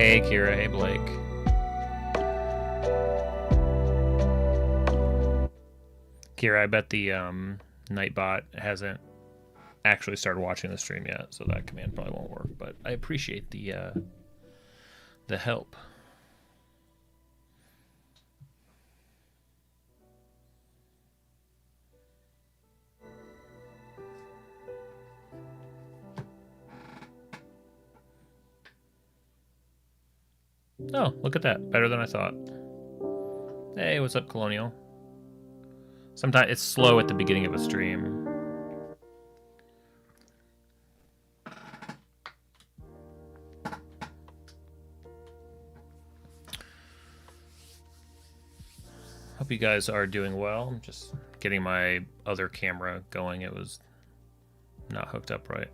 Hey, Kira. Hey, Blake. Kira, I bet the Nightbot hasn't actually started watching the stream yet, so that command probably won't work. But I appreciate the help. Oh, look at that. Better than I thought. Hey, what's up, Colonial? Sometimes it's slow at the beginning of a stream. Hope you guys are doing well. I'm just getting my other camera going. It was not hooked up right.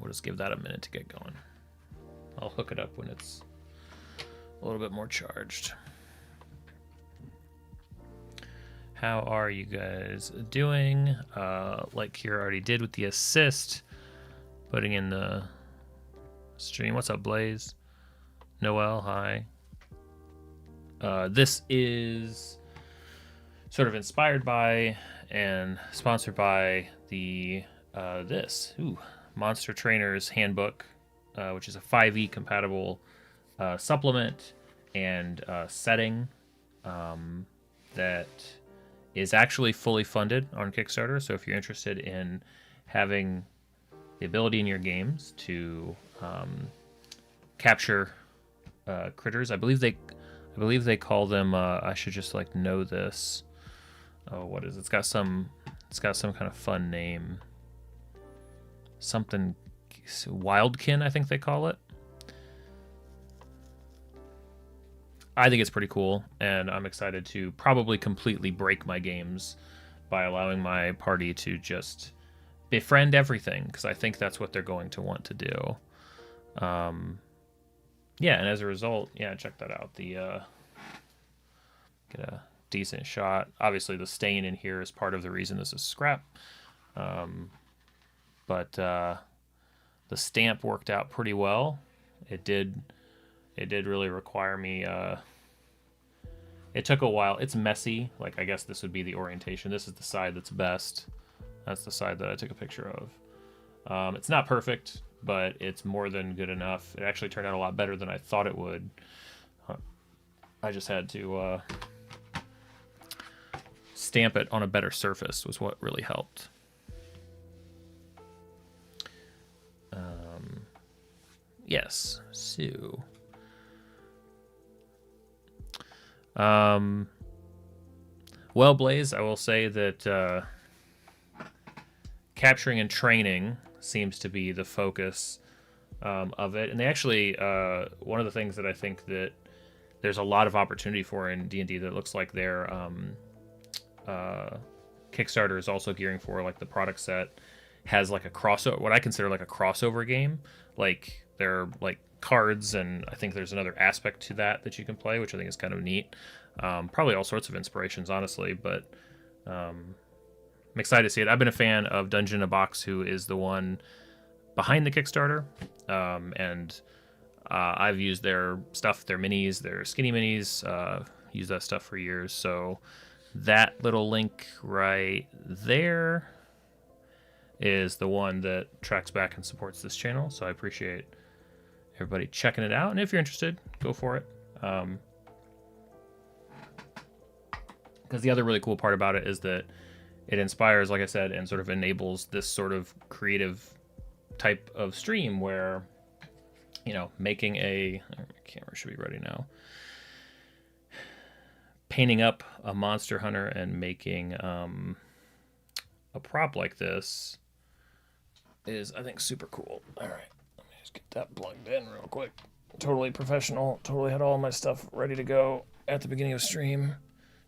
We'll just give that a minute to get going. I'll hook it up when it's a little bit more charged. How are you guys doing? Like Kira already did with the assist, putting in the stream. What's up, Blaze? Noel, hi. This is sort of inspired by and sponsored by the Monster Trainer's Handbook, which is a 5e compatible supplement and setting that is actually fully funded on Kickstarter. So if you're interested in having the ability in your games to capture critters, I believe they call them. I should just like know this. Oh, what is it? It's got some kind of fun name. Something wildkin, I think they call it. I think it's pretty cool, and I'm excited to probably completely break my games by allowing my party to just befriend everything, because I think that's what they're going to want to do. Yeah, and as a result, yeah, check that out. The get a decent shot. Obviously, the stain in here is part of the reason this is scrap. But the stamp worked out pretty well. It did really require me. It took a while. It's messy. Like, I guess this would be the orientation. This is the side that's best. That's the side that I took a picture of. It's not perfect, but it's more than good enough. It actually turned out a lot better than I thought it would. I just had to stamp it on a better surface was what really helped. Yes, Sue. Well, Blaze, I will say that capturing and training seems to be the focus of it. And they actually, one of the things that I think that there's a lot of opportunity for in D&D that looks like their Kickstarter is also gearing for, like the product set has like a crossover, what I consider like a crossover game. Like there are like cards, and I think there's another aspect to that you can play, which I think is kind of neat. Probably all sorts of inspirations, honestly, but I'm excited to see it. I've been a fan of Dungeon in a Box, who is the one behind the Kickstarter, and I've used their stuff, their minis, their skinny minis, used that stuff for years. So that little link right there is the one that tracks back and supports this channel. So I appreciate everybody checking it out. And if you're interested, go for it. Because the other really cool part about it is that it inspires, like I said, and sort of enables this sort of creative type of stream where, you know, making a camera should be ready now. Painting up a monster hunter and making a prop like this is, I think, super cool. All right, let me just get that plugged in real quick. Totally professional. Totally had all my stuff ready to go at the beginning of stream,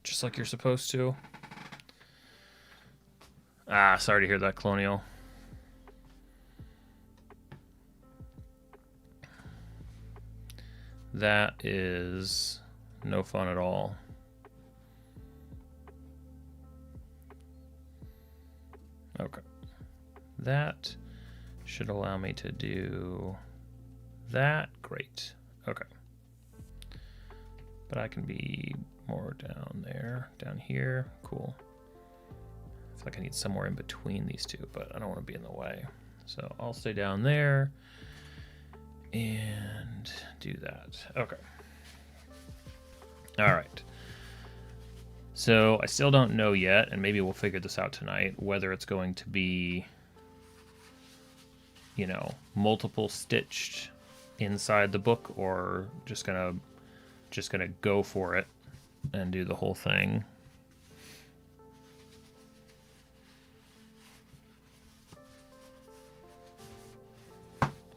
just like you're supposed to. Sorry to hear that, Colonial. That is no fun at all. Okay. That should allow me to do that. Great. Okay. But I can be more down there, down here. Cool. I feel like I need somewhere in between these two, but I don't want to be in the way. So I'll stay down there and do that. Okay. All right. So I still don't know yet, and maybe we'll figure this out tonight, whether it's going to be, you know, multiple stitched inside the book, or just gonna go for it and do the whole thing.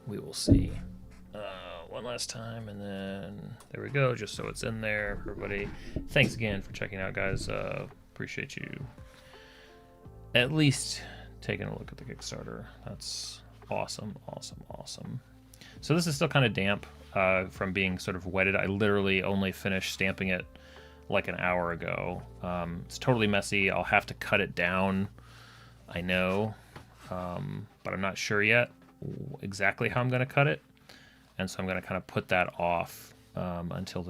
We will see. One last time, and then there we go, just so it's in there. Everybody, thanks again for checking out, guys. Appreciate you at least taking a look at the Kickstarter. That's awesome. So this is still kind of damp from being sort of wetted. I literally only finished stamping it like an hour ago. It's totally messy. I'll have to cut it down, I know, but I'm not sure yet exactly how I'm going to cut it. And so I'm going to kind of put that off until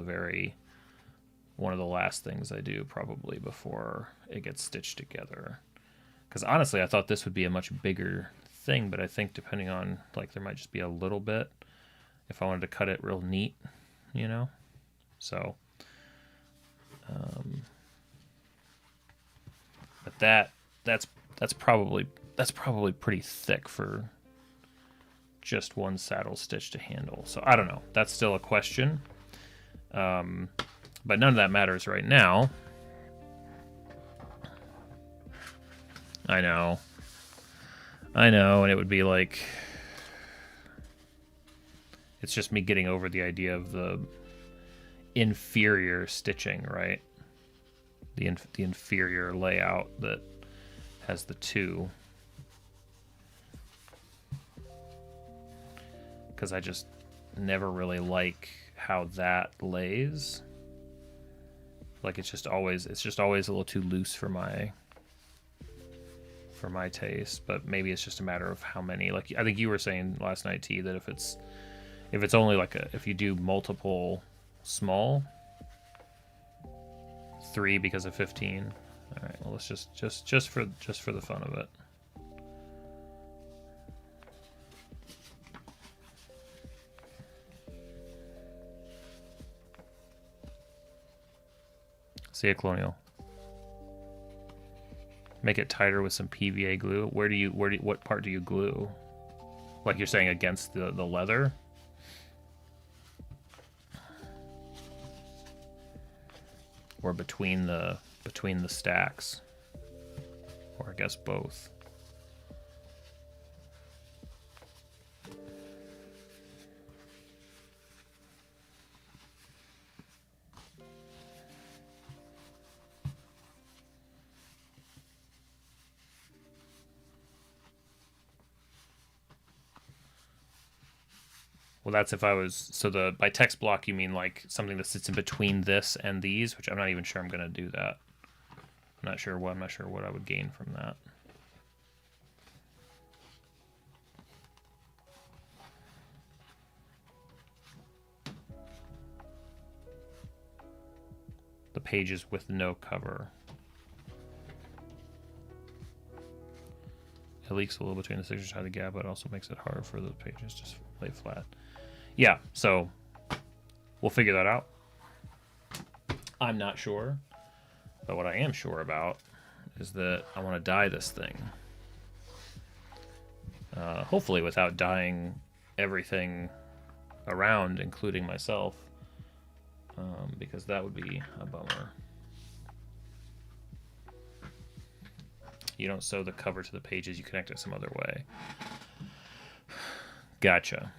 one of the last things I do, probably before it gets stitched together. Because honestly, I thought this would be a much bigger thing, but I think depending on, like, there might just be a little bit if I wanted to cut it real neat, you know? So, but that's probably pretty thick for just one saddle stitch to handle. So I don't know. That's still a question. But none of that matters right now. I know. And it would be like, it's just me getting over the idea of the inferior stitching, right? The inferior layout that has the two. Because I just never really like how that lays. Like it's just always a little too loose for my taste. But maybe it's just a matter of how many. Like I think you were saying last night, T, that if it's only like if you do multiple small, 3 because of 15. All right. Well, let's just for the fun of it. See ya, Colonial. Make it tighter with some PVA glue. What part do you glue? Like you're saying against the leather? Or between the stacks? Or I guess both. Well, that's if I was, so by text block, you mean like something that sits in between this and these, which I'm not even sure I'm going to do that. I'm not sure what I would gain from that. The pages with no cover. It leaks a little between the signatures inside the gap, but it also makes it hard for the pages to lay flat. Yeah, so we'll figure that out. I'm not sure, but what I am sure about is that I want to dye this thing. Hopefully without dyeing everything around, including myself, because that would be a bummer. You don't sew the cover to the pages, you connect it some other way. Gotcha.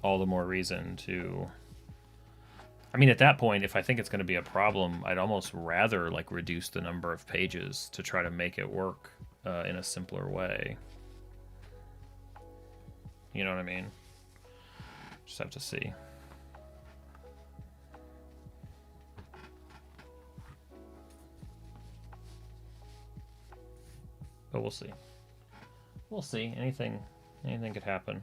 All the more reason to... I mean, at that point, if I think it's going to be a problem, I'd almost rather like reduce the number of pages to try to make it work in a simpler way. You know what I mean? Just have to see. But we'll see. We'll see. Anything could happen.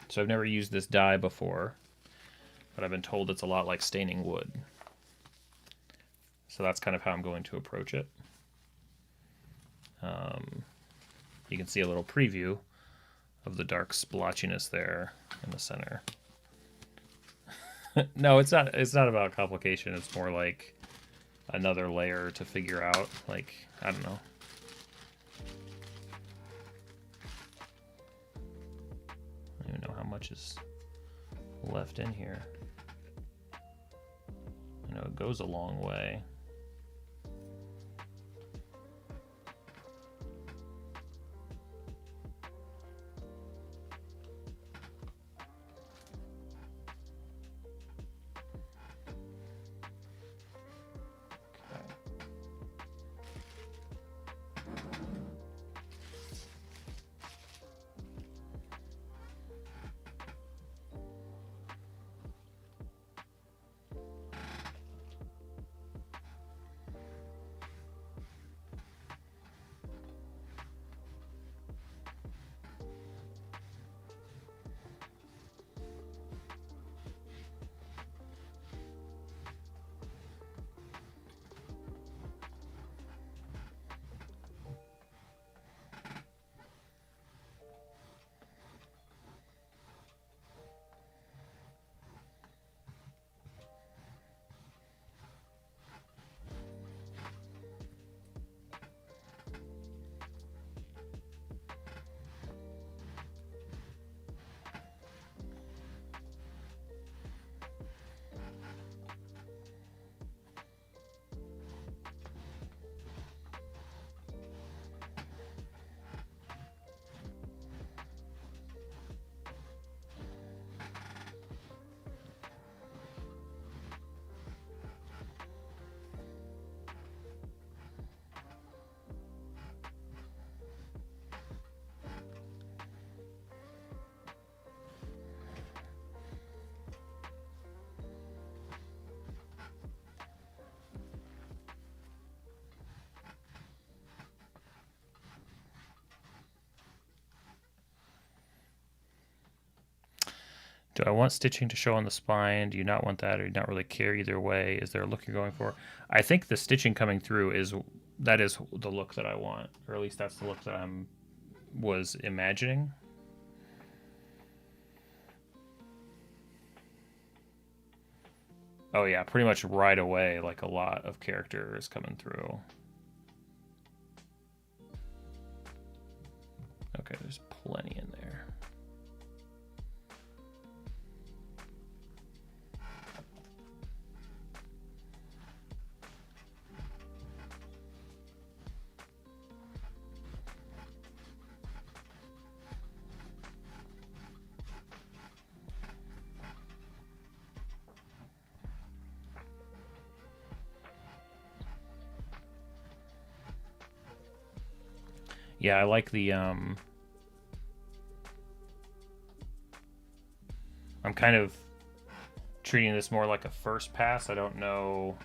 So I've never used this dye before, but I've been told it's a lot like staining wood. So that's kind of how I'm going to approach it. You can see a little preview of the dark splotchiness there in the center. No, it's not about complication. It's more like another layer to figure out. Like, I don't know. I don't even know how much is left in here. I know it goes a long way. Do I want stitching to show on the spine? Do you not want that, or do you not really care either way? Is there a look you're going for? I think the stitching coming through is the look that I want, or at least that's the look that I was imagining. Oh yeah, pretty much right away, like a lot of character is coming through. Okay, there's plenty in there. Yeah, I like the I'm kind of treating this more like a first pass. I don't know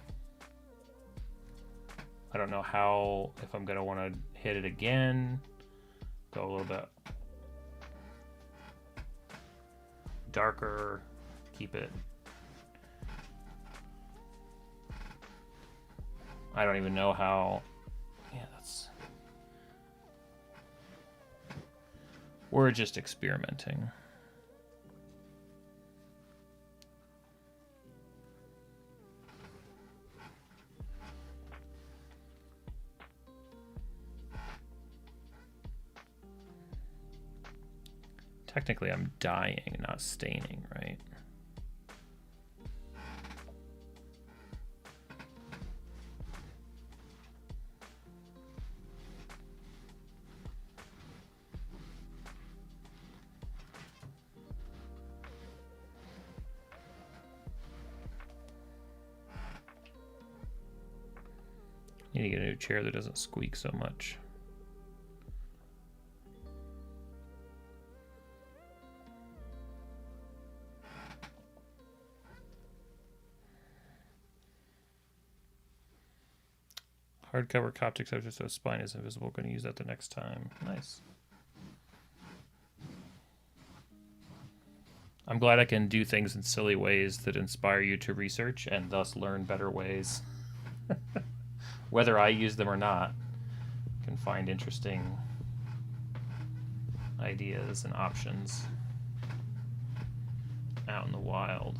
how, if I'm gonna want to hit it again, go a little bit darker, keep it. I don't even know how. Yeah, we're just experimenting. Technically, I'm dyeing, not staining, right? Need to get a new chair that doesn't squeak so much. Hardcover Coptic subject so spine is invisible. Going to use that the next time. Nice. I'm glad I can do things in silly ways that inspire you to research and thus learn better ways. Whether I use them or not, I can find interesting ideas and options out in the wild.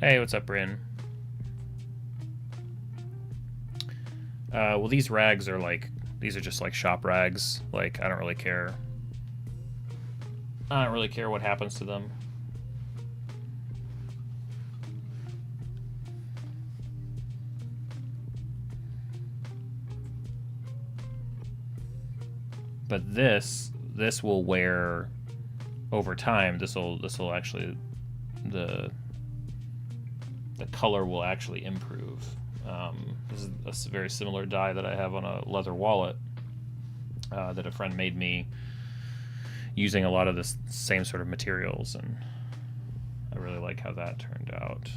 Hey, what's up, Bryn? Well, these rags are like, these are just like shop rags. Like, I don't really care. I don't really care what happens to them. But this will wear over time. This will actually, the color will actually improve. This is a very similar dye that I have on a leather wallet that a friend made me using a lot of the same sort of materials, and I really like how that turned out.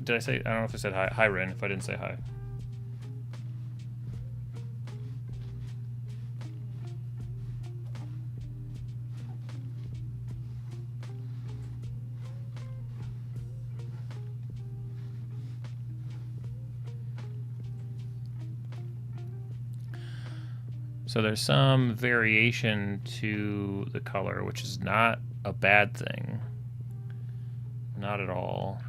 Did I say, I don't know if I said hi. Hi, Ren, if I didn't say hi. So there's some variation to the color, which is not a bad thing. Not at all.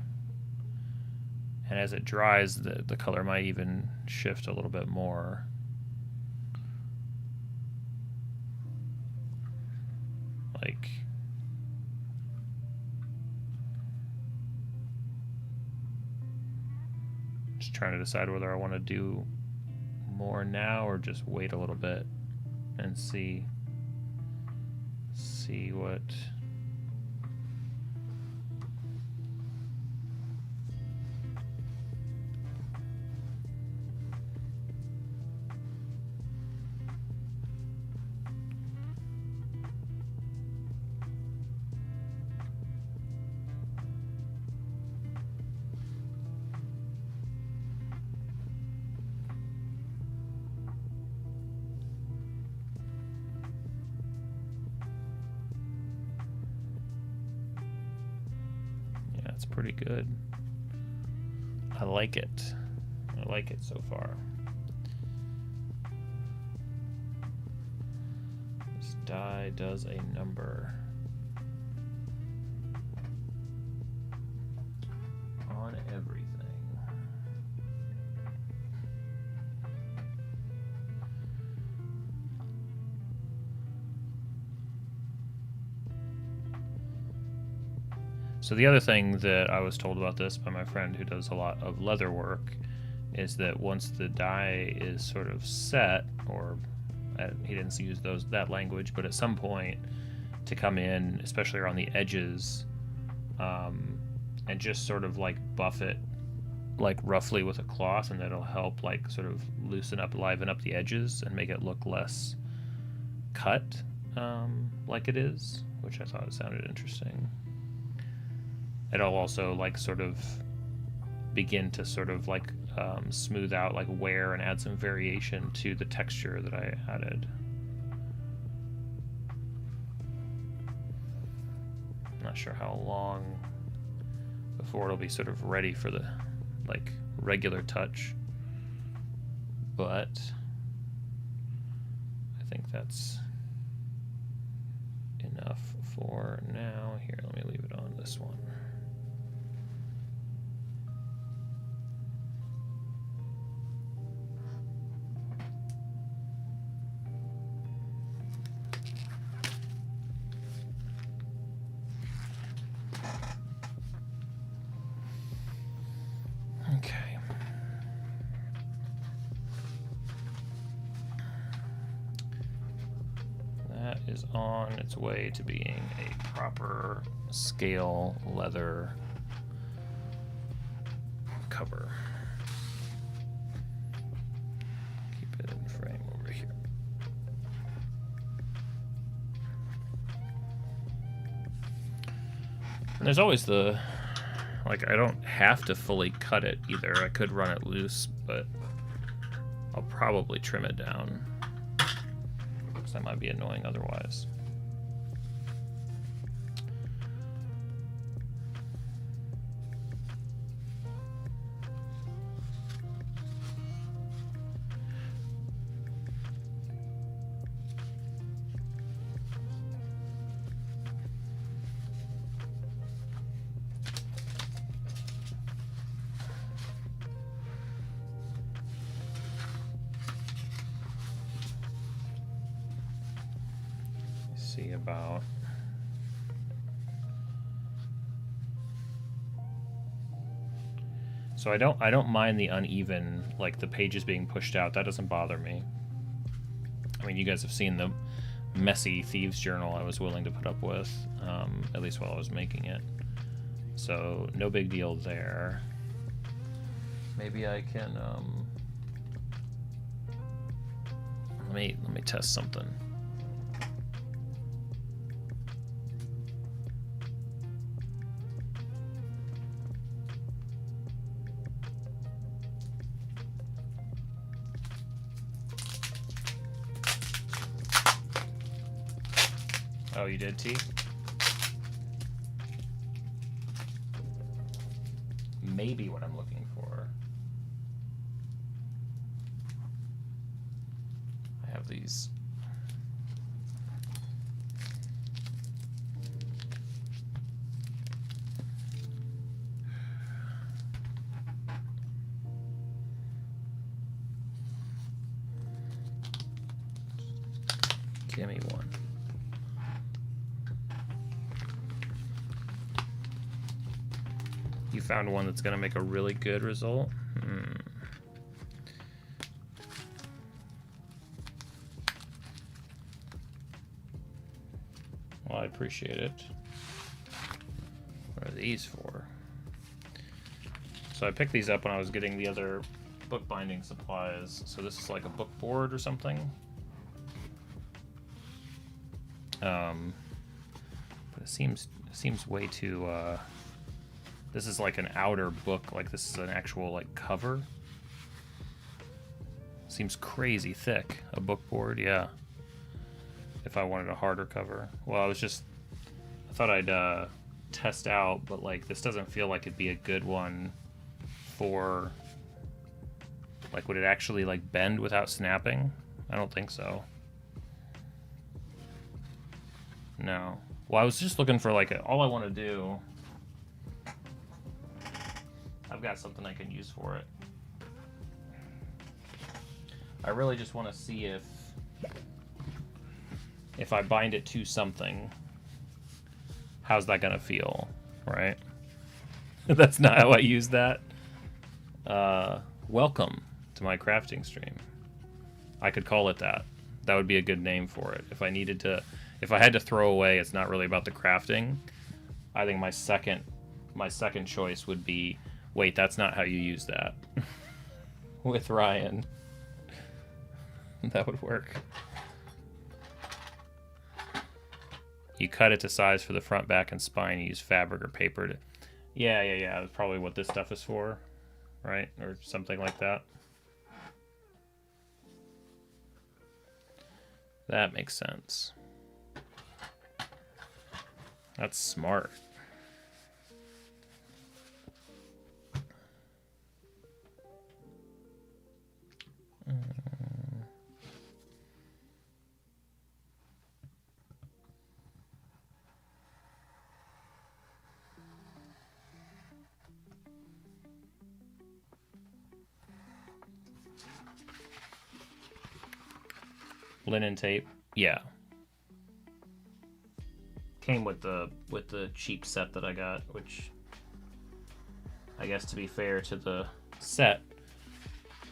And as it dries, the color might even shift a little bit more. Like, just trying to decide whether I want to do more now or just wait a little bit and see what. It's pretty good. I like it. I like it so far. This die does a number on everything. So the other thing that I was told about this by my friend who does a lot of leather work is that once the die is sort of set, or he didn't use that language, but at some point to come in, especially around the edges, and just sort of like buff it like roughly with a cloth, and that'll help like sort of loosen up, liven up the edges and make it look less cut like it is, which I thought sounded interesting. It'll also like sort of begin to sort of like smooth out like wear and add some variation to the texture that I added. Not sure how long before it'll be sort of ready for the like regular touch, but I think that's enough for now. Here, let me leave it on this one. is on its way to being a proper scale leather cover. Keep it in frame over here. And there's always the, like, I don't have to fully cut it either. I could run it loose, but I'll probably trim it down, because that might be annoying otherwise. See about so I don't mind the uneven, like the pages being pushed out. That doesn't bother me. I mean, you guys have seen the messy thieves journal I was willing to put up with, at least while I was making it. So no big deal there. Maybe I can let me test something. Oh, you did, T? Maybe what I'm looking for. I have these. Give me one. You found one that's going to make a really good result? Well, I appreciate it. What are these for? So I picked these up when I was getting the other bookbinding supplies. So this is like a book board or something. But it seems way too... This is like an outer book, like this is an actual like cover. Seems crazy thick. A book board, yeah. If I wanted a harder cover. Well, I thought I'd test out, but like this doesn't feel like it'd be a good one for, like, would it actually like bend without snapping? I don't think so. No. Well, I was just looking for like all I want to do. I've got something I can use for it. I really just want to see if I bind it to something, how's that gonna feel, right? That's not how I use that. Welcome to my crafting stream. I could call it that. That would be a good name for it. If I had to throw away, it's not really about the crafting. I think my second choice would be, wait, that's not how you use that. With Ryan. That would work. You cut it to size for the front, back, and spine. You use fabric or paper to... Yeah. That's probably what this stuff is for, right? Or something like that. That makes sense. That's smart. Linen tape, yeah. Came with the cheap set that I got, which I guess, to be fair to the set,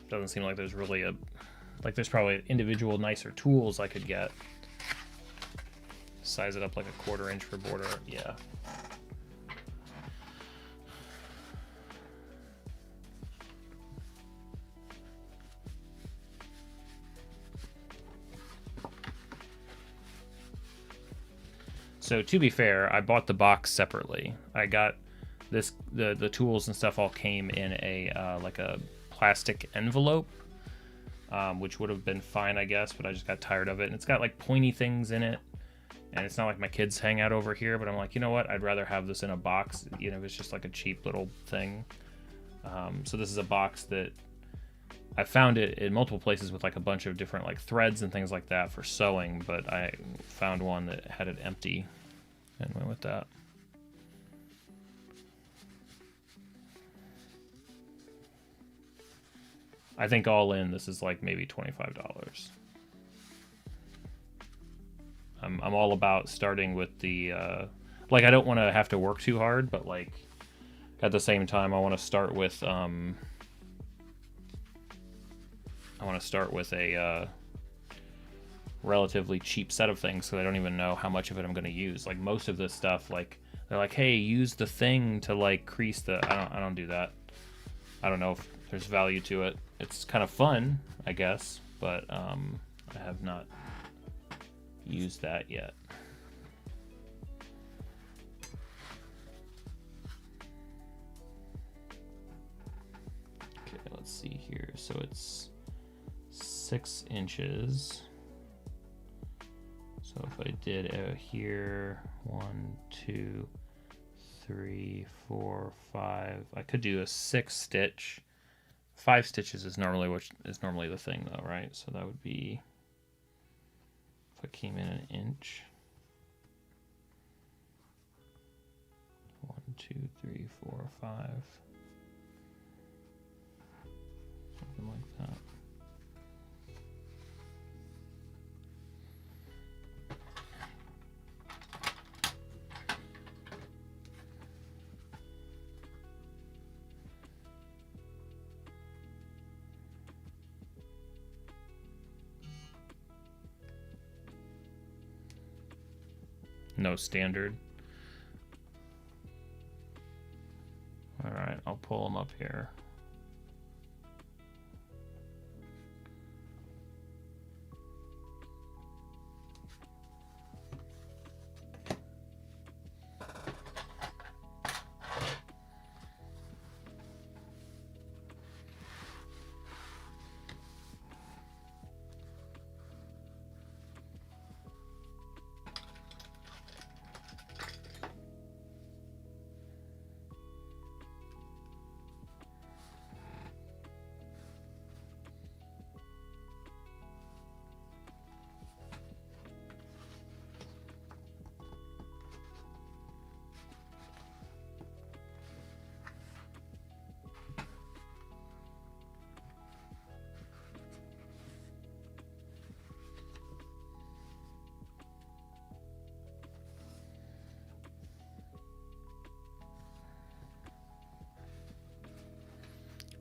doesn't seem like there's really there's probably individual nicer tools I could get. size it up like a 1/4 inch for border. Yeah. So to be fair, I bought the box separately. I got the tools and stuff all came in a like a plastic envelope, which would have been fine, I guess, but I just got tired of it. And it's got like pointy things in it, and it's not like my kids hang out over here. But I'm like, you know what? I'd rather have this in a box. You know, it's just like a cheap little thing. So this is a box that I found it in multiple places with like a bunch of different like threads and things like that for sewing, but I found one that had it empty and went with that. I think all in, this is like maybe $25. I'm all about starting with the, like I don't want to have to work too hard, but like at the same time, I want to start with, a relatively cheap set of things, so I don't even know how much of it I'm going to use. Like most of this stuff, like they're like, hey, use the thing to like crease the. I don't do that. I don't know if there's value to it. It's kind of fun, I guess, but I have not used that yet. Okay, let's see here. So it's 6 inches. So if I did here, 1, 2, 3, 4, 5, I could do a 6 stitch. 5 stitches is normally the thing though, right? So that would be, if I came in 1 inch, 1, 2, 3, 4, 5, something like that. No standard. All right, I'll pull them up here.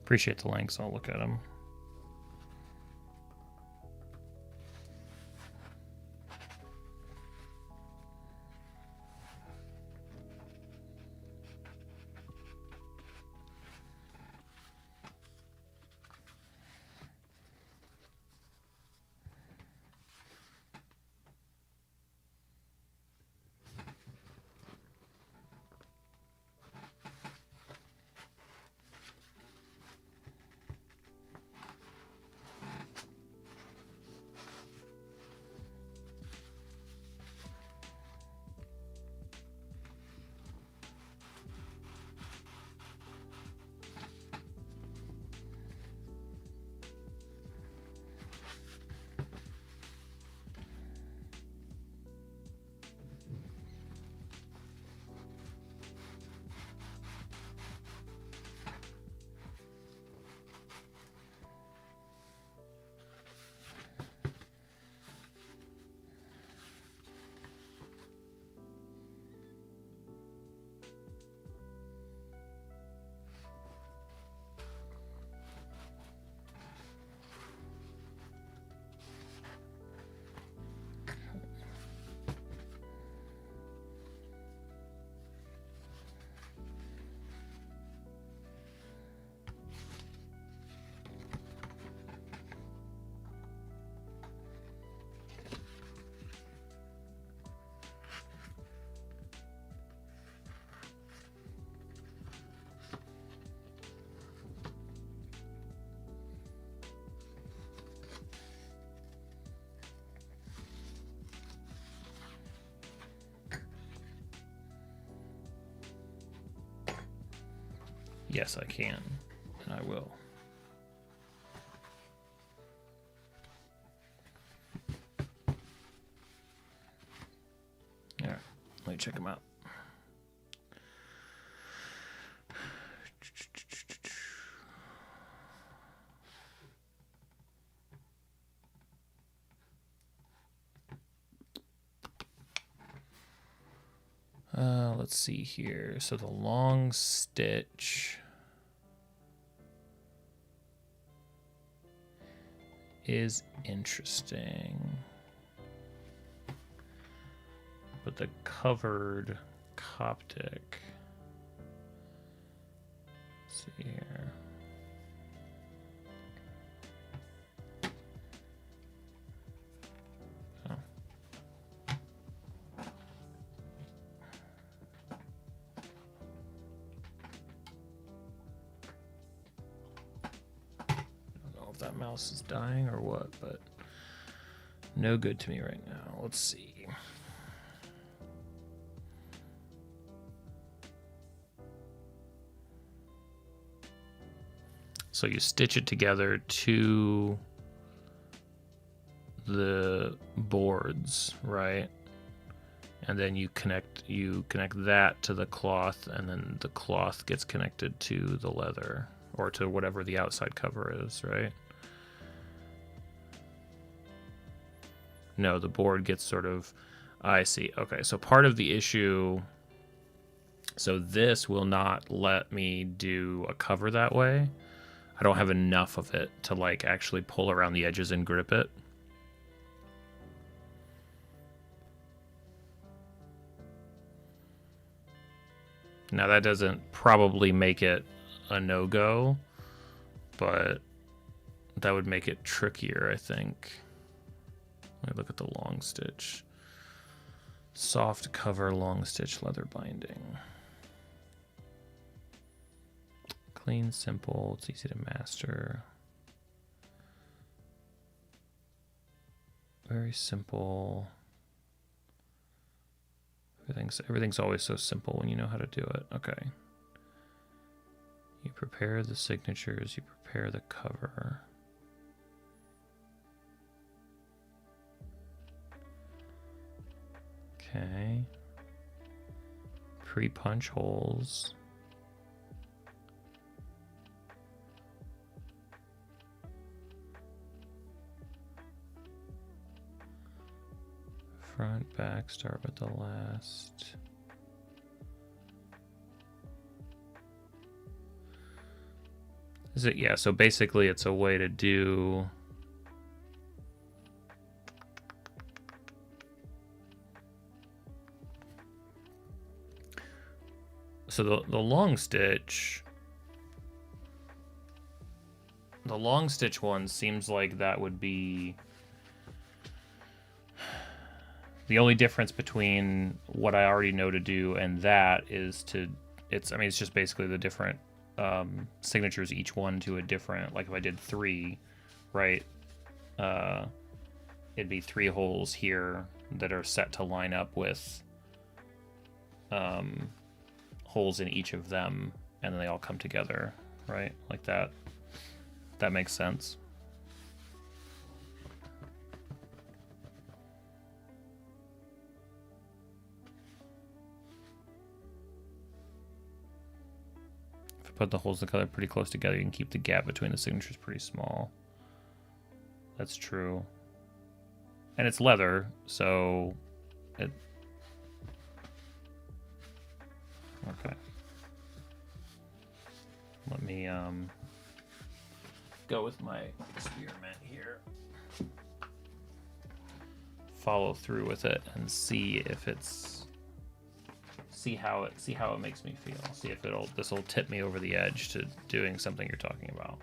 Appreciate the links. I'll look at them. Yes, I can, and I will. All right, let me check them out. Let's see here. So the long stitch is interesting, but the covered Coptic. Let's see here. That mouse is dying or what, but no good to me right now. Let's see. So you stitch it together to the boards, right? And then you connect that to the cloth, and then the cloth gets connected to the leather or to whatever the outside cover is, right? No, the board gets sort of, I see. Okay, so part of the issue, so this will not let me do a cover that way. I don't have enough of it to like actually pull around the edges and grip it. Now that doesn't probably make it a no-go, but that would make it trickier, I think. Let me look at the long stitch. Soft cover, long stitch, leather binding. Clean, simple, it's easy to master. Very simple. Everything's always so simple when you know how to do it. Okay. You prepare the signatures, you prepare the cover. Okay. Pre-punch holes. Front, back, start with the last. Is it? Yeah, so basically it's a way to do. So the long stitch one seems like that would be the only difference between what I already know to do and that is it's just basically the different signatures, each one to a different, like if I did 3, right, it'd be 3 holes here that are set to line up with holes in each of them, and then they all come together, right, like that. That makes sense. If I put the holes together pretty close together, you can keep the gap between the signatures pretty small. That's true. And it's leather, so it... Okay. Let me go with my experiment here. Follow through with it and see if it's see how it makes me feel. See if this will tip me over the edge to doing something you're talking about.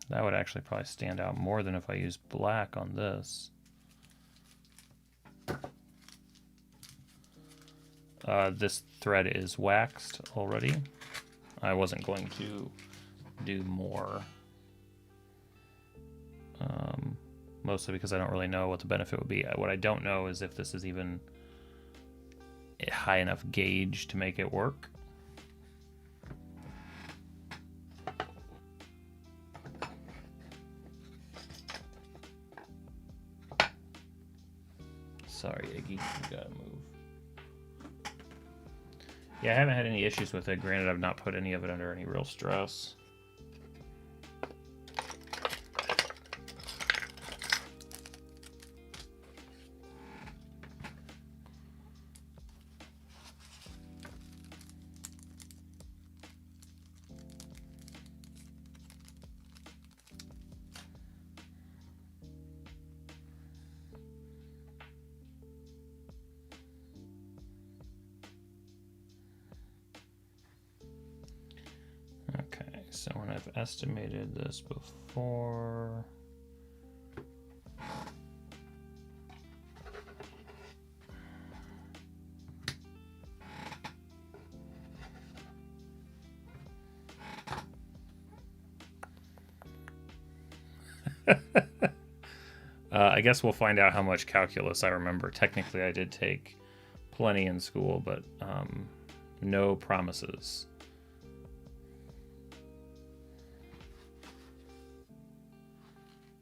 That would actually probably stand out more than if I use black on this. This thread is waxed already. I wasn't going to do more. Mostly because I don't really know what the benefit would be. What I don't know is if this is even a high enough gauge to make it work. Sorry, Iggy, you gotta move. Yeah, I haven't had any issues with it. Granted, I've not put any of it under any real stress. So when I've estimated this before, I guess we'll find out how much calculus I remember. Technically, I did take plenty in school, but no promises.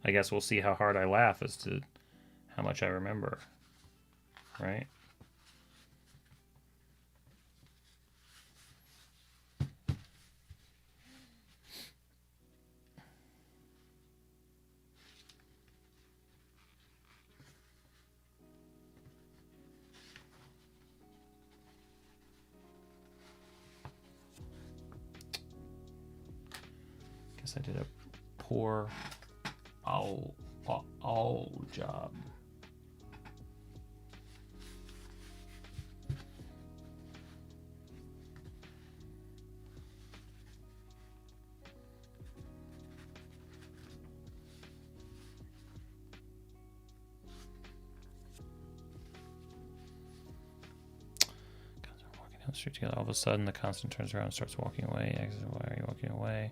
I guess we'll see how hard I laugh as to how much I remember, right? Guess I did a poor all job. Walking down the street together. All of a sudden, the Constant turns around and starts walking away. Exit, why are you walking away?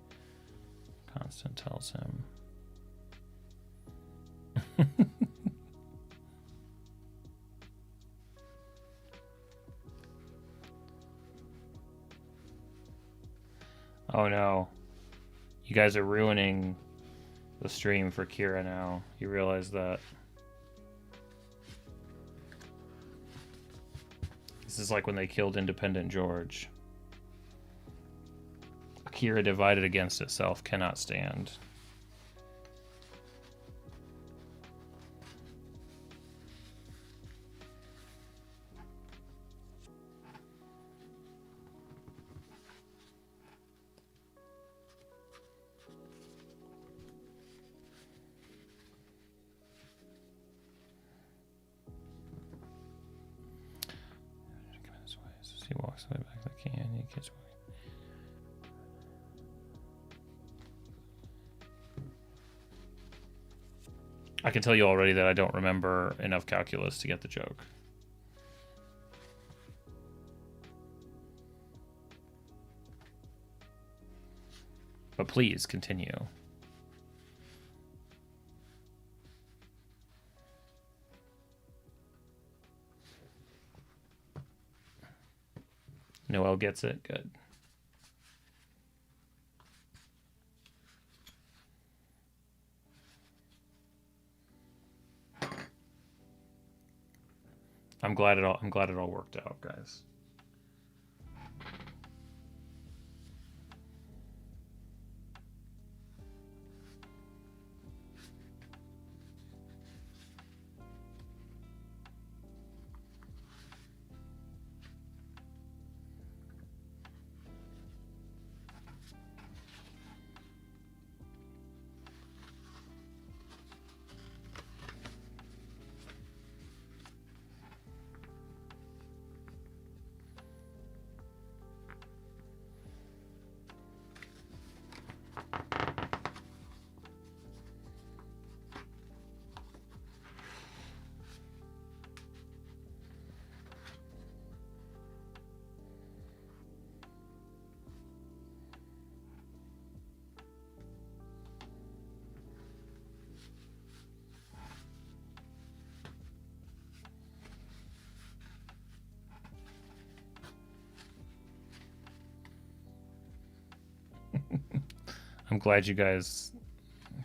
Constant tells him. Oh no. You guys are ruining the stream for Kira now. You realize that? This is like when they killed Independent George. Kira divided against itself cannot stand. He walks away back to the can. He gets away. I can tell you already that I don't remember enough calculus to get the joke. But please continue. Noel gets it. Good. I'm glad it all worked out, guys. I'm glad you guys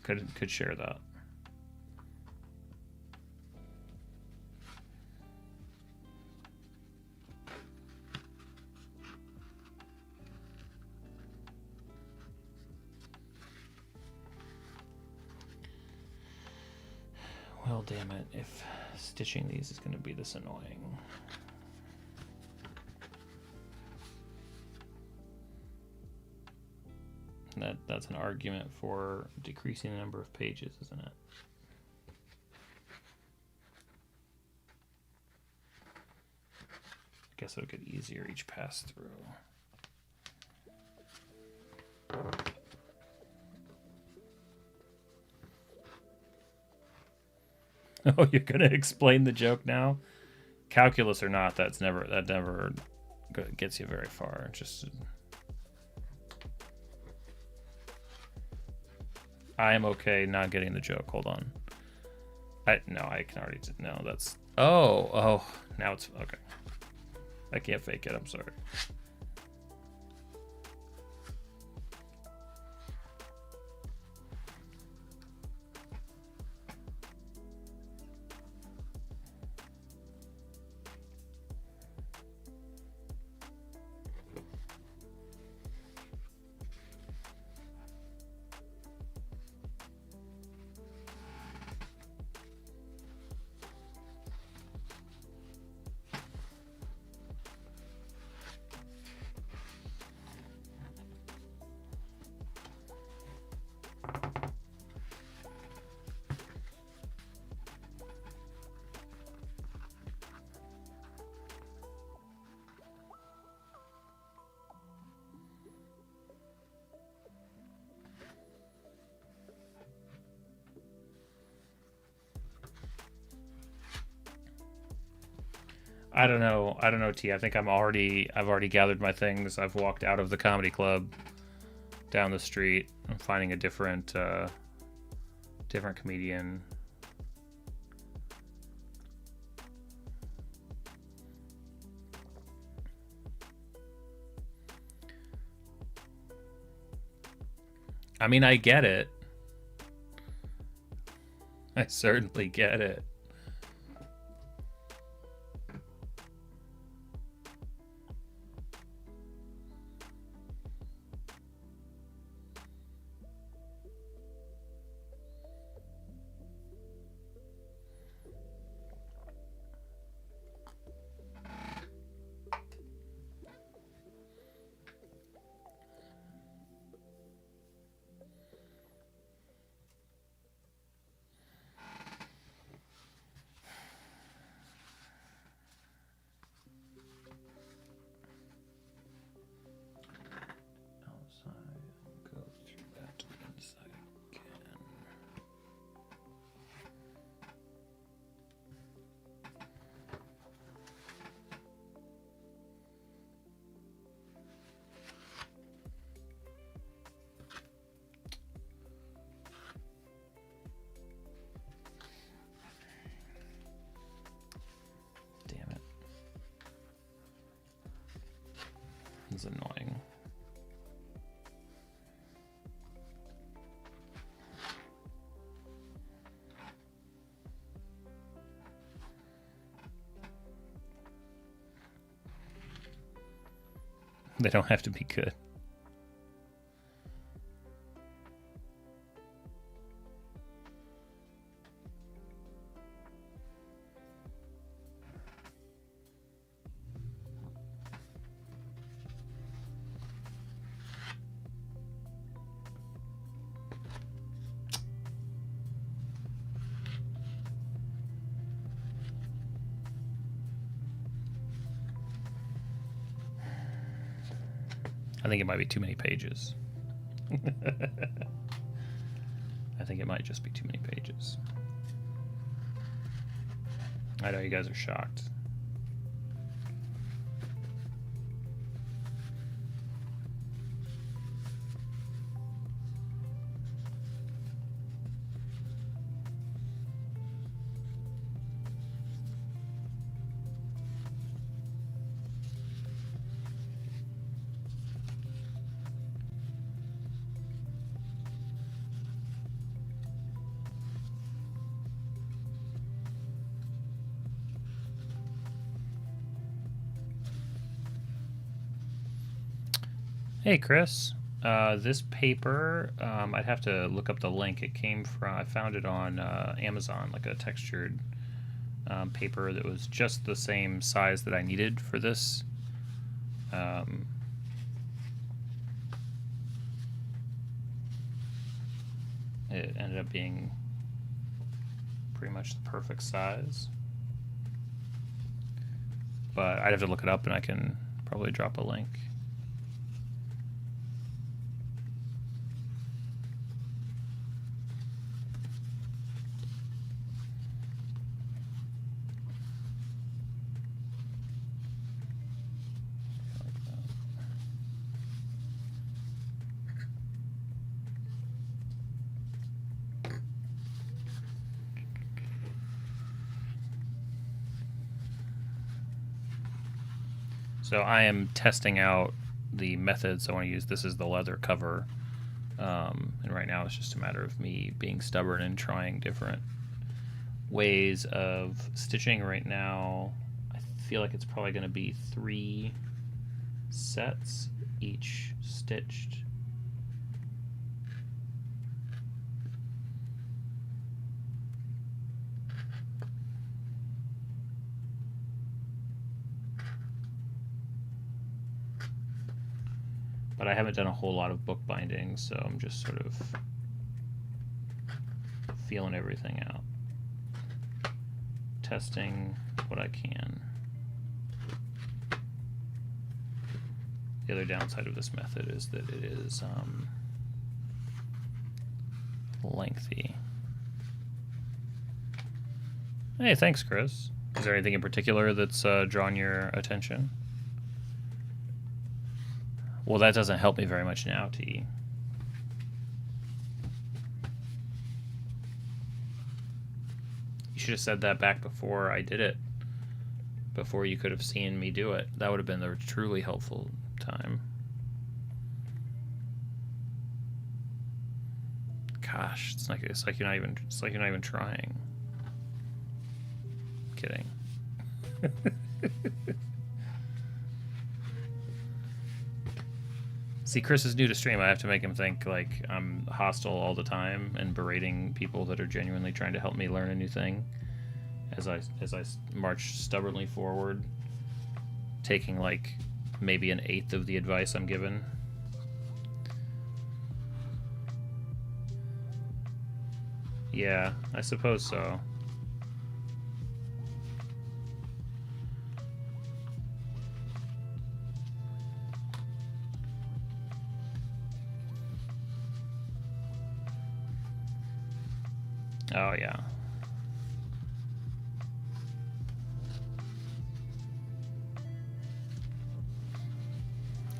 could share that. Well, damn it, if stitching these is going to be this annoying. That's an argument for decreasing the number of pages, isn't it? I guess it'll get easier each pass through. Oh, you're gonna explain the joke now? Calculus or not, that never gets you very far. Just I am okay not getting the joke. Hold on. I can already no. That's oh now it's okay. I can't fake it. I'm sorry. I don't know, T. I think I've already gathered my things. I've walked out of the comedy club down the street. I'm finding a different comedian. I mean, I get it. I certainly get it. It's annoying. They don't have to be good. I think it might be too many pages. I think it might just be too many pages. I know you guys are shocked. Hey, Chris. This paper, I'd have to look up the link. It came from, I found it on Amazon, like a textured paper that was just the same size that I needed for this. It ended up being pretty much the perfect size. But I'd have to look it up, and I can probably drop a link. So I am testing out the methods I want to use. This is the leather cover. And right now it's just a matter of me being stubborn and trying different ways of stitching. Right now, I feel like it's probably going to be 3 sets, each stitched. But I haven't done a whole lot of bookbinding, so I'm just sort of feeling everything out. Testing what I can. The other downside of this method is that it is lengthy. Hey, thanks, Chris. Is there anything in particular that's drawn your attention? Well, that doesn't help me very much now, T. You should have said that back before I did it. Before you could have seen me do it. That would have been the truly helpful time. Gosh, it's like you're not even trying. I'm kidding. See, Chris is new to stream. I have to make him think like I'm hostile all the time and berating people that are genuinely trying to help me learn a new thing. As I march stubbornly forward, taking like maybe 1/8 of the advice I'm given. Yeah, I suppose so. Oh, yeah.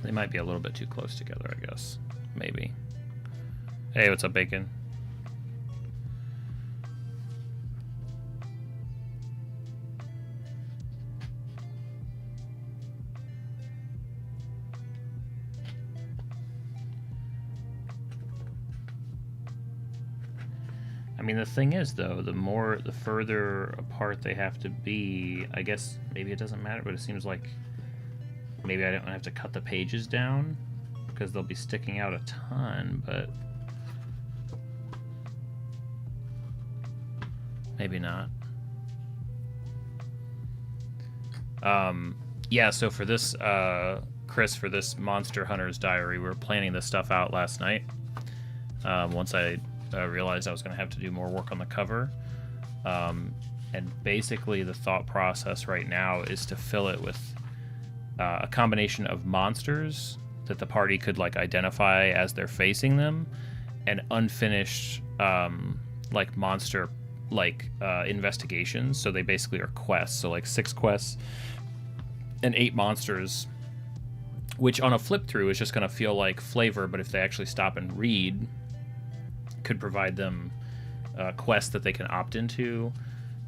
They might be a little bit too close together, I guess. Maybe. Hey, what's up, Bacon? I mean, the thing is, though, the further apart they have to be, I guess maybe it doesn't matter, but it seems like maybe I don't have to cut the pages down because they'll be sticking out a ton, but maybe not. Yeah, so for this, Chris, for this Monster Hunter's Diary, we were planning this stuff out last night. Once I realized I was going to have to do more work on the cover. And basically the thought process right now is to fill it with a combination of monsters that the party could like identify as they're facing them, and unfinished like monster like investigations. So they basically are quests, so like 6 quests and 8 monsters, which on a flip through is just going to feel like flavor, but if they actually stop and read, could provide them quests that they can opt into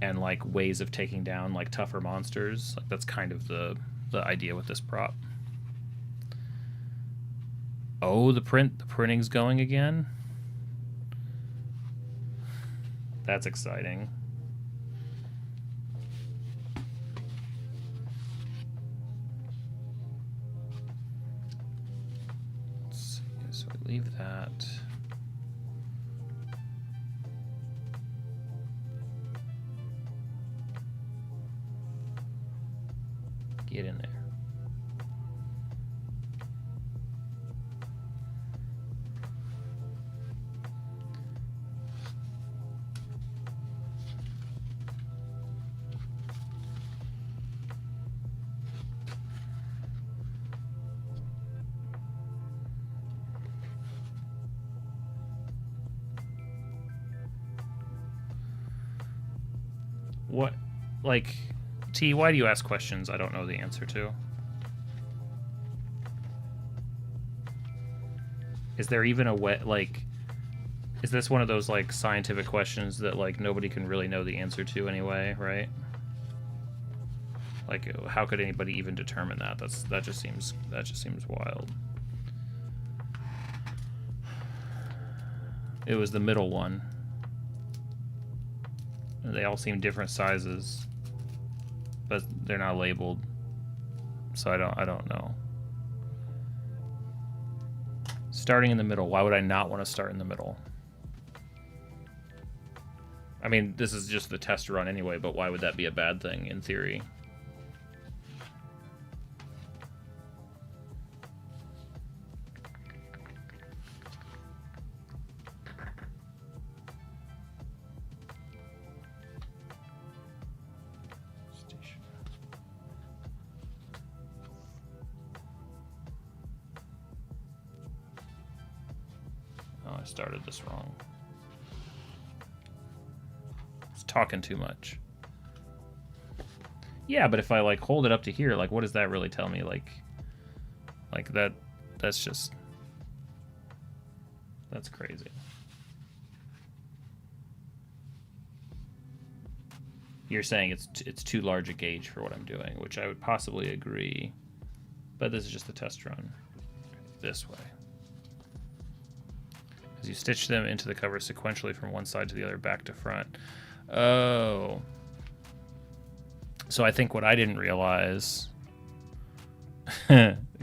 and like ways of taking down like tougher monsters. Like that's kind of the idea with this prop. Oh, the printing's going again. That's exciting. So we leave that. Get in there. What, like, T, why do you ask questions I don't know the answer to? Is there even a way, like, is this one of those, like, scientific questions that, like, nobody can really know the answer to anyway, right? Like, how could anybody even determine that? That just seems wild. It was the middle one. They all seem different sizes, but they're not labeled, so I don't know. Starting in the middle. Why would I not want to start in the middle? I mean, this is just the test run anyway, but why would that be a bad thing in theory? Oh, I started this wrong. It's talking too much. Yeah, but if I like hold it up to here, like what does that really tell me? Like that's just, that's crazy. You're saying it's too large a gauge for what I'm doing, which I would possibly agree, but this is just a test run. This way. As you stitch them into the cover sequentially from one side to the other, back to front. Oh. So I think what I didn't realize,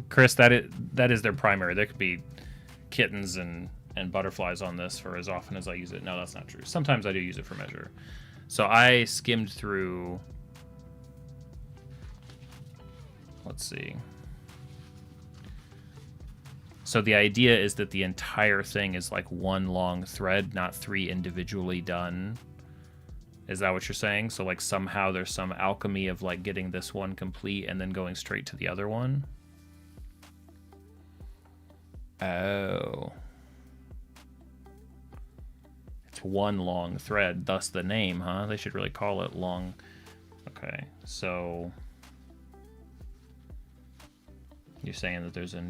Chris, that is their primary. There could be kittens and butterflies on this for as often as I use it. No, that's not true. Sometimes I do use it for measure. So I skimmed through, let's see. So the idea is that the entire thing is like one long thread, not 3 individually done. Is that what you're saying? So like somehow there's some alchemy of like getting this one complete and then going straight to the other one? Oh. It's one long thread, thus the name, huh? They should really call it long. Okay, so you're saying that there's a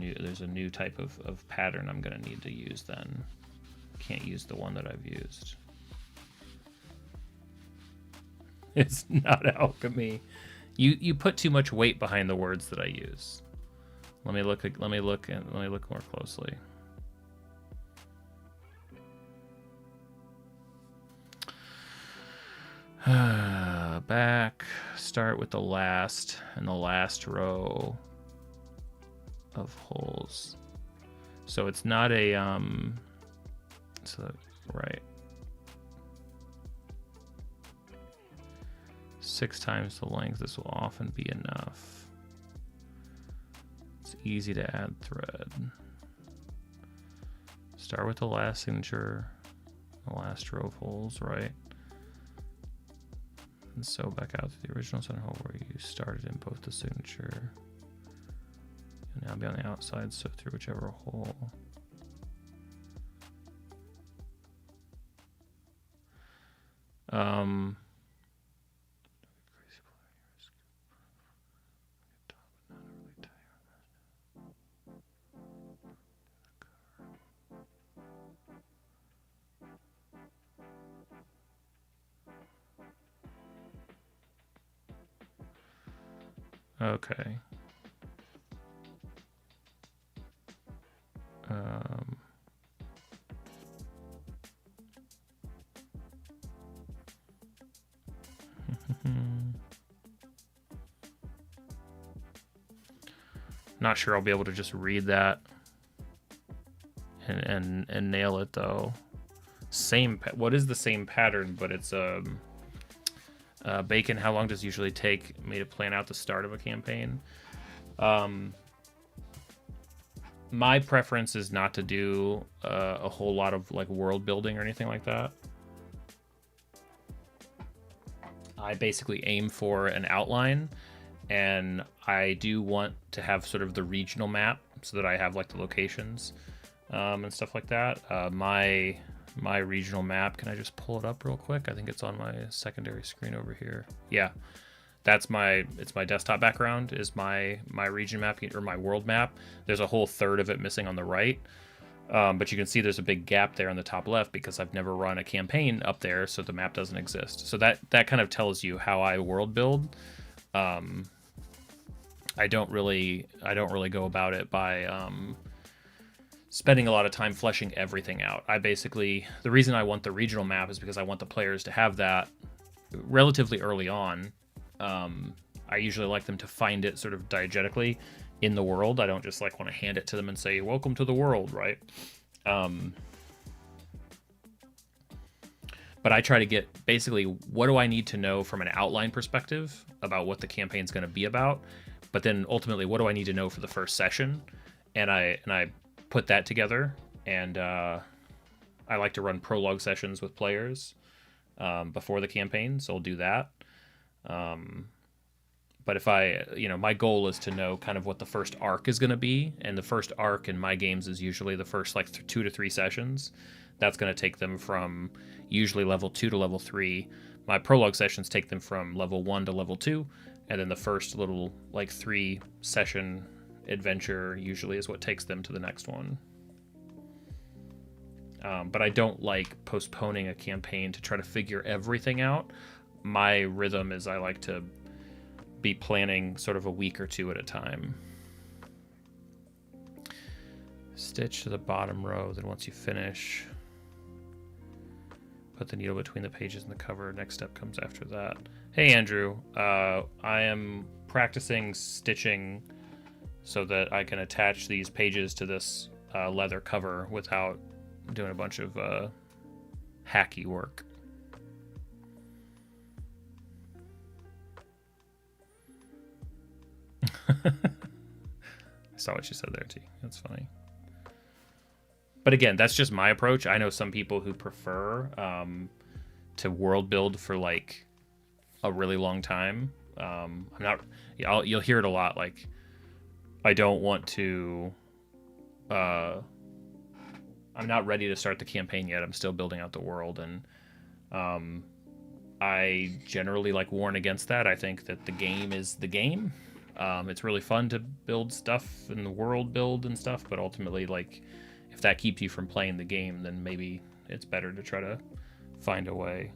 new type of pattern I'm gonna need to use then. Can't use the one that I've used. It's not alchemy. You put too much weight behind the words that I use. Let me look more closely. Back, start with the last and the last row of holes. So it's not a so right. 6 times the length. This will often be enough. It's easy to add thread. Start with the last signature, the last row of holes, right? And sew back out to the original center hole where you started in both the signature. And now be on the outside, sew through whichever hole. Okay. Not sure I'll be able to just read that and nail it though. What is the same pattern, but it's Bacon, how long does it usually take me to plan out the start of a campaign? My preference is not to do a whole lot of like world building or anything like that. I basically aim for an outline, and I do want to have sort of the regional map so that I have like the locations and stuff like that. My regional map, can I just pull it up real quick? I think it's on my secondary screen over here. Yeah, it's my desktop background is my region map, or my world map. There's a whole third of it missing on the right, but you can see there's a big gap there on the top left because I've never run a campaign up there, so the map doesn't exist. So that kind of tells you how I world build. I don't really go about it by spending a lot of time fleshing everything out. The reason I want the regional map is because I want the players to have that relatively early on. I usually like them to find it sort of diegetically in the world. I don't just like want to hand it to them and say, welcome to the world, right? But I try to get basically what do I need to know from an outline perspective about what the campaign's going to be about, but then ultimately what do I need to know for the first session? And I put that together, and I like to run prologue sessions with players before the campaign, so I'll do that. But if my goal is to know kind of what the first arc is going to be, and the first arc in my games is usually the first like 2 to 3 sessions. That's going to take them from usually level 2 to level 3. My prologue sessions take them from level 1 to level 2, and then the first little like 3 session adventure usually is what takes them to the next one. But I don't like postponing a campaign to try to figure everything out. My rhythm is I like to be planning sort of a week or 2 at a time. Stitch to the bottom row, then once you finish, put the needle between the pages and the cover. Next step comes after that. Hey Andrew, I am practicing stitching so that I can attach these pages to this leather cover without doing a bunch of hacky work. I saw what you said there, T. That's funny. But again, that's just my approach. I know some people who prefer to world build for like a really long time. You'll hear it a lot. Like, I don't want to. I'm not ready to start the campaign yet. I'm still building out the world, and I generally like warn against that. I think that the game is the game. It's really fun to build stuff in the world build and stuff, but ultimately, like, if that keeps you from playing the game, then maybe it's better to try to find a way.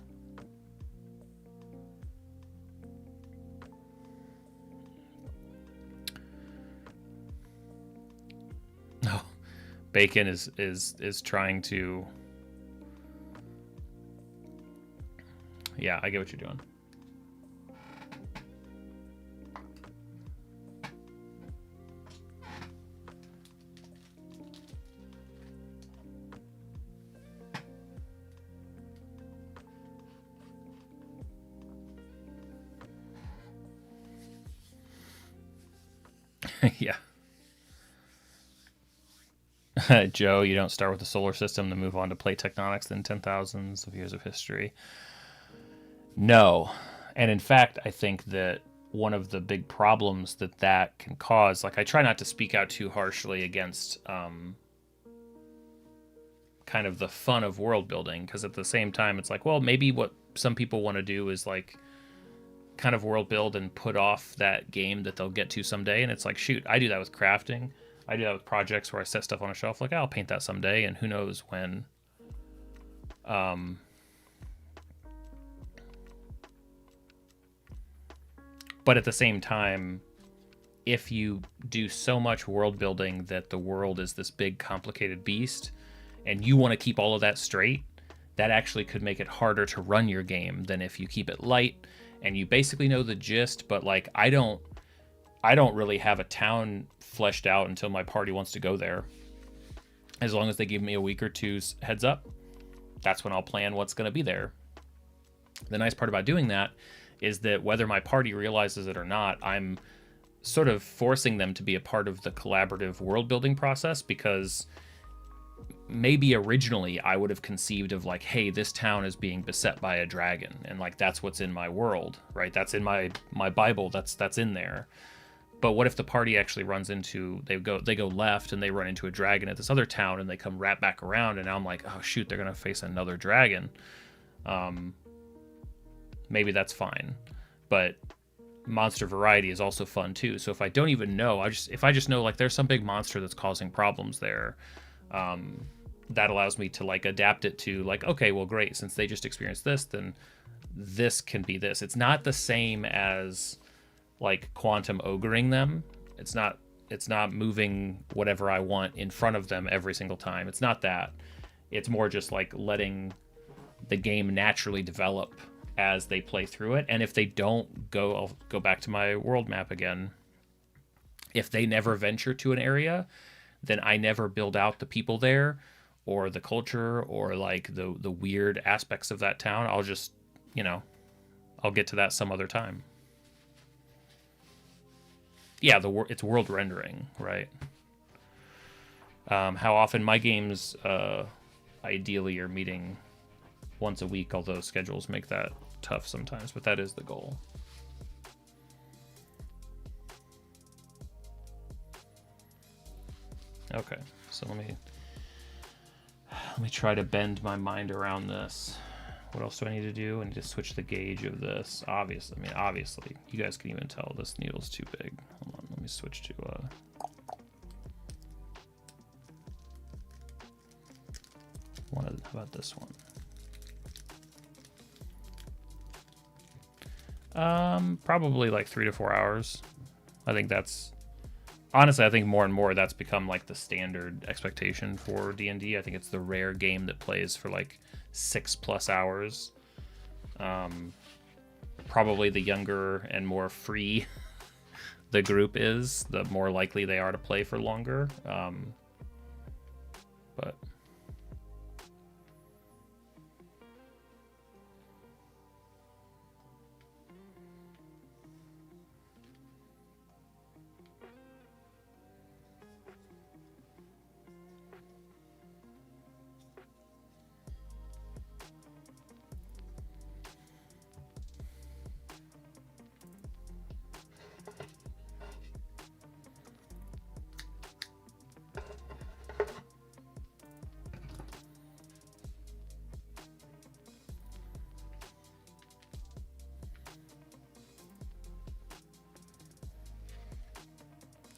Oh, Bacon is trying to. Yeah, I get what you're doing. Yeah. Joe, you don't start with the solar system, then move on to plate tectonics, then 10,000s of years of history. No. And in fact, I think that one of the big problems that can cause, like, I try not to speak out too harshly against kind of the fun of world building, because at the same time, it's like, well, maybe what some people want to do is like kind of world build and put off that game that they'll get to someday. And it's like, shoot, I do that with crafting. I do that with projects where I set stuff on a shelf, like, I'll paint that someday, and who knows when. But at the same time, if you do so much world building that the world is this big complicated beast, and you want to keep all of that straight, that actually could make it harder to run your game than if you keep it light and you basically know the gist. But like, I don't really have a town fleshed out until my party wants to go there. As long as they give me a week or two's heads up, that's when I'll plan what's going to be there. The nice part about doing that is that whether my party realizes it or not, I'm sort of forcing them to be a part of the collaborative world building process, because maybe originally I would have conceived of like, hey, this town is being beset by a dragon, and like that's what's in my world, right? That's in my Bible, that's in there. But what if the party actually runs into, they go left and they run into a dragon at this other town, and they come right back around, and now I'm like, oh shoot, they're gonna face another dragon. Maybe that's fine, but monster variety is also fun too. So if I don't even know, if I just know like there's some big monster that's causing problems there, that allows me to like adapt it to like, okay, well great, since they just experienced this, then this can be this. It's not the same as like quantum ogreing them. It's not moving whatever I want in front of them every single time. It's not that. It's more just like letting the game naturally develop as they play through it. And if they don't go, I'll go back to my world map again. If they never venture to an area, then I never build out the people there or the culture or like the weird aspects of that town. I'll just, I'll get to that some other time. Yeah, it's world rendering, right? How often my games ideally are meeting once a week, although schedules make that tough sometimes, but that is the goal. Okay, so let me try to bend my mind around this. What else do I need to do? I need to switch the gauge of this. Obviously, you guys can even tell this needle's too big. Hold on, let me switch to how about this one? Probably like 3 to 4 hours. I think that's honestly, I think more and more that's become like the standard expectation for D&D. I think it's the rare game that plays for like 6+ hours. Probably the younger and more free the group is, the more likely they are to play for longer. But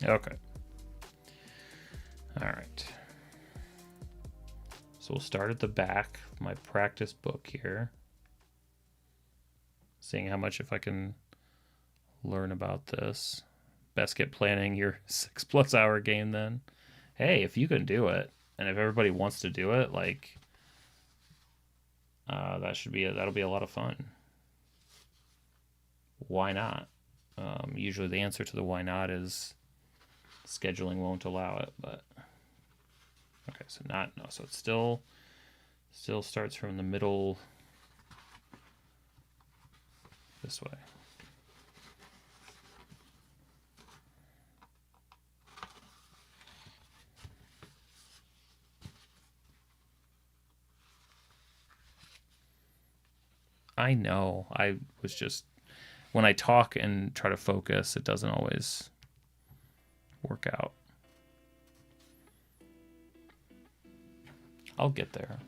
okay. All right. So we'll start at the back of my practice book here. Seeing how much if I can learn about this. Best get planning your 6+ hour game then. Hey, if you can do it, and if everybody wants to do it, like that'll be a lot of fun. Why not? Usually the answer to the why not is scheduling won't allow it, but okay, so it still starts from the middle this way. I know. I was just, when I talk and try to focus, it doesn't always work out. I'll get there.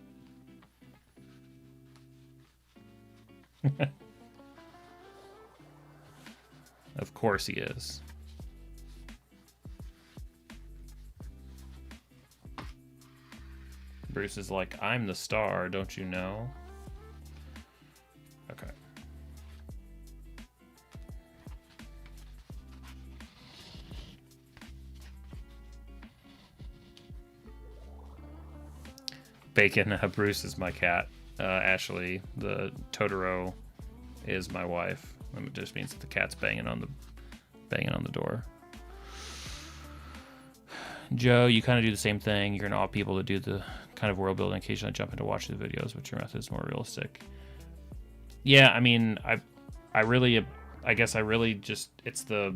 Of course he is. Bruce is like, I'm the star, don't you know? Okay. Bacon, Bruce is my cat. Ashley, the Totoro, is my wife. It just means that the cat's banging on the door. Joe, you kind of do the same thing. You're going to opt people to do the kind of world building. Occasionally jump in to watch the videos, but your method is more realistic. Yeah, I mean, I guess I really just, it's the...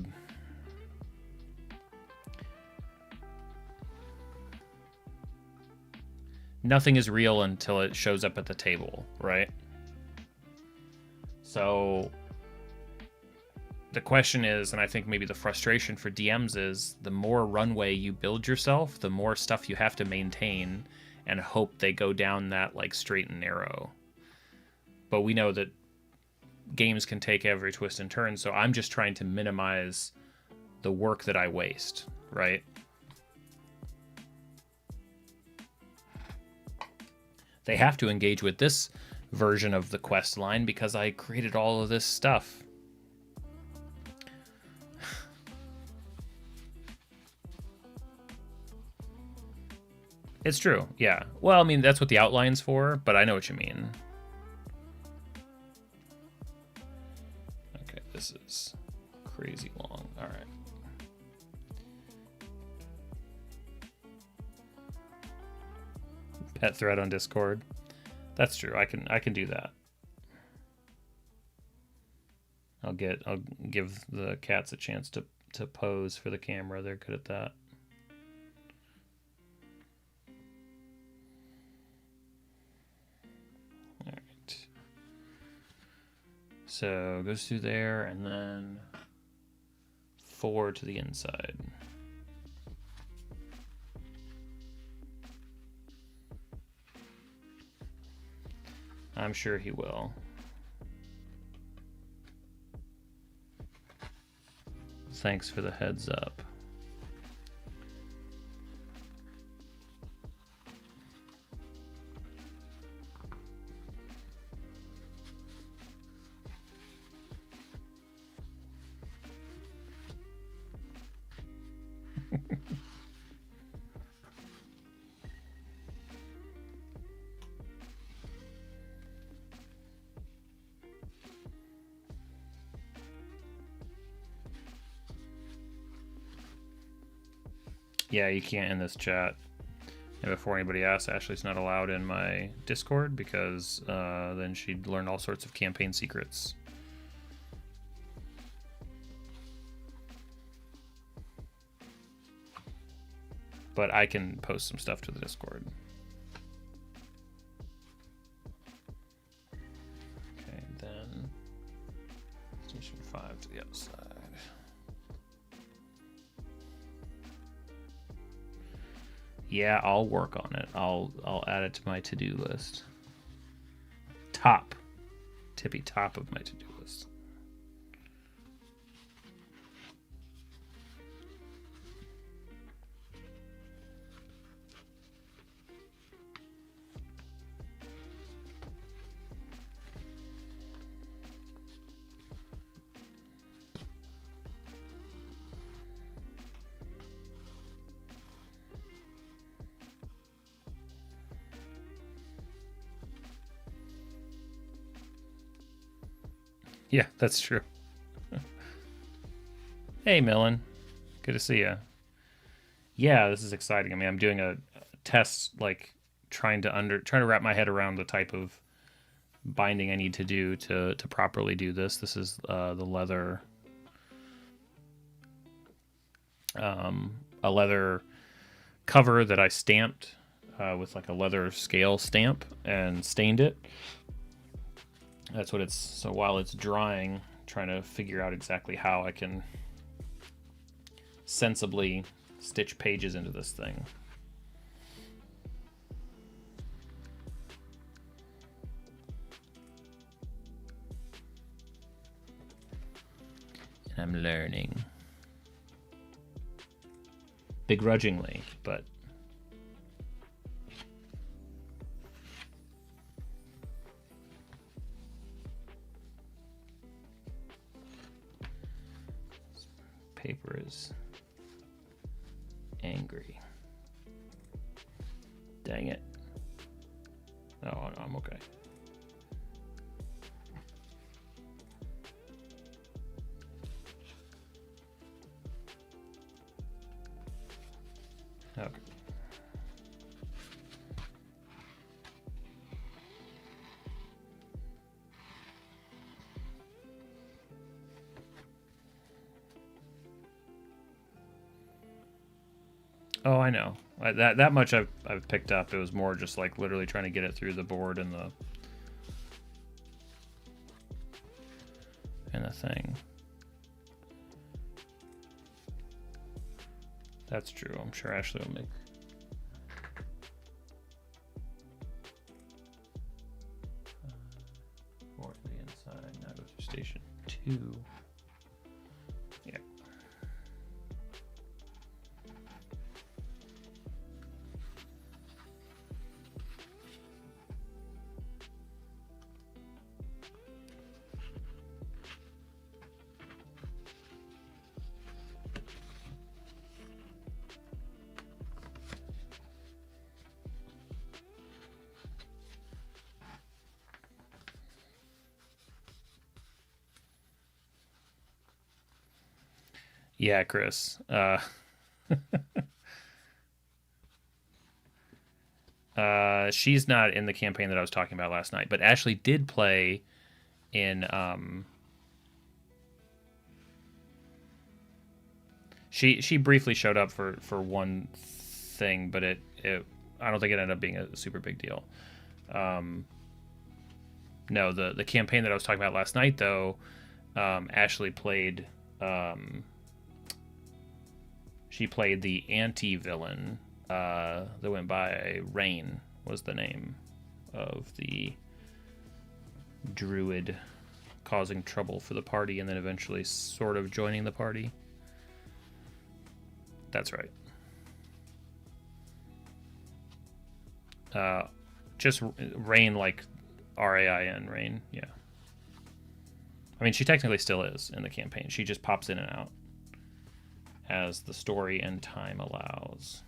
Nothing is real until it shows up at the table, right? So the question is, and I think maybe the frustration for DMs is, the more runway you build yourself, the more stuff you have to maintain and hope they go down that like straight and narrow. But we know that games can take every twist and turn, so I'm just trying to minimize the work that I waste, right? They have to engage with this version of the quest line because I created all of this stuff. It's true, yeah. Well, I mean, that's what the outline's for, but I know what you mean. Okay, this is crazy long. All right. Pet thread on Discord. That's true. I can do that. I'll give the cats a chance to pose for the camera. They're good at that. All right. So goes through there and then 4 to the inside. I'm sure he will. Thanks for the heads up. Yeah, you can't in this chat. And before anybody asks, Ashley's not allowed in my Discord because then she'd learn all sorts of campaign secrets. But I can post some stuff to the Discord. Okay, then station 5 to the outside. Yeah, I'll work on it. I'll add it to my to-do list. Tippy top of my to-do list. Yeah, that's true. Hey, Millen. Good to see you. Yeah, this is exciting. I mean, I'm doing a test, like trying to wrap my head around the type of binding I need to do to properly do this. This is the leather, a leather cover that I stamped with like a leather scale stamp and stained it. That's what it's, so while it's drying, trying to figure out exactly how I can sensibly stitch pages into this thing. And I'm learning. Begrudgingly, but paper is angry. Dang it. Oh, no, I'm okay. Oh, I know. That much I've picked up. It was more just like literally trying to get it through the board and the thing. That's true. I'm sure Ashley will make. More to the inside. Now go through station 2. Yeah. Yeah, Chris. She's not in the campaign that I was talking about last night, but Ashley did play in. She briefly showed up for one thing, but it I don't think it ended up being a super big deal. No, the campaign that I was talking about last night, though, Ashley played. She played the anti-villain that went by Rain, was the name of the druid causing trouble for the party and then eventually sort of joining the party. That's right. Just Rain, like Rain, Rain, yeah. I mean, she technically still is in the campaign. She just pops in and out as the story and time allows.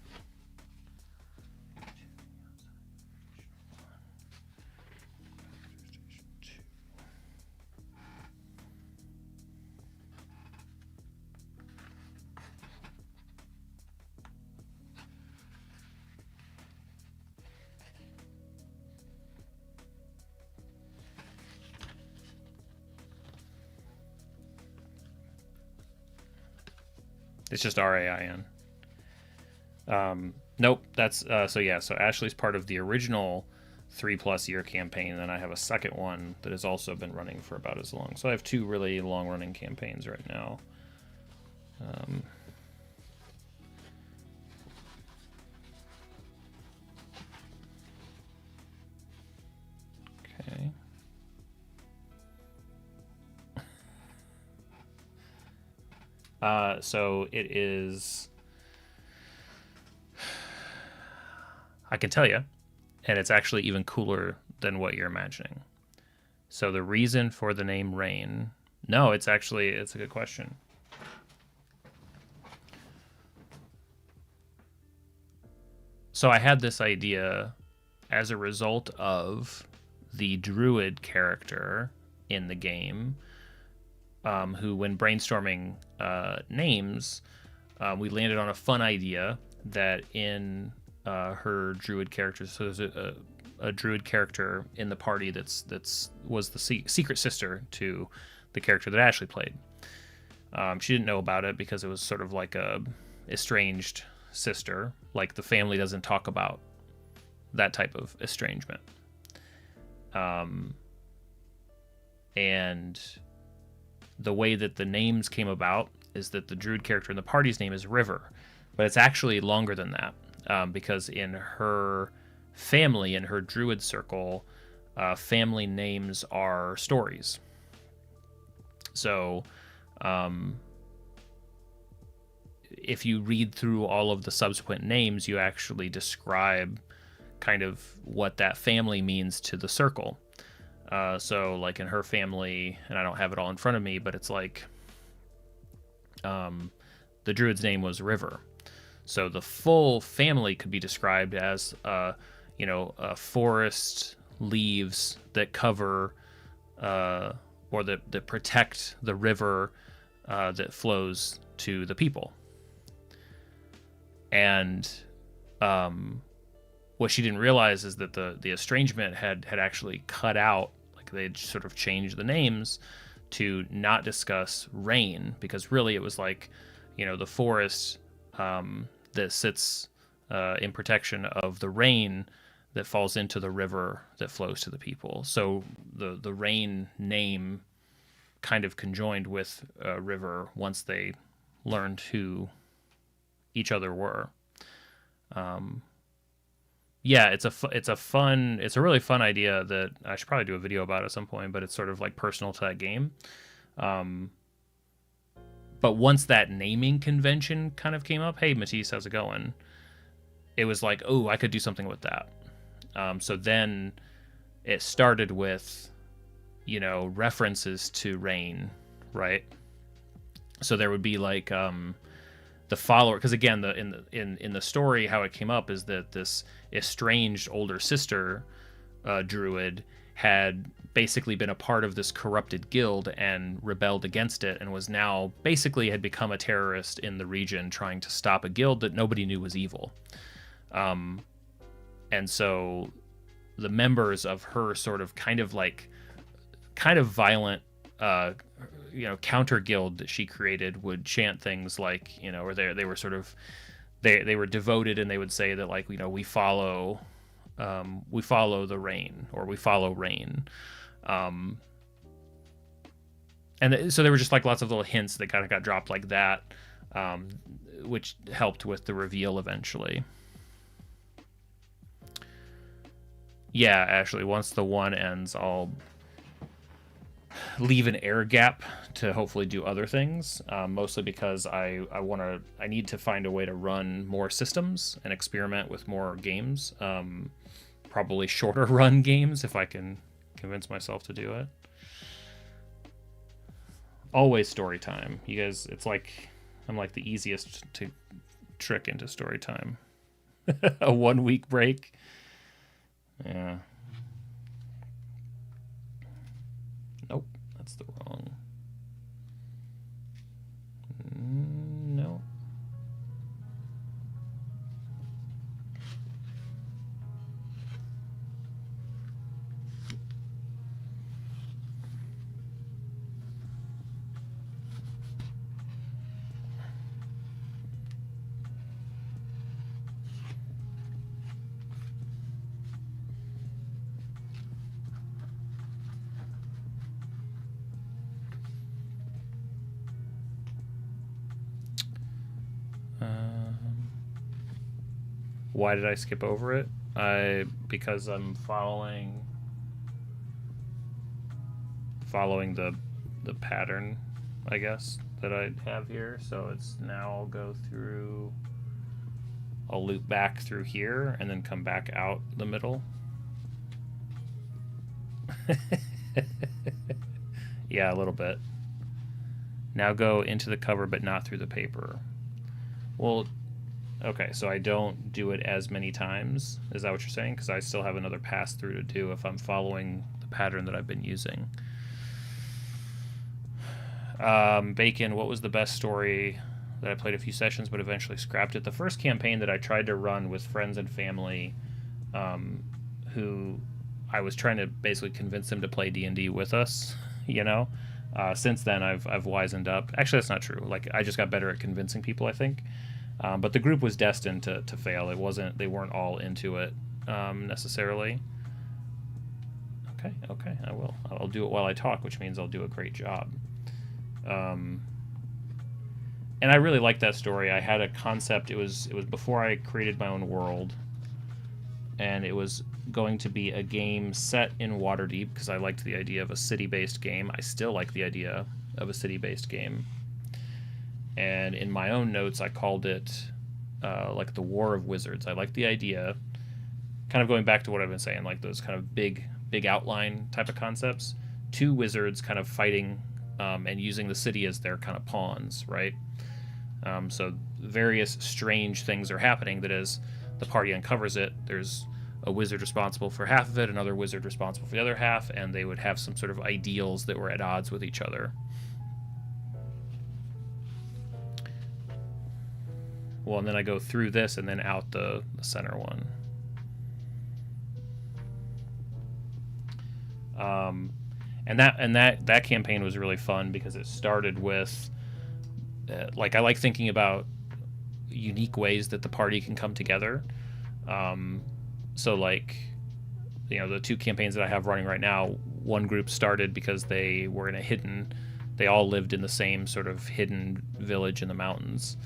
It's just RAIN. Nope. That's so yeah. So Ashley's part of the original 3+ year campaign, and then I have a second one that has also been running for about as long. So I have 2 really long running campaigns right now. Okay. So it is. I can tell you, and it's actually even cooler than what you're imagining. So the reason for the name Rain, no, it's a good question. So I had this idea as a result of the druid character in the game, who, when brainstorming names, we landed on a fun idea that in her druid character, so there's a druid character in the party that's was the secret sister to the character that Ashley played. She didn't know about it because it was sort of like a estranged sister, like the family doesn't talk about that type of estrangement. And the way that the names came about is that the druid character in the party's name is River, but it's actually longer than that, because in her family, in her druid circle, family names are stories. So if you read through all of the subsequent names, you actually describe kind of what that family means to the circle. So like in her family, and I don't have it all in front of me, but it's like the druid's name was River. So the full family could be described as forest leaves that cover or that protect the river that flows to the people. And what she didn't realize is that the estrangement had actually cut out, like they'd sort of changed the names to not discuss rain, because really it was like, the forest that sits in protection of the rain that falls into the river that flows to the people. So the rain name kind of conjoined with river once they learned who each other were. Yeah, it's a really fun idea that I should probably do a video about at some point, but it's sort of like personal to that game. But once that naming convention kind of came up, hey Matisse, how's it going? It was like, oh, I could do something with that. So then it started with, references to rain, right? So there would be like the follower, because again, in the story, how it came up is that this estranged older sister druid had basically been a part of this corrupted guild and rebelled against it, and was now basically had become a terrorist in the region trying to stop a guild that nobody knew was evil. And so the members of her sort of kind of violent counter guild that she created would chant things like, or they were sort of they were devoted, and they would say that, like, we follow the rain, or we follow rain. So there were just like lots of little hints that kind of got dropped like that, which helped with the reveal eventually. Yeah, Ashley, once the one ends, I'll leave an air gap to hopefully do other things, mostly because I need to find a way to run more systems and experiment with more games, probably shorter run games if I can convince myself to do it. Always story time, you guys. It's like I'm like the easiest to trick into story time. A 1 week break. Yeah. Nope, that's the wrong. No. Why did I skip over it? Because I'm following the pattern, I guess, that I have here. So it's now I'll go through, I'll loop back through here and then come back out the middle. Yeah, a little bit. Now go into the cover but not through the paper. Well, okay, so I don't do it as many times. Is that what you're saying? Because I still have another pass through to do if I'm following the pattern that I've been using. Bacon, what was the best story that I played a few sessions but eventually scrapped it? The first campaign that I tried to run with friends and family, who I was trying to basically convince them to play D&D with us, Since then, I've wisened up. Actually, that's not true. Like, I just got better at convincing people, I think. But the group was destined to fail. They weren't all into it necessarily. Okay, I will. I'll do it while I talk, which means I'll do a great job. And I really liked that story. I had a concept. It was before I created my own world, and it was going to be a game set in Waterdeep because I liked the idea of a city-based game. I still like the idea of a city-based game. And in my own notes, I called it like the War of Wizards. I like the idea, kind of going back to what I've been saying, like those kind of big outline type of concepts. Two wizards kind of fighting and using the city as their kind of pawns, right? So various strange things are happening that as the party uncovers it, there's a wizard responsible for half of it, another wizard responsible for the other half, and they would have some sort of ideals that were at odds with each other. Well, and then I go through this and then out the center one. And that campaign was really fun because it started with, like, I like thinking about unique ways that the party can come together. So like, you know, the 2 campaigns that I have running right now, one group started because they were in a hidden, they all lived in the same sort of hidden village in the mountains.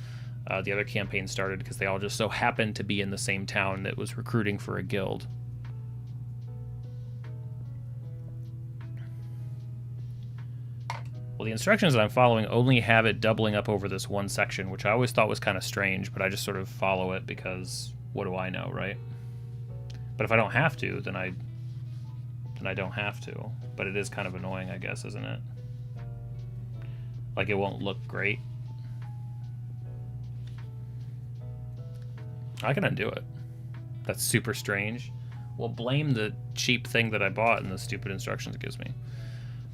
The other campaign started because they all just so happened to be in the same town that was recruiting for a guild. Well, the instructions that I'm following only have it doubling up over this one section, which I always thought was kind of strange, but I just sort of follow it because what do I know, right? But if I don't have to, then I don't have to. But it is kind of annoying, I guess, isn't it? Like, it won't look great. I can undo it. That's super strange. Well, blame the cheap thing that I bought and the stupid instructions it gives me.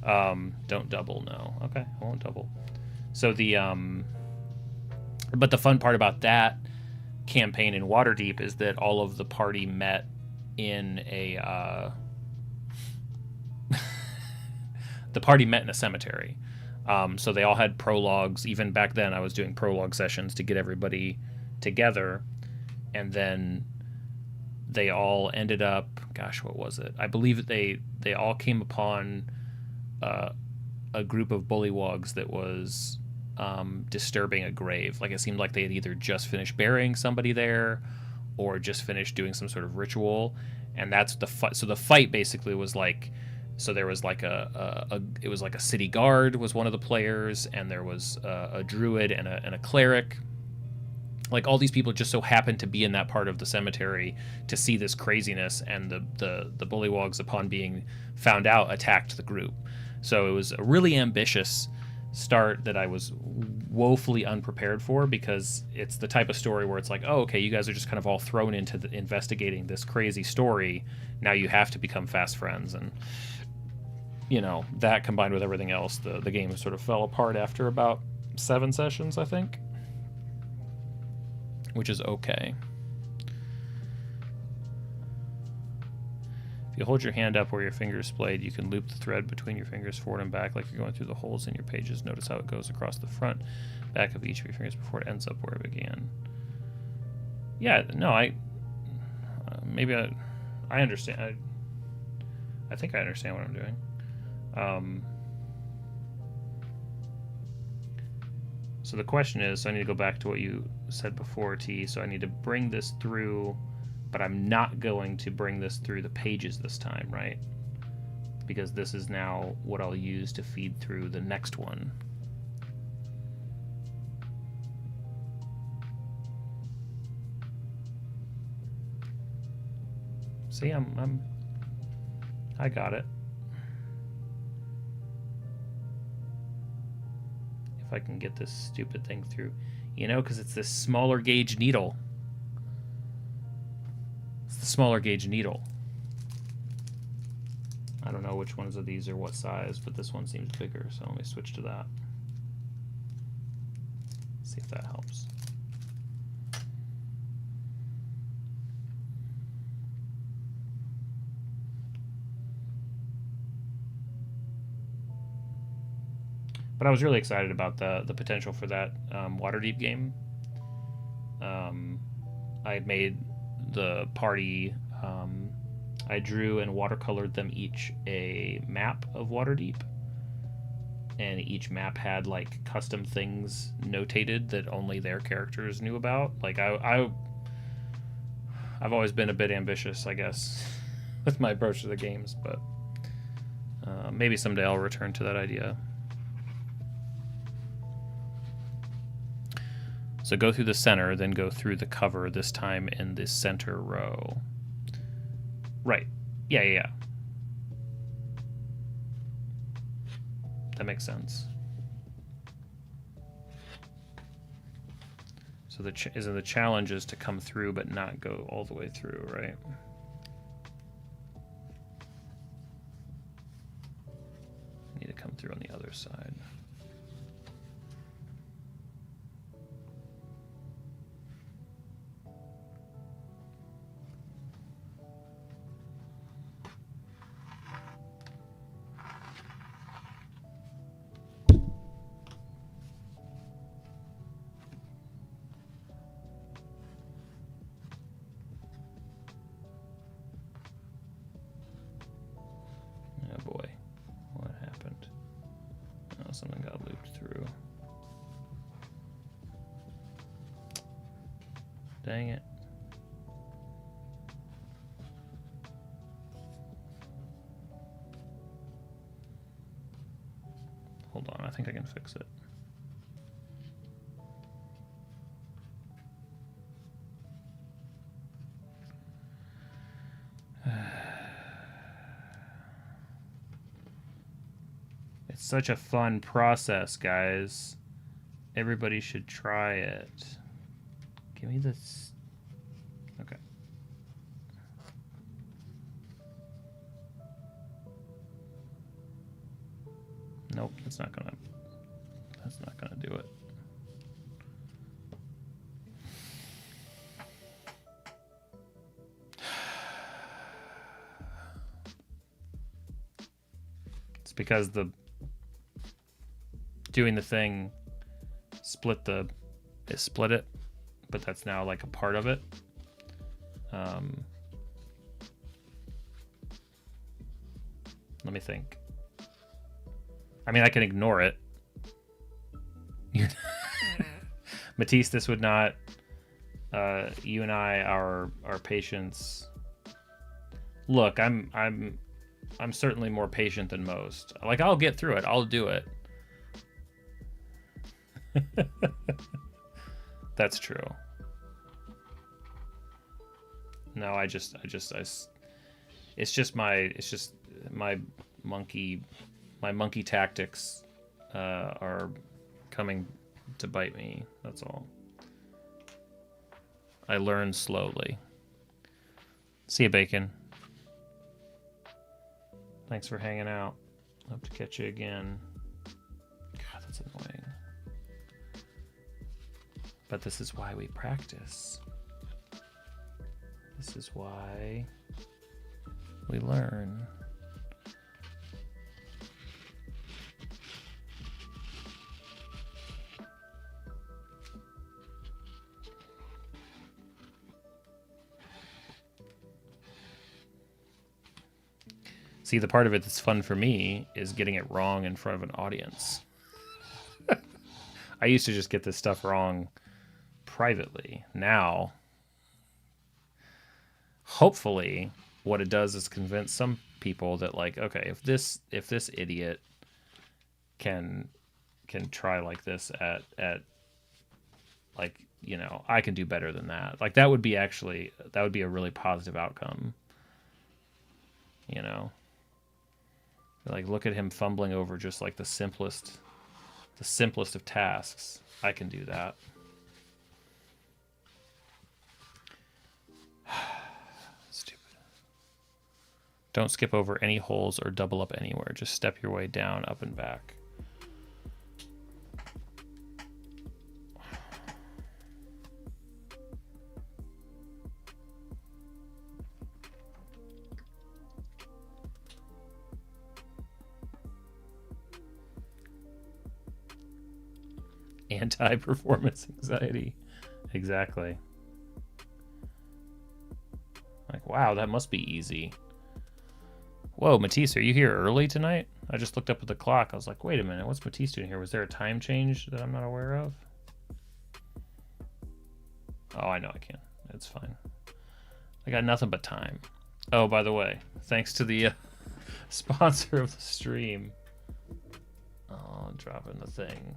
Don't double, no. Okay, I won't double. So but the fun part about that campaign in Waterdeep is that all of the party met in a the party met in a cemetery. So they all had prologues. Even back then I was doing prologue sessions to get everybody together, and then they all ended up, gosh, what was it? I believe that they all came upon a group of bullywogs that was disturbing a grave. Like, it seemed like they had either just finished burying somebody there or just finished doing some sort of ritual, and that's the fight. So the fight basically was like, so there was like it was like a city guard was one of the players, and there was a druid and a cleric. Like, all these people just so happened to be in that part of the cemetery to see this craziness, and the bullywogs, upon being found out, attacked the group. So it was a really ambitious start that I was woefully unprepared for, because it's the type of story where it's like, oh, okay, you guys are just kind of all thrown into investigating this crazy story. Now you have to become fast friends. And, you know, that combined with everything else, the game sort of fell apart after about 7 sessions, I think. Which is okay. If you hold your hand up where your finger is splayed, you can loop the thread between your fingers forward and back like you're going through the holes in your pages. Notice how it goes across the front, back of each of your fingers before it ends up where it began. Yeah, no, maybe I understand. I think I understand what I'm doing. So the question is, so I need to go back to what you said before, T. So I need to bring this through, but I'm not going to bring this through the pages this time, right? Because this is now what I'll use to feed through the next one. See, I got it. If I can get this stupid thing through, you know, because it's this smaller gauge needle. It's the smaller gauge needle. I don't know which ones of these are what size, but this one seems bigger, so let me switch to that. See if that helps. But I was really excited about the potential for that Waterdeep game. I had made the party, I drew and watercolored them each a map of Waterdeep. And each map had like custom things notated that only their characters knew about. Like I've always been a bit ambitious, I guess, with my approach to the games, but maybe someday I'll return to that idea. So go through the center, then go through the cover, this time in the center row. Right. Yeah. That makes sense. So the challenge is to come through but not go all the way through, right? I need to come through on the other side. something got looped through. Dang it. Hold on, I think I can fix it. It's such a fun process, guys. Everybody should try it. Give me this. Okay. Nope, that's not gonna do it. It's because the doing the thing split it, but that's now like a part of it. Let me think. I mean, I can ignore it. Matisse, this would not. You and I, our patience. Look, I'm certainly more patient than most. Like, I'll get through it. I'll do it. That's true. No, it's just my monkey tactics are coming to bite me. That's all. I learn slowly. See you, Bacon. Thanks for hanging out. Hope to catch you again. God, that's annoying. But this is why we practice. This is why we learn. See, the part of it that's fun for me is getting it wrong in front of an audience. I used to just get this stuff wrong privately. Now, hopefully, what it does is convince some people that, like, okay, if this idiot can try like this at like, you know, I can do better than that. Like, that would be a really positive outcome. You know, like, look at him fumbling over just like the simplest of tasks. I can do that. Stupid. Don't skip over any holes or double up anywhere. Just step your way down, up and back. Anti-performance anxiety. Exactly. Like, wow, that must be easy. Whoa, Matisse, are you here early tonight? I just looked up at the clock. I was like, wait a minute, what's Matisse doing here? Was there a time change that I'm not aware of? Oh, I know I can. It's fine. I got nothing but time. Oh, by the way, thanks to the sponsor of the stream. Oh, dropping the thing.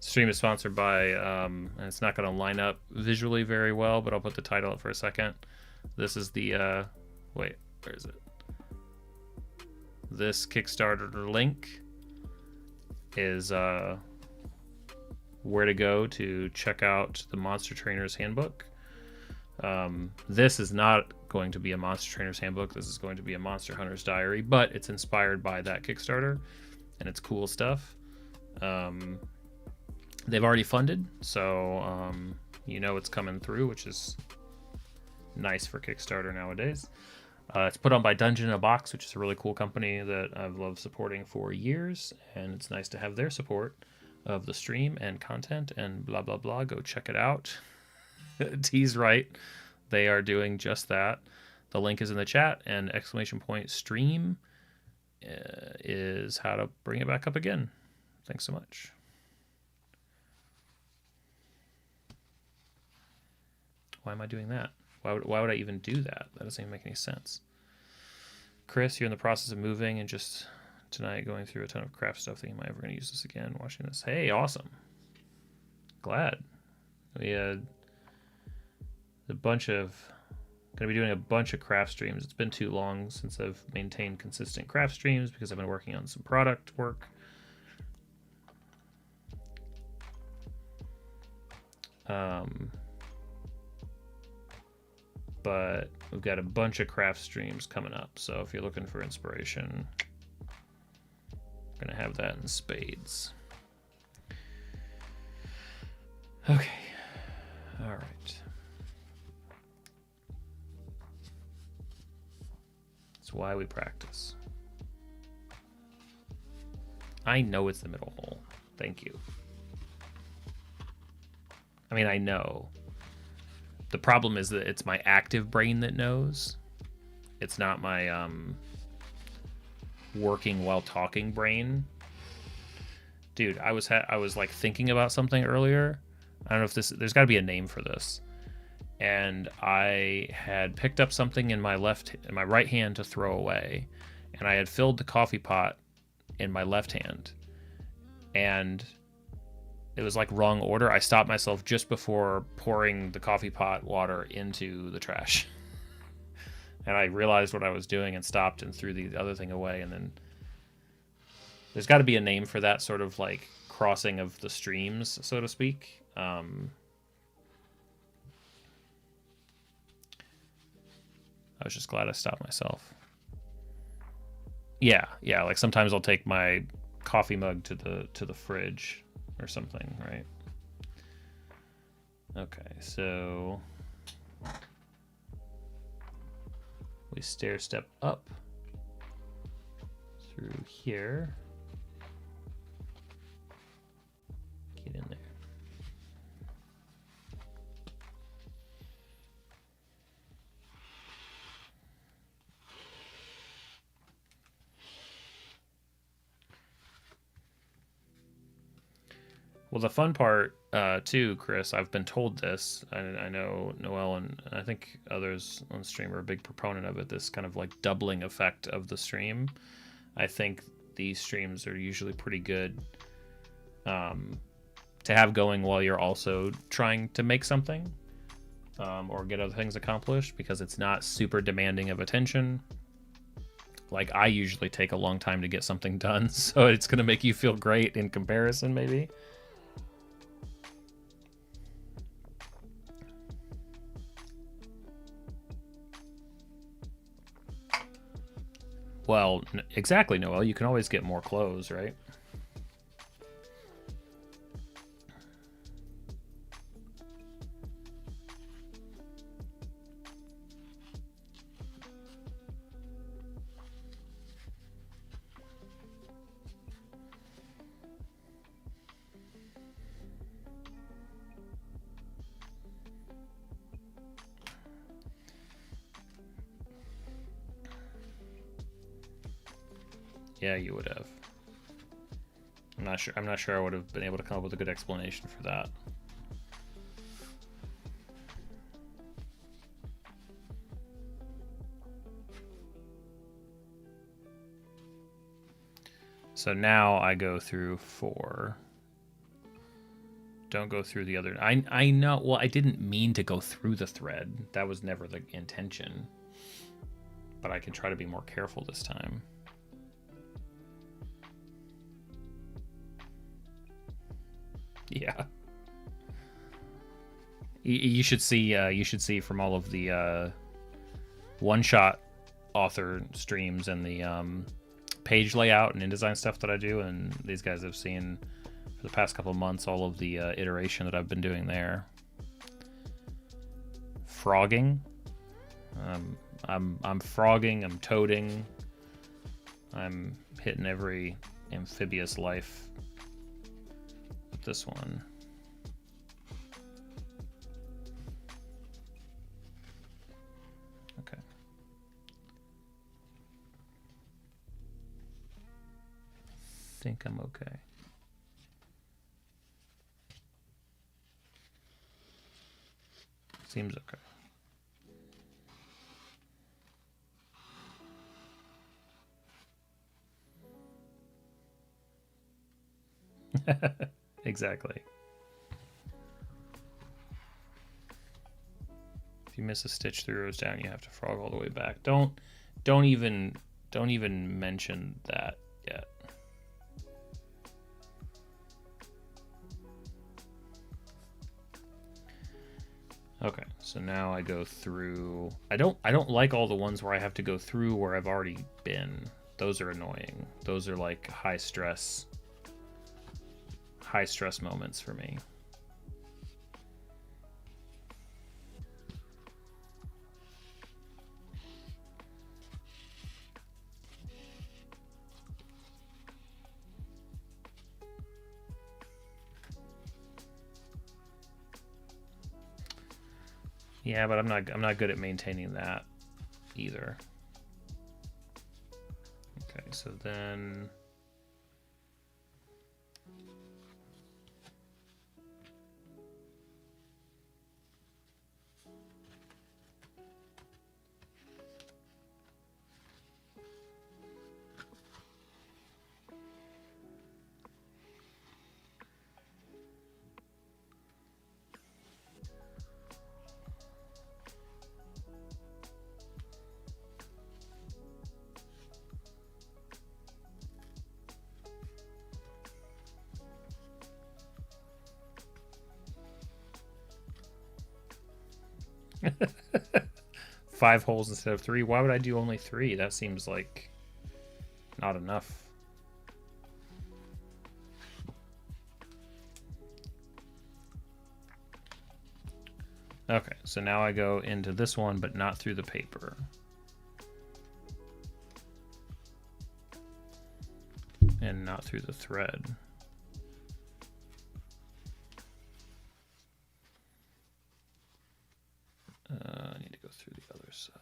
Stream is sponsored by, and it's not going to line up visually very well, but I'll put the title up for a second. This is the, wait, where is it? This Kickstarter link is where to go to check out the Monster Trainer's Handbook. This is not going to be a Monster Trainer's Handbook. This is going to be a Monster Hunter's Diary, but it's inspired by that Kickstarter, and it's cool stuff. They've already funded, so you know it's coming through, which is nice for Kickstarter nowadays. It's put on by Dungeon in a Box, which is a really cool company that I've loved supporting for years, and it's nice to have their support of the stream and content and blah, blah, blah. Go check it out. T's right. They are doing just that. The link is in the chat, and !stream is how to bring it back up again. Thanks so much. Why am I doing that? Why would I even do that? That doesn't even make any sense. Chris, you're in the process of moving and just tonight going through a ton of craft stuff. Thinking, am I ever going to use this again? Watching this. Hey, awesome. Glad. We had going to be doing a bunch of craft streams. It's been too long since I've maintained consistent craft streams because I've been working on some product work. But we've got a bunch of craft streams coming up. So if you're looking for inspiration, I'm going to have that in spades. Okay. All right. That's why we practice. I know it's the middle hole. Thank you. I mean, I know. The problem is that it's my active brain that knows. It's not my working while talking brain. Dude, I was like thinking about something earlier. I don't know if there's got to be a name for this. And I had picked up something in my right hand to throw away, and I had filled the coffee pot in my left hand. And it was like wrong order. I stopped myself just before pouring the coffee pot water into the trash. And I realized what I was doing and stopped and threw the other thing away. And then there's got to be a name for that sort of like crossing of the streams, so to speak. I was just glad I stopped myself. Yeah, like sometimes I'll take my coffee mug to the fridge or something, right? Okay, so we stair step up through here. Get in there. Well, the fun part, too, Chris, I've been told this. I know Noel and I think others on stream are a big proponent of it, this kind of like doubling effect of the stream. I think these streams are usually pretty good to have going while you're also trying to make something or get other things accomplished, because it's not super demanding of attention. Like, I usually take a long time to get something done, so it's going to make you feel great in comparison, maybe. Well, exactly, Noel. You can always get more clothes, right? Yeah, you would have. I'm not sure I would have been able to come up with a good explanation for that. So now I go through 4. Don't go through the other. I know. Well, I didn't mean to go through the thread. That was never the intention. But I can try to be more careful this time. Yeah. You should see. You should see from all of the one-shot author streams and the page layout and InDesign stuff that I do, and these guys have seen for the past couple of months all of the iteration that I've been doing there. Frogging. I'm frogging. I'm toading. I'm hitting every amphibious life. This one. Okay. I think I'm okay. seems okay. Exactly. If you miss a stitch 3 rows down, you have to frog all the way back. Don't even mention that yet. Okay, so now I go through. I don't like all the ones where I have to go through where I've already been. Those are annoying. Those are like high stress moments for me. Yeah, but I'm not good at maintaining that either. Okay, so then five holes instead of 3. Why would I do only 3? That seems like not enough. Okay, so now I go into this one, but not through the paper. And not through the thread. I need to go through the other side.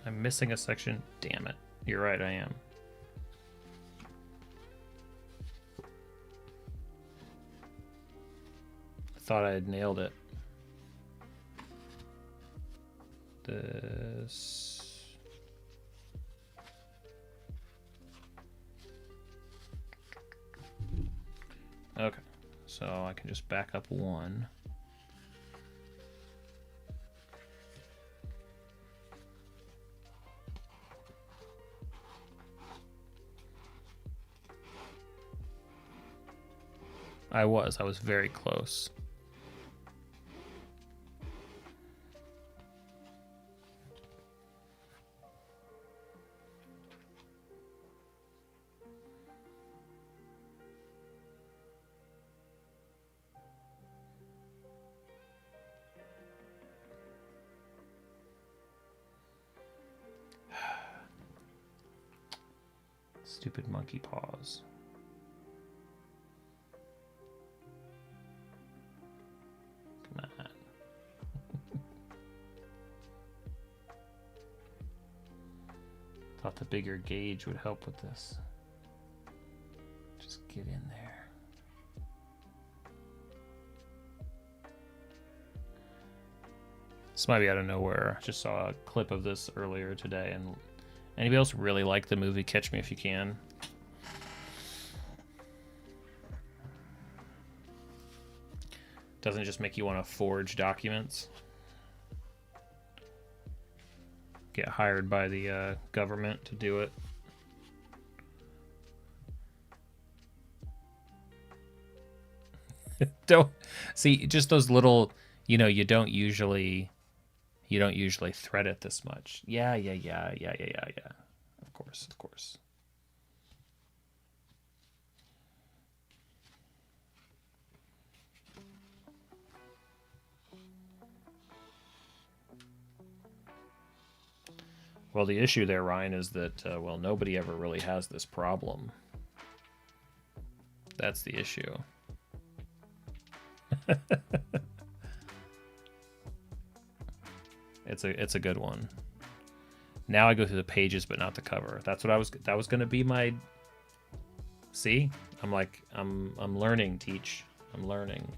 I'm missing a section. Damn it. You're right, I am. I thought I had nailed it. This. Okay, so I can just back up 1. I was very close. Stupid monkey paws. Come on. Thought the bigger gauge would help with this. Just get in there. This might be out of nowhere. I just saw a clip of this earlier today, and anybody else really like the movie Catch Me If You Can? Doesn't it just make you want to forge documents? Get hired by the government to do it. Don't see just those little, you don't usually thread it this much. Yeah. Of course. Well, the issue there, Ryan, is that, well, nobody ever really has this problem. That's the issue. It's a good one. Now I go through the pages, but not the cover. That was going to be my... See? I'm learning, Teach. I'm learning.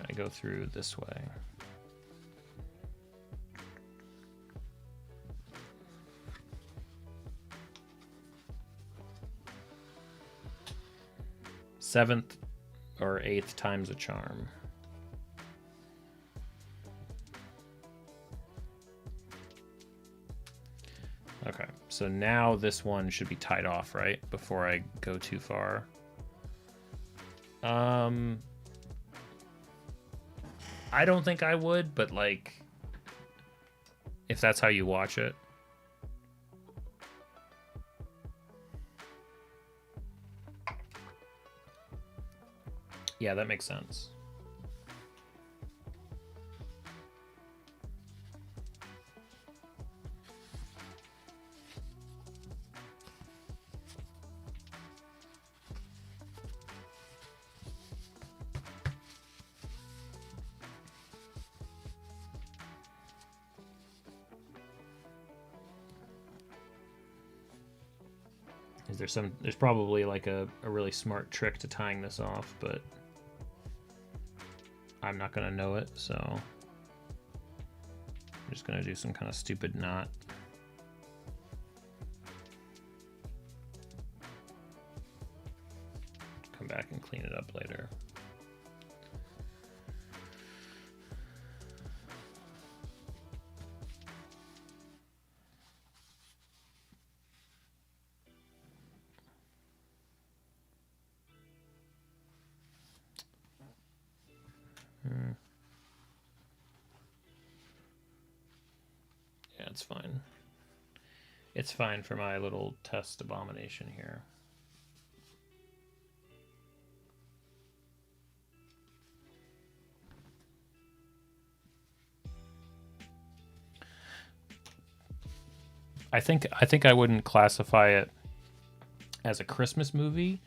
I go through this way. Seventh or eighth time's a charm. Okay, so now this one should be tied off, right? Before I go too far. I don't think I would, but like, if that's how you watch it. Yeah, that makes sense. There's probably like a really smart trick to tying this off, but I'm not gonna know it, so I'm just gonna do some kind of stupid knot. Come back and clean it up later. Yeah, it's fine. It's fine for my little test abomination here. I think I wouldn't classify it as a Christmas movie,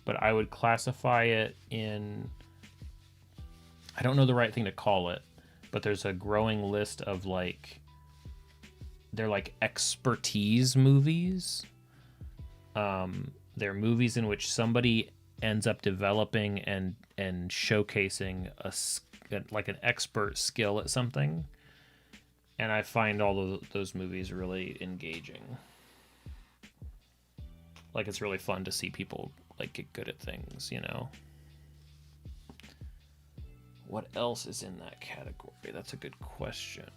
but I would classify it in... I don't know the right thing to call it, but there's a growing list of like... They're like expertise movies. They're movies in which somebody ends up developing and showcasing like an expert skill at something. And I find all of those movies really engaging. Like, it's really fun to see people like get good at things, you know? What else is in that category? That's a good question.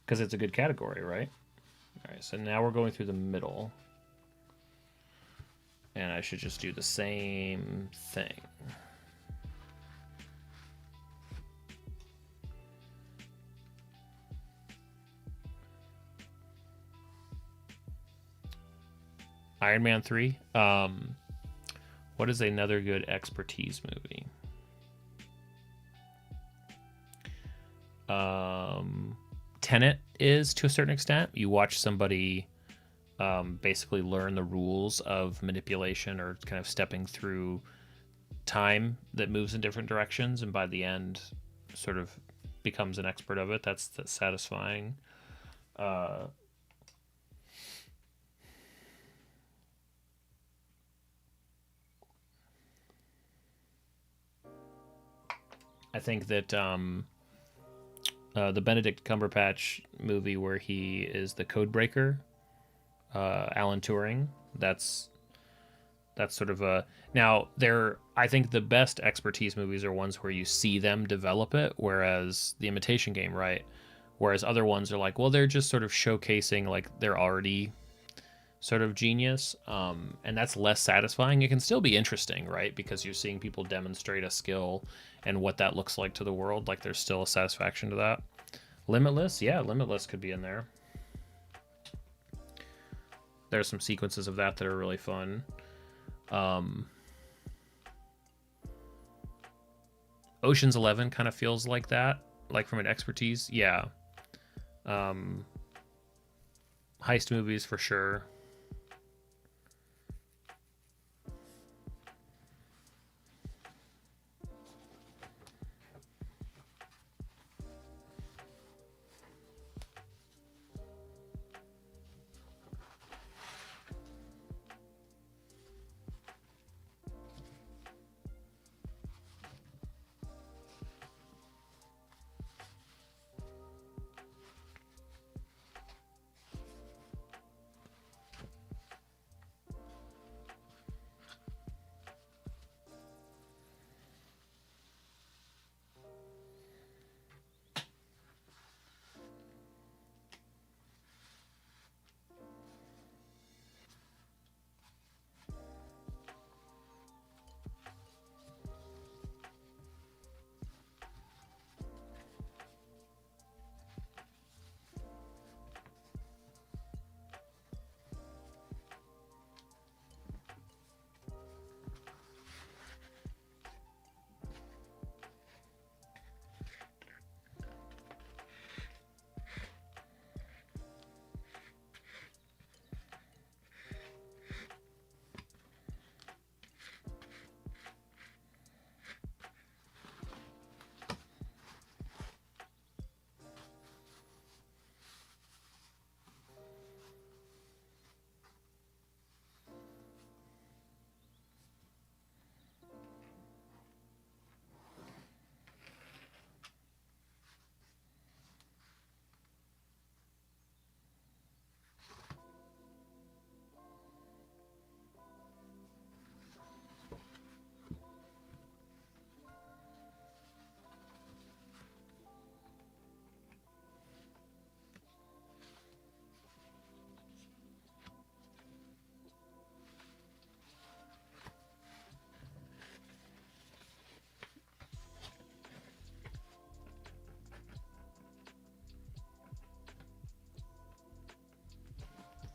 Because it's a good category, right? All right, so now we're going through the middle. And I should just do the same thing. Iron Man 3. What is another good expertise movie? Tenet is, to a certain extent. You watch somebody basically learn the rules of manipulation or kind of stepping through time that moves in different directions, and by the end sort of becomes an expert of it. That's satisfying. I think that the Benedict Cumberbatch movie where he is the code breaker, Alan Turing, that's sort of a... Now, I think the best expertise movies are ones where you see them develop it, whereas The Imitation Game, right? Whereas other ones are like, well, they're just sort of showcasing like they're already sort of genius, and that's less satisfying. It can still be interesting, right? Because you're seeing people demonstrate a skill and what that looks like to the world. Like, there's still a satisfaction to that. Limitless, yeah, Limitless could be in there. There's some sequences of that are really fun. Ocean's 11 kind of feels like that, like from an expertise. Yeah. Heist movies for sure.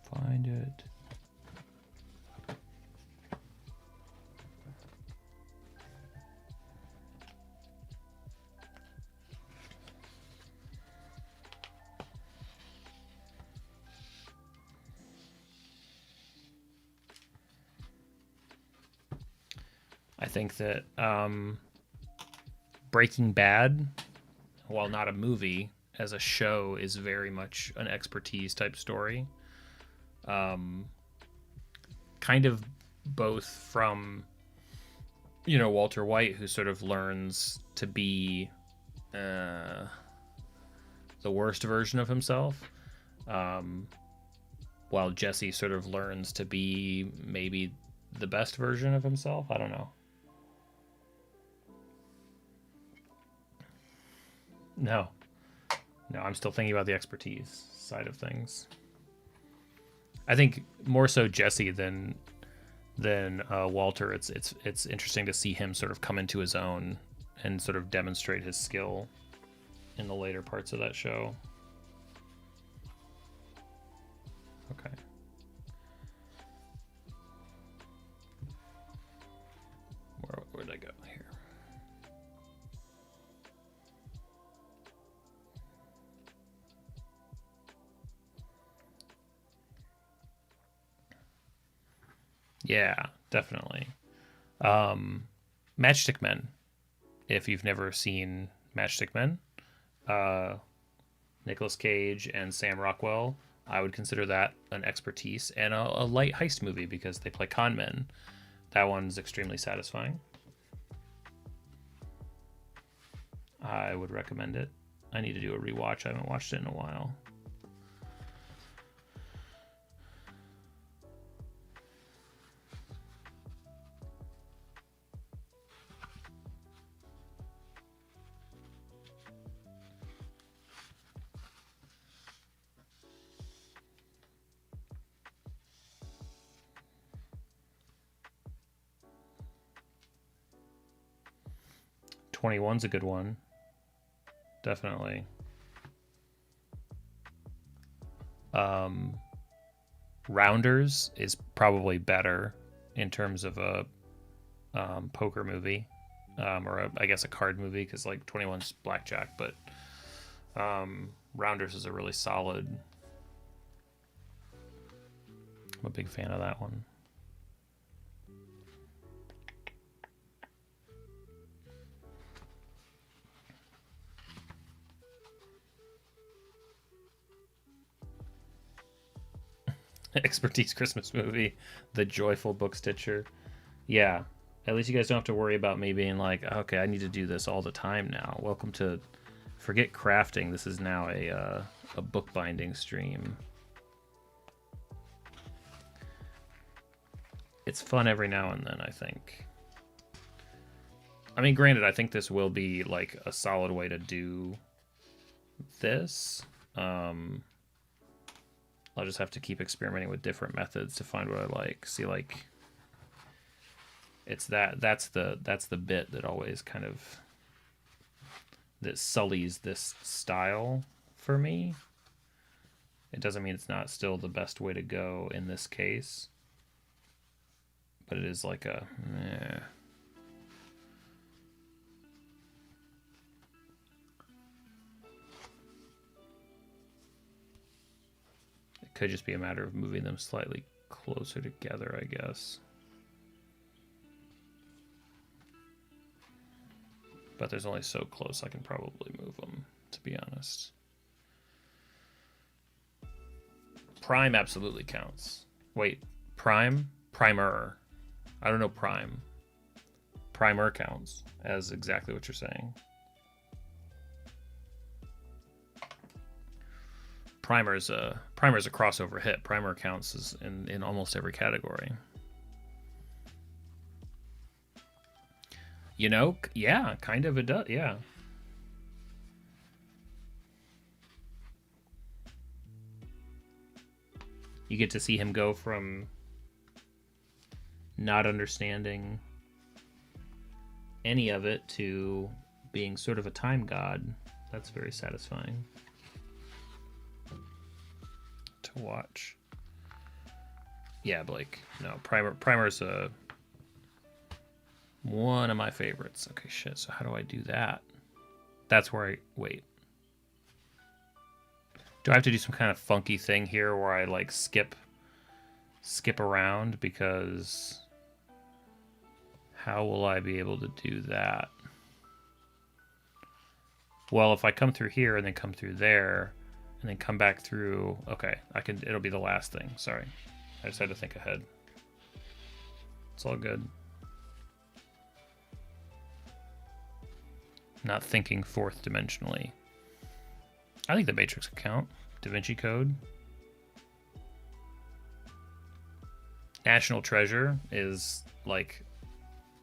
Find it. I think that Breaking Bad, while not a movie, as a show is very much an expertise type story. Kind of both from, Walter White, who sort of learns to be the worst version of himself, while Jesse sort of learns to be maybe the best version of himself. I don't know. No, I'm still thinking about the expertise side of things. I think more so Jesse than Walter. It's interesting to see him sort of come into his own and sort of demonstrate his skill in the later parts of that show. Okay. Where'd I go here? Yeah, definitely. Matchstick Men. If you've never seen Matchstick Men, Nicolas Cage and Sam Rockwell, I would consider that an expertise and a light heist movie because they play con men. That one's extremely satisfying. I would recommend it. I need to do a rewatch. I haven't watched it in a while. '21's a good one. Definitely. Rounders is probably better in terms of a poker movie. or I guess a card movie, because like 21's blackjack, but Rounders is a really solid. I'm a big fan of that one. Expertise Christmas movie, The Joyful Book Stitcher. Yeah, at least you guys don't have to worry about me being like, okay, I need to do this all the time now. Welcome to, forget crafting. This is now a bookbinding stream. It's fun every now and then, I think. I mean, granted, I think this will be like a solid way to do this. I'll just have to keep experimenting with different methods to find what I like. See, like, it's that's the bit that always kind of, that sullies this style for me. It doesn't mean it's not still the best way to go in this case, but it is like a meh. It could just be a matter of moving them slightly closer together, I guess. But there's only so close I can probably move them, to be honest. Prime absolutely counts. Wait, prime? Primer. I don't know prime. Primer counts as exactly what you're saying. Primer's a crossover hit. Primer counts as in almost every category. You know, yeah, kind of it does, yeah. You get to see him go from not understanding any of it to being sort of a time god. That's very satisfying to watch. Yeah, Blake. No, Primer's one of my favorites. Okay, shit. So how do I do that? That's where I wait. Do I have to do some kind of funky thing here where I like skip around? Because how will I be able to do that? Well, if I come through here and then come through there and then come back through, okay, I can. It'll be the last thing. Sorry, I just had to think ahead. It's all good. Not thinking fourth dimensionally. I think the Matrix could count. Da Vinci Code. National Treasure is like,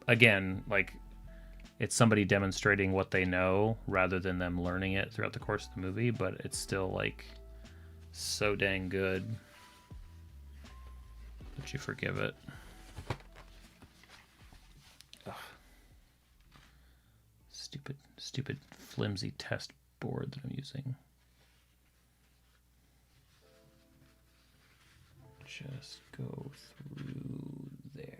again, like it's somebody demonstrating what they know rather than them learning it throughout the course of the movie, but it's still like so dang good that you forgive it. Ugh. Stupid flimsy test board that I'm using. Just go through there.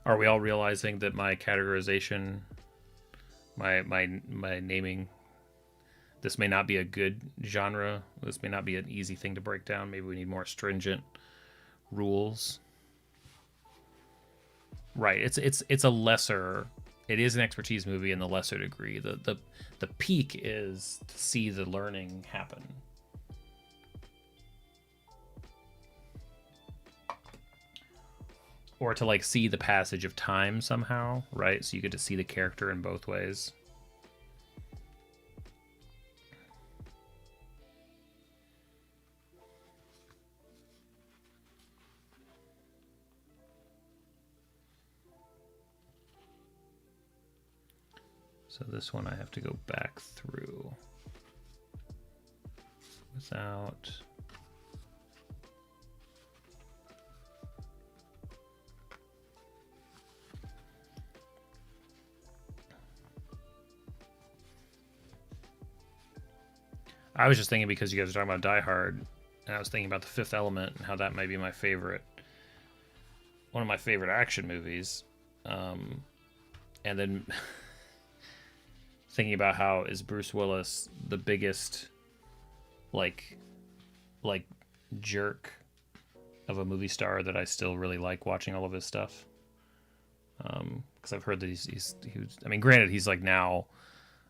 Are we all realizing that my categorization, my naming, this may not be a good genre. This may not be an easy thing to break down. Maybe we need more stringent rules. Right. It's a lesser. It is an expertise movie in the lesser degree. The peak is to see the learning happen. Or to like see the passage of time somehow, right? So you get to see the character in both ways. So this one I have to go back through. those out. I was just thinking, because you guys are talking about Die Hard, and I was thinking about The Fifth Element and how that might be my favorite, one of my favorite action movies. And then thinking about how is Bruce Willis the biggest like jerk of a movie star that I still really like watching all of his stuff. Because I've heard that he was, I mean, granted, he's like now,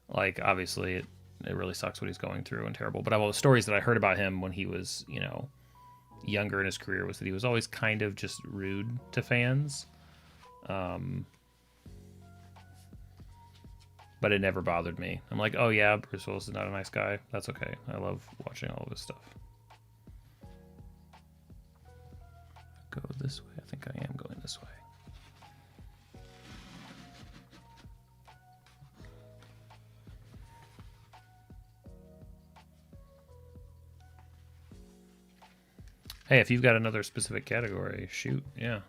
like, obviously it really sucks what he's going through and terrible. But all the stories that I heard about him when he was, you know, younger in his career was that he was always kind of just rude to fans. But it never bothered me. I'm like, oh yeah, Bruce Willis is not a nice guy. That's okay. I love watching all of his stuff. Go this way. I think I am going this way. Hey, if you've got another specific category, shoot. Yeah.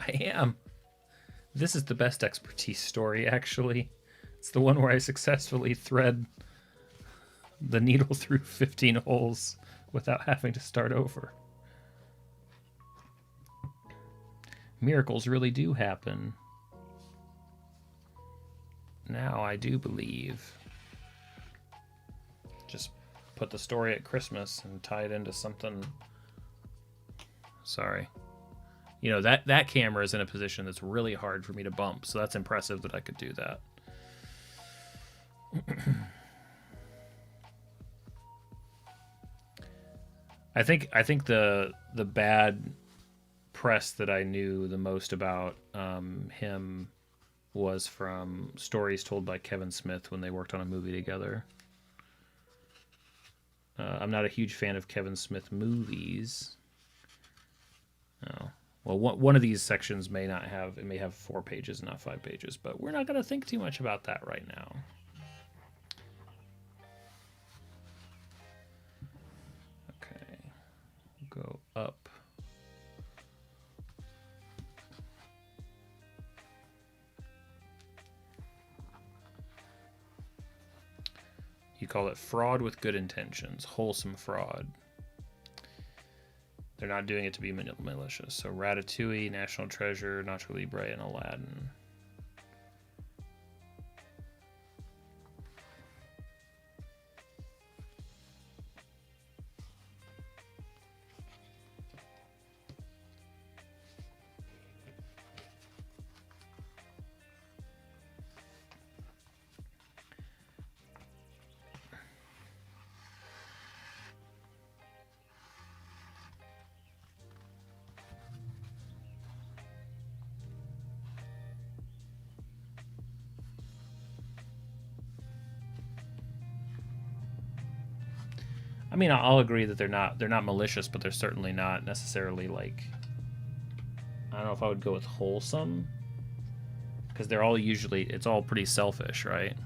I am. This is the best expertise story, actually. It's the one where I successfully thread the needle through 15 holes without having to start over. Miracles really do happen. Now I do believe. Just put the story at Christmas and tie it into something. Sorry. You know, that camera is in a position that's really hard for me to bump, so that's impressive that I could do that. I think the bad press that I knew the most about him was from stories told by Kevin Smith when they worked on a movie together. I'm not a huge fan of Kevin Smith movies. Oh. Well, one of these sections may not have, it may have 4 pages, not 5 pages, but we're not going to think too much about that right now. Okay, go up. You call it fraud with good intentions, wholesome fraud. They're not doing it to be malicious. So Ratatouille, National Treasure, Nacho Libre, and Aladdin. I mean, I'll agree that they're not malicious, but they're certainly not necessarily like, I don't know if I would go with wholesome, because they're all usually, it's all pretty selfish, right?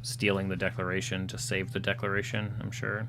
Stealing the Declaration to save the Declaration, I'm sure.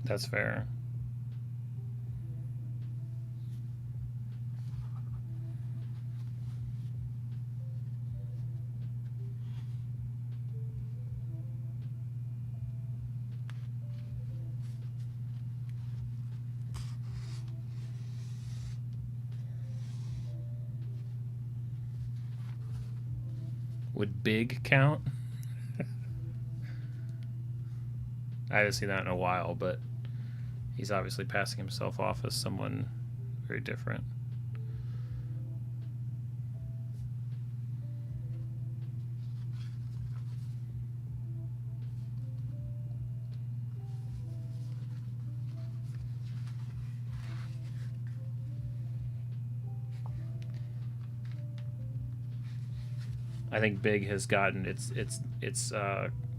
That's fair. Would big count? I haven't seen that in a while, but he's obviously passing himself off as someone very different. I think Big has gotten its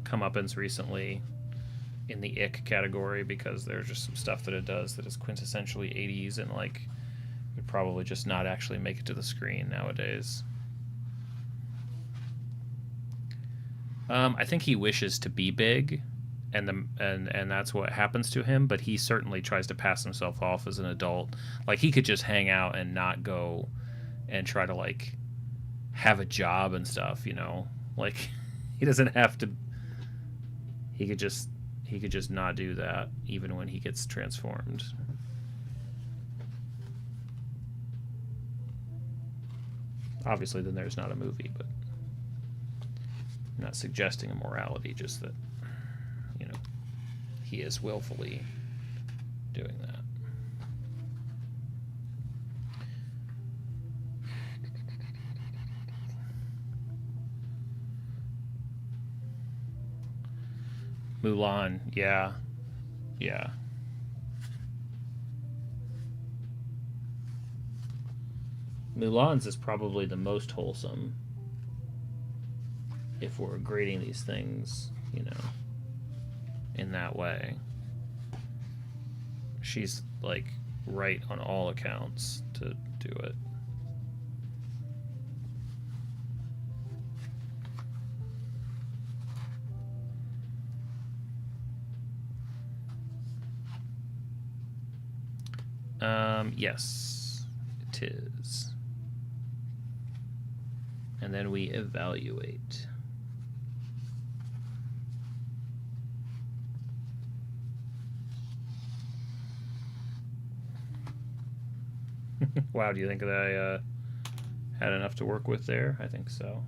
comeuppance recently in the ick category, because there's just some stuff that it does that is quintessentially 80s and like would probably just not actually make it to the screen nowadays. I think he wishes to be big, and that's what happens to him. But he certainly tries to pass himself off as an adult. Like, he could just hang out and not go and try to like have a job and stuff, you know. Like, he doesn't have to. He could just not do that, even when he gets transformed. Obviously, then there's not a movie, but I'm not suggesting a morality, just that, you know, he is willfully doing that. Mulan, yeah. Mulan's is probably the most wholesome, if we're grading these things, you know, in that way. She's like right on all accounts to do it. Yes, it is. And then we evaluate. Wow, do you think that I had enough to work with there? I think so.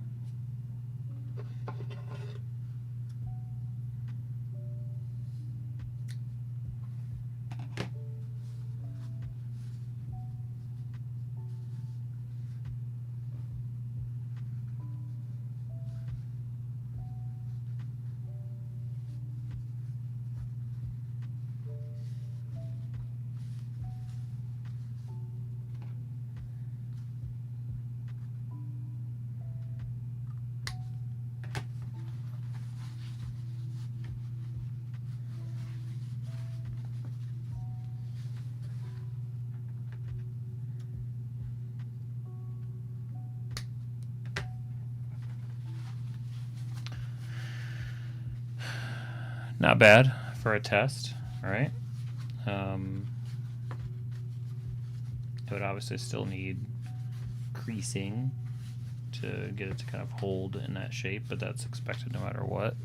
Not bad for a test, all right? It would obviously still need creasing to get it to kind of hold in that shape, but that's expected no matter what.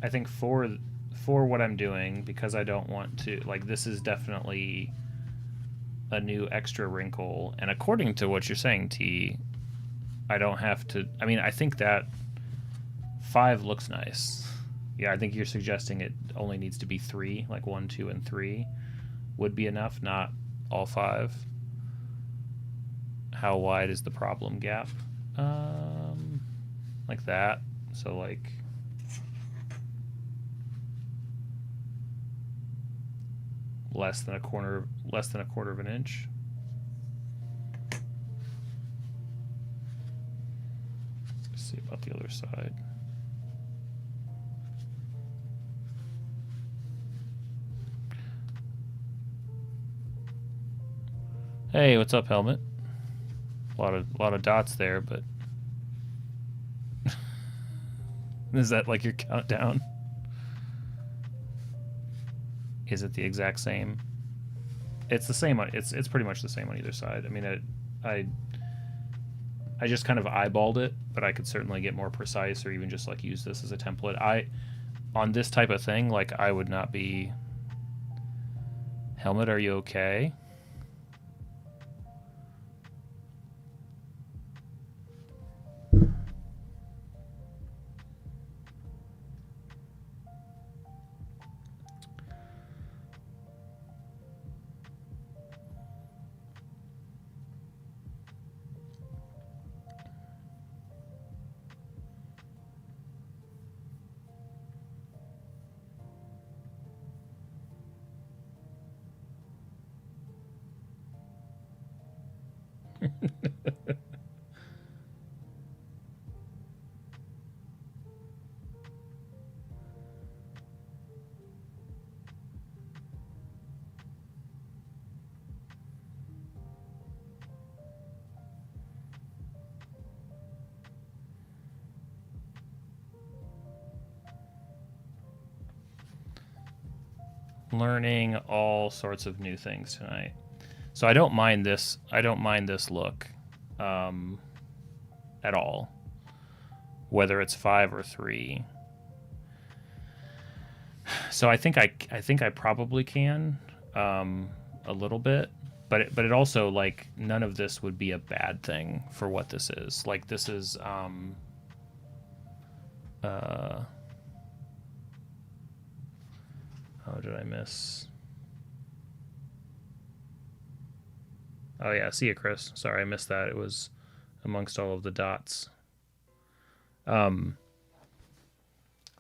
I think for what I'm doing, because I don't want to, like, this is definitely a new extra wrinkle, and according to what you're saying, T, I don't have to. I mean, I think that 5 looks nice. Yeah, I think you're suggesting it only needs to be 3, like 1, 2, and 3 would be enough, not all 5. How wide is the problem gap? Like that. So like less than a quarter of an inch. Let's see about the other side. Hey, what's up, Helmet? A lot of dots there, but is that like your countdown? Is it the exact same? It's the same on, it's pretty much the same on either side. I mean, I just kind of eyeballed it, but I could certainly get more precise or even just like use this as a template. On this type of thing, like I would not be. Helmet, are you okay? Learning all sorts of new things tonight. So I don't mind this. I don't mind this look at all, whether it's 5 or 3. So I think I probably can a little bit, but it also like none of this would be a bad thing for what this is. Like this is oh, did I miss? Oh yeah, see you, Chris. Sorry, I missed that. It was amongst all of the dots.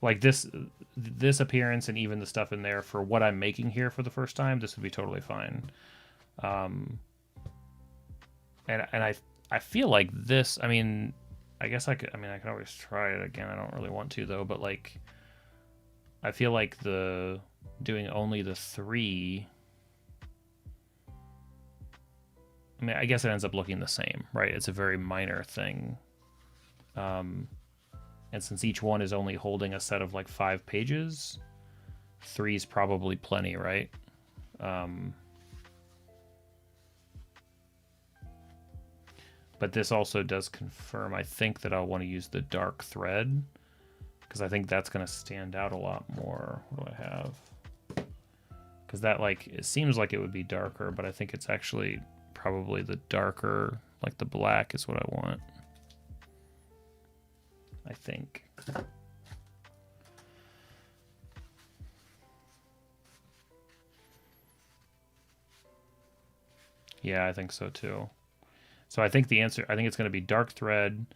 Like this appearance and even the stuff in there for what I'm making here for the first time, this would be totally fine. And I feel like this. I mean, I guess I could. I mean, I can always try it again. I don't really want to though. But like, I feel like the doing only the 3. I mean, I guess it ends up looking the same, right? It's a very minor thing. And since each one is only holding a set of like 5 pages, 3 is probably plenty, right? But this also does confirm, I think, that I'll want to use the dark thread, because I think that's going to stand out a lot more. What do I have? Because that, like, it seems like it would be darker, but I think it's actually probably the darker, like the black is what I want. I think. Yeah, I think so too. So I think the answer, I think it's going to be dark thread.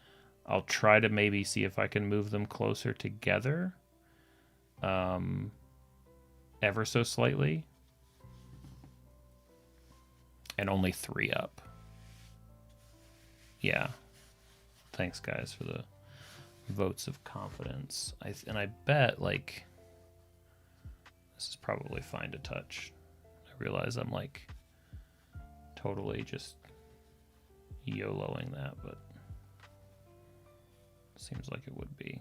I'll try to maybe see if I can move them closer together. Ever so slightly. And only 3 up. Yeah. Thanks, guys, for the votes of confidence. And I bet, like, this is probably fine to touch. I realize I'm, like, totally just YOLOing that, but seems like it would be.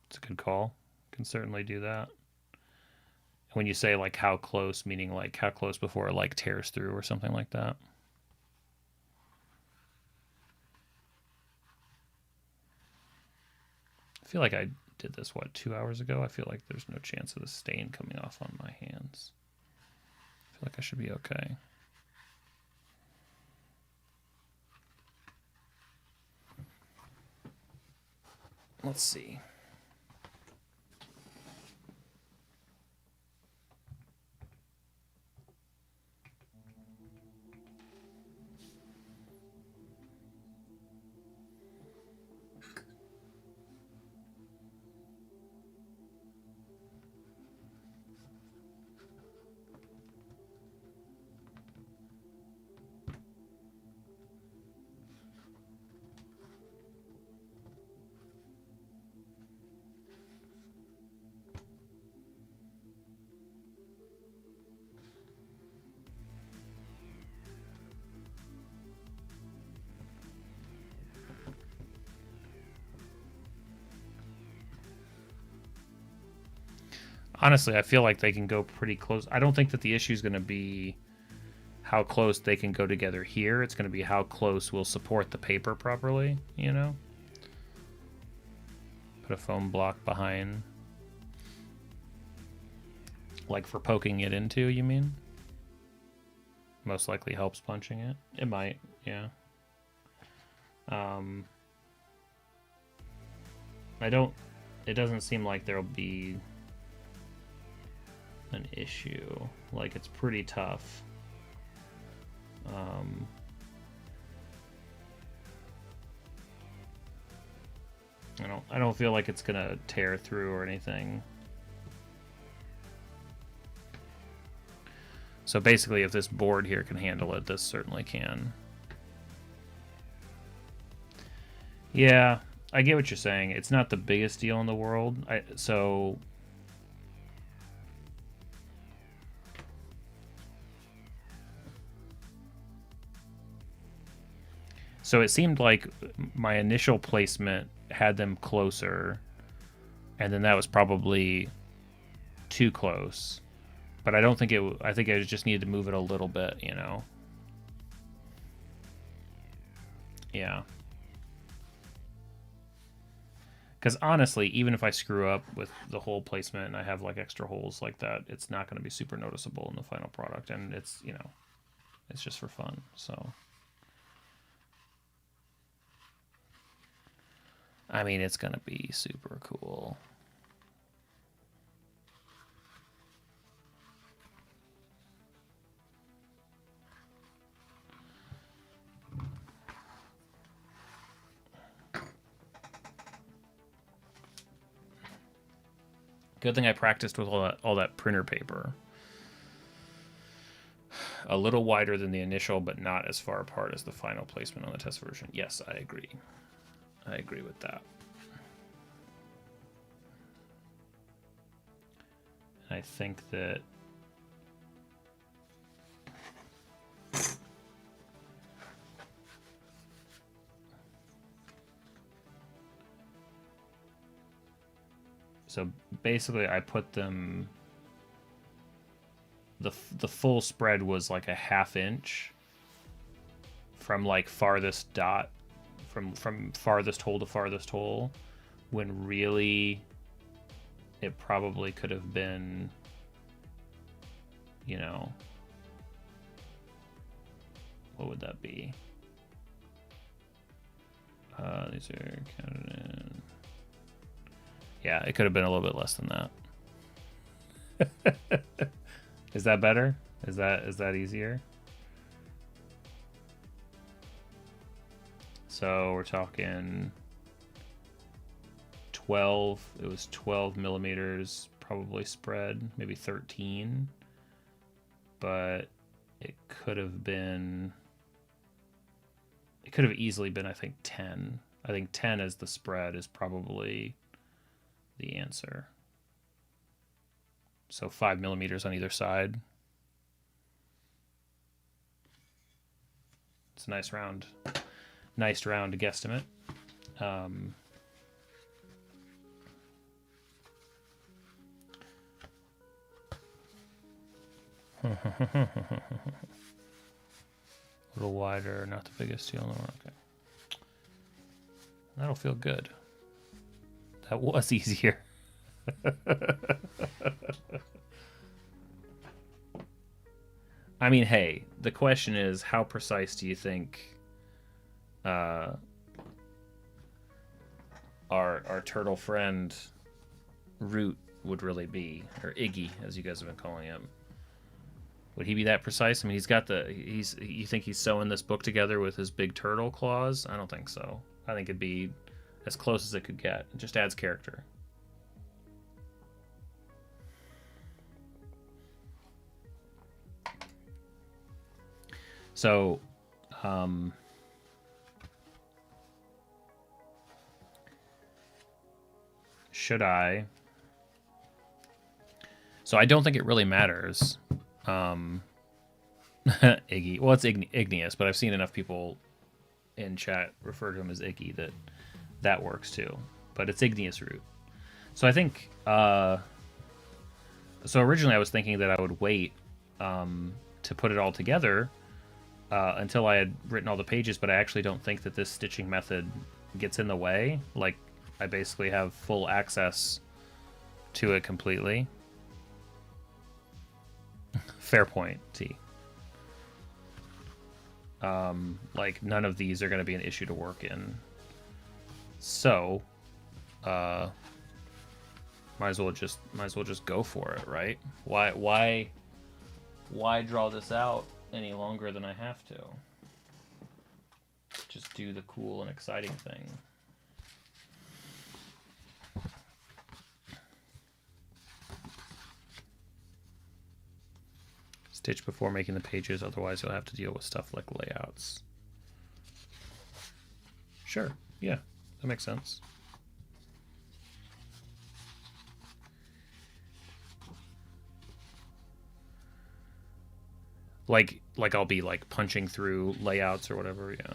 It's a good call. Can certainly do that. When you say like how close, meaning like how close before it like tears through or something like that. I feel like I did this, what, 2 hours ago? I feel like there's no chance of the stain coming off on my hands. I feel like I should be okay. Let's see. Honestly, I feel like they can go pretty close. I don't think that the issue is going to be how close they can go together here. It's going to be how close we'll support the paper properly, you know? Put a foam block behind. Like for poking it into, you mean? Most likely helps punching it. It might, yeah. It doesn't seem like there'll be an issue. Like, it's pretty tough. I don't feel like it's gonna tear through or anything. So basically, if this board here can handle it, this certainly can. Yeah, I get what you're saying. It's not the biggest deal in the world. So it seemed like my initial placement had them closer, and then that was probably too close. But I don't think it. I think I just needed to move it a little bit, you know. Yeah. Because honestly, even if I screw up with the hole placement and I have like extra holes like that, it's not going to be super noticeable in the final product, and it's, you know, it's just for fun. So, I mean, it's going to be super cool. Good thing I practiced with all that printer paper. A little wider than the initial, but not as far apart as the final placement on the test version. Yes, I agree. I agree with that. And I think that so basically I put them, the full spread was like a 1/2 inch from like farthest dot, from farthest hole to farthest hole, when really it probably could have been, you know, what would that be? These are counted in. Yeah, it could have been a little bit less than that. Is that better? Is that easier? So we're talking 12. It was 12 millimeters probably spread, maybe 13. But it could have been. It could have easily been, I think, 10. I think 10 as the spread is probably the answer. So 5 millimeters on either side. It's a nice round guesstimate. A little wider, not the biggest deal in the world. Okay. That'll feel good. That was easier. I mean, hey, the question is, how precise do you think our turtle friend Root would really be, or Iggy, as you guys have been calling him? Would he be that precise? I mean, you think he's sewing this book together with his big turtle claws? I don't think so. I think it'd be as close as it could get. It just adds character. So, should I? So I don't think it really matters. Iggy. Well, it's igneous, but I've seen enough people in chat refer to him as Iggy that works too. But it's igneous root. So I think So originally I was thinking that I would wait to put it all together until I had written all the pages, but I actually don't think that this stitching method gets in the way. Like, I basically have full access to it completely. Fair point, T. Like, none of these are going to be an issue to work in. So, might as well just go for it, right? Why draw this out any longer than I have to? Just do the cool and exciting thing. Stitch before making the pages, otherwise you'll have to deal with stuff like layouts. Sure, yeah, that makes sense. Like I'll be like punching through layouts or whatever, yeah.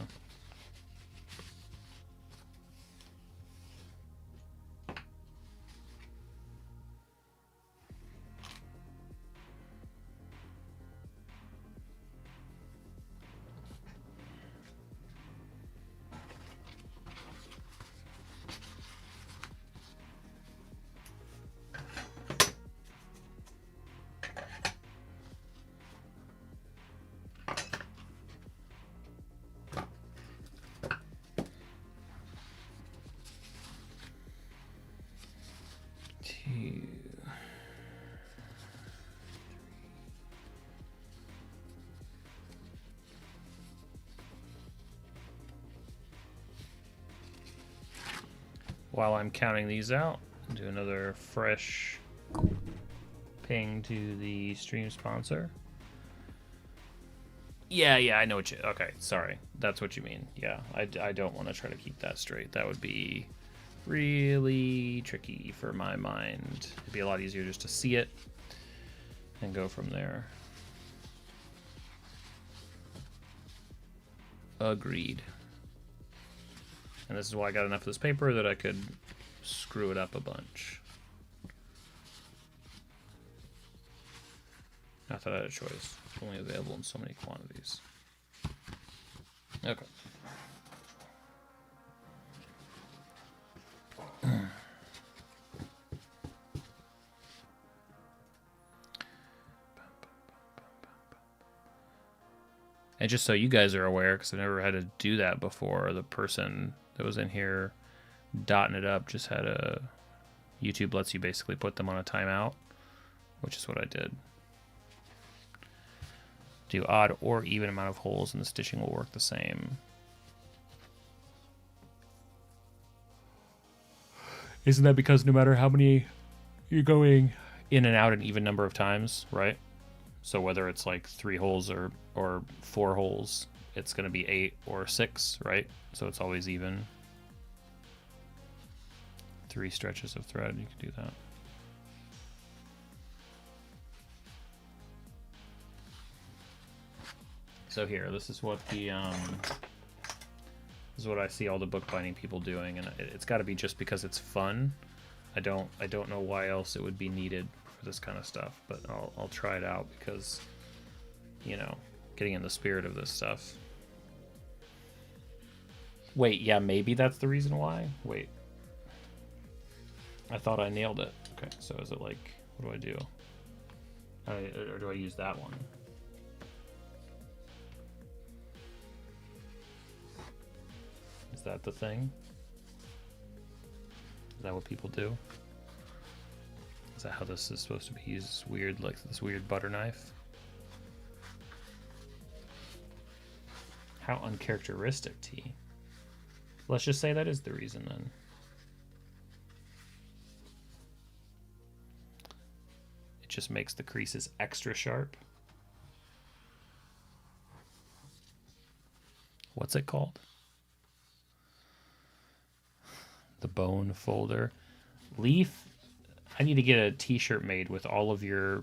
While I'm counting these out, do another fresh ping to the stream sponsor. Yeah, I know what you... Okay, sorry. That's what you mean. Yeah, I don't want to try to keep that straight. That would be really tricky for my mind. It'd be a lot easier just to see it and go from there. Agreed. And this is why I got enough of this paper that I could screw it up a bunch. Not that I had a choice. It's only available in so many quantities. Okay. And just so you guys are aware, because I've never had to do that before, the person that was in here dotting it up just had a... YouTube lets you basically put them on a timeout, which is what I did. Do odd or even amount of holes and the stitching will work the same. Isn't that because no matter how many you're going in and out an even number of times, right? So whether it's like 3 holes or 4 holes, it's going to be 8 or 6, right? So it's always even. 3 stretches of thread, you can do that. So here, this is what the this is what I see all the bookbinding people doing, and it's got to be just because it's fun. I don't know why else it would be needed for this kind of stuff, but I'll try it out because, you know, getting in the spirit of this stuff. Wait, yeah, maybe that's the reason why. Wait, I thought I nailed it. Okay, so is it like, what do I do? Or do I use that one? Is that the thing? Is that what people do? Is that how this is supposed to be used? Weird, like this weird butter knife? How uncharacteristic, T. Let's just say that is the reason then. It just makes the creases extra sharp. What's it called? The bone folder. Leaf, I need to get a t-shirt made with all of your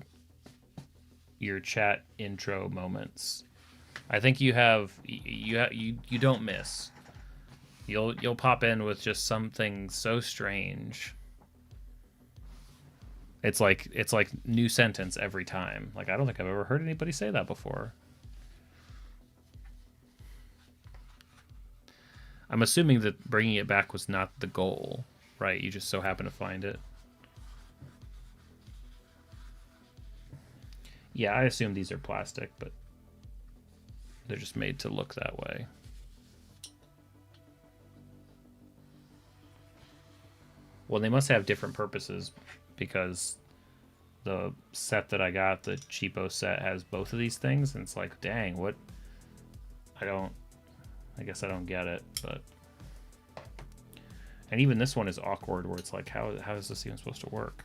chat intro moments. I think you don't miss. You'll pop in with just something so strange. It's like new sentence every time. Like, I don't think I've ever heard anybody say that before. I'm assuming that bringing it back was not the goal, right? You just so happen to find it. Yeah, I assume these are plastic, but they're just made to look that way. Well, they must have different purposes, because the set that I got, the cheapo set, has both of these things, and it's like, dang, what? I guess I don't get it, but... And even this one is awkward, where it's like, how is this even supposed to work?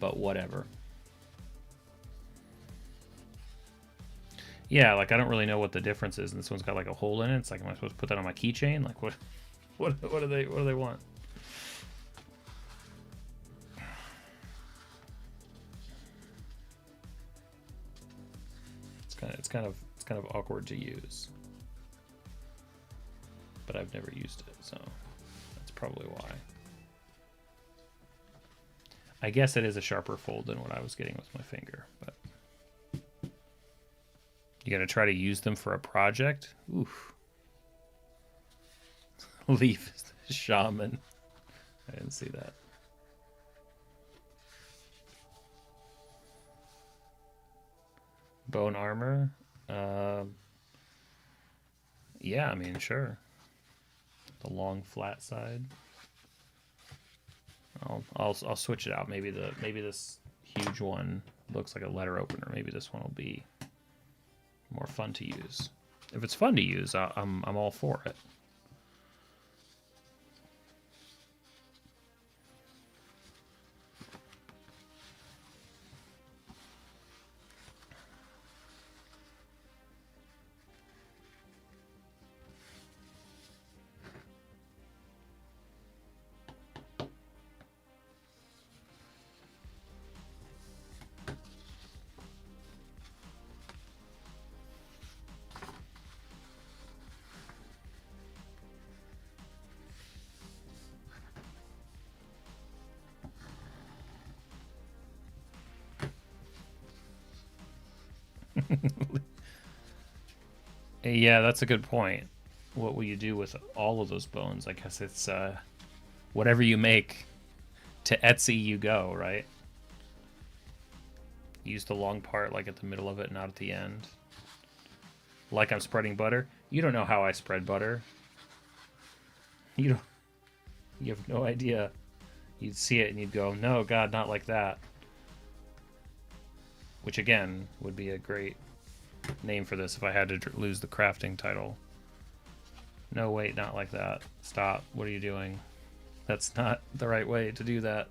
But whatever. Yeah, like, I don't really know what the difference is, and this one's got like a hole in it. It's like, am I supposed to put that on my keychain? Like, what do they want? It's kind of awkward to use, but I've never used it, so that's probably why. I guess it is a sharper fold than what I was getting with my finger, but you got to try to use them for a project. Oof. Leaf shaman. I didn't see that. Bone armor. Yeah, I mean, sure. The long flat side. I'll switch it out. Maybe this huge one looks like a letter opener. Maybe this one will be more fun to use. If it's fun to use, I'm all for it. Yeah, that's a good point. What will you do with all of those bones? I guess it's whatever you make, to Etsy you go, right? Use the long part like at the middle of it, not at the end. Like I'm spreading butter. You don't know how I spread butter. You have no idea. You'd see it and you'd go, no, God, not like that. Which again would be a great name for this if I had to lose the crafting title. No, wait, not like that. Stop. What are you doing? That's not the right way to do that.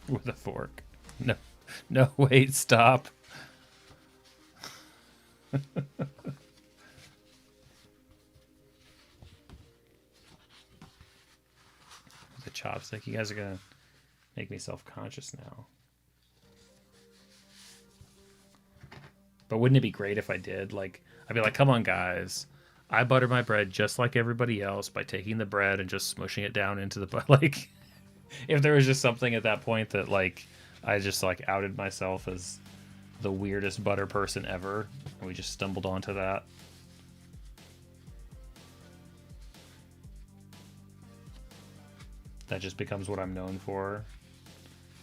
With a fork. No, wait, stop. The chopstick. You guys are gonna make me self-conscious now. But wouldn't it be great if I did? Like, I'd be like, come on, guys. I butter my bread just like everybody else by taking the bread and just smushing it down into the butter. Like, if there was just something at that point that, like, I just, like, outed myself as the weirdest butter person ever, and we just stumbled onto that. That just becomes what I'm known for.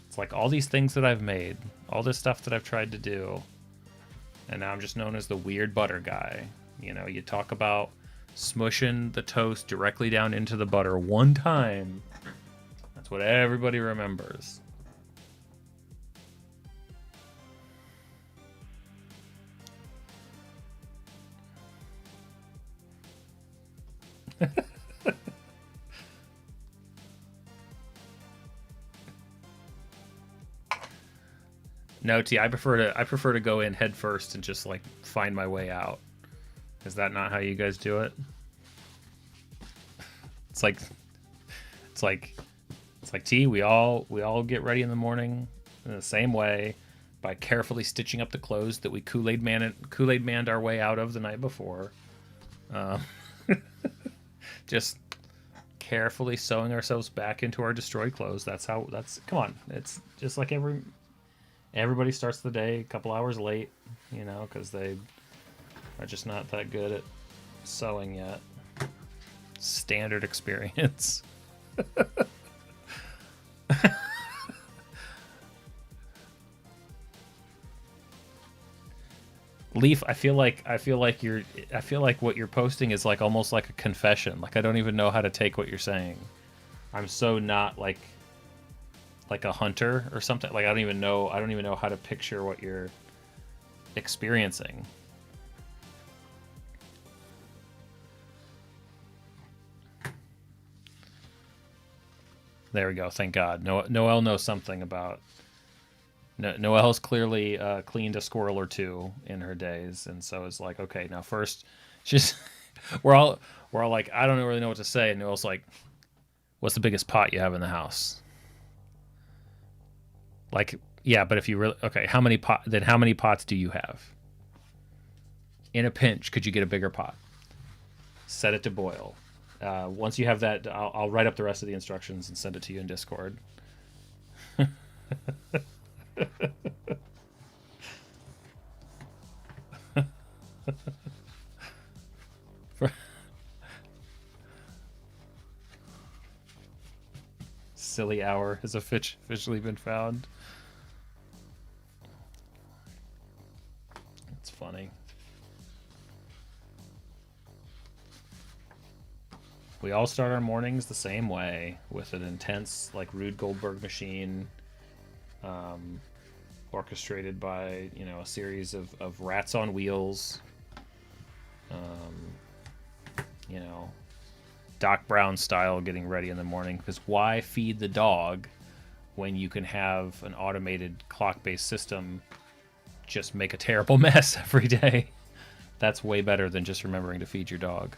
It's like all these things that I've made, all this stuff that I've tried to do, and now I'm just known as the weird butter guy. You know, you talk about smushing the toast directly down into the butter one time. That's what everybody remembers. No, T, I prefer to go in head first and just, like, find my way out. Is that not how you guys do it? It's like It's like, T, we all get ready in the morning in the same way by carefully stitching up the clothes that we Kool-Aid manned our way out of the night before. Just carefully sewing ourselves back into our destroyed clothes. Come on. It's just like everybody starts the day a couple hours late, because they are just not that good at sewing yet. Standard experience. Leaf, I feel like what you're posting is like almost like a confession. Like I don't even know how to take what you're saying. I'm so not like a hunter or something. Like I don't even know how to picture what you're experiencing. There we go. Thank God. Noelle knows something about. Noelle's clearly cleaned a squirrel or two in her days, and so it's like, okay, now first, she's we're all like, I don't really know what to say, and Noelle's like, what's the biggest pot you have in the house? Like, yeah, but if you really how many pots do you have? In a pinch, could you get a bigger pot? Set it to boil. Once you have that, I'll write up the rest of the instructions and send it to you in Discord. Silly hour has officially been found. It's funny. We all start our mornings the same way, with an intense, like, Rube Goldberg machine, orchestrated by, a series of rats on wheels. Doc Brown style getting ready in the morning. Because why feed the dog when you can have an automated clock-based system just make a terrible mess every day? That's way better than just remembering to feed your dog.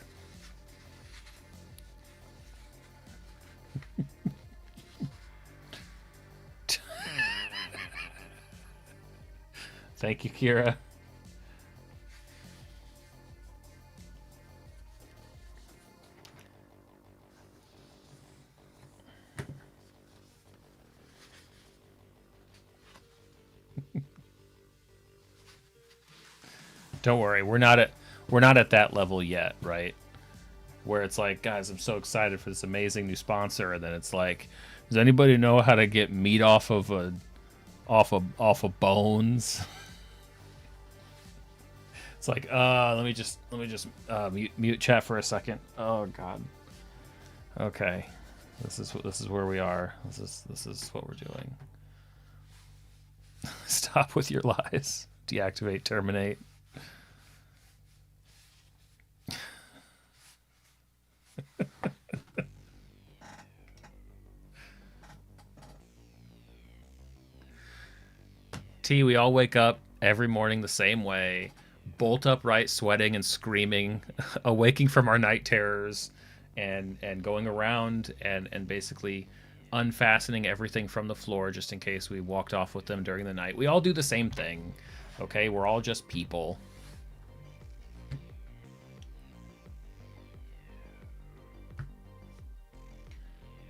Thank you, Kira. Don't worry, we're not at that level yet, right? Where it's like, guys, I'm so excited for this amazing new sponsor, and then it's like, does anybody know how to get meat off of bones? It's like, let me just mute chat for a second. Oh God. Okay, this is where we are. This is what we're doing. Stop with your lies. Deactivate, terminate. T, we all wake up every morning the same way, bolt upright, sweating and screaming, awaking from our night terrors, and going around and basically unfastening everything from the floor just in case we walked off with them during the night. We all do the same thing, okay? We're all just people.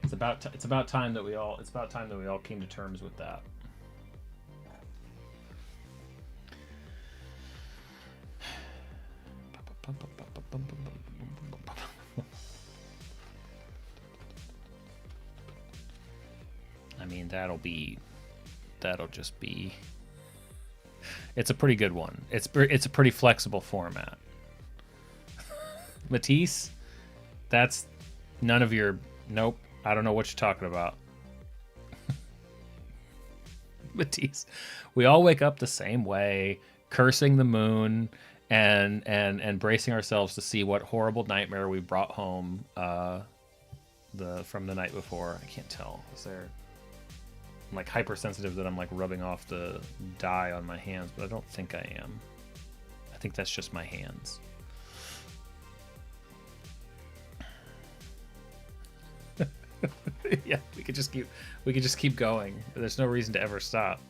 It's about time that we all came to terms with that. I mean, that'll just be. It's a pretty good one. It's a pretty flexible format. Matisse, that's none of your. Nope, I don't know what you're talking about. Matisse, we all wake up the same way, cursing the moon and bracing ourselves to see what horrible nightmare we brought home from the night before. I can't tell. I'm like hypersensitive that I'm like rubbing off the dye on my hands, but I don't think I am. I think that's just my hands. Yeah, we could just keep going. There's no reason to ever stop.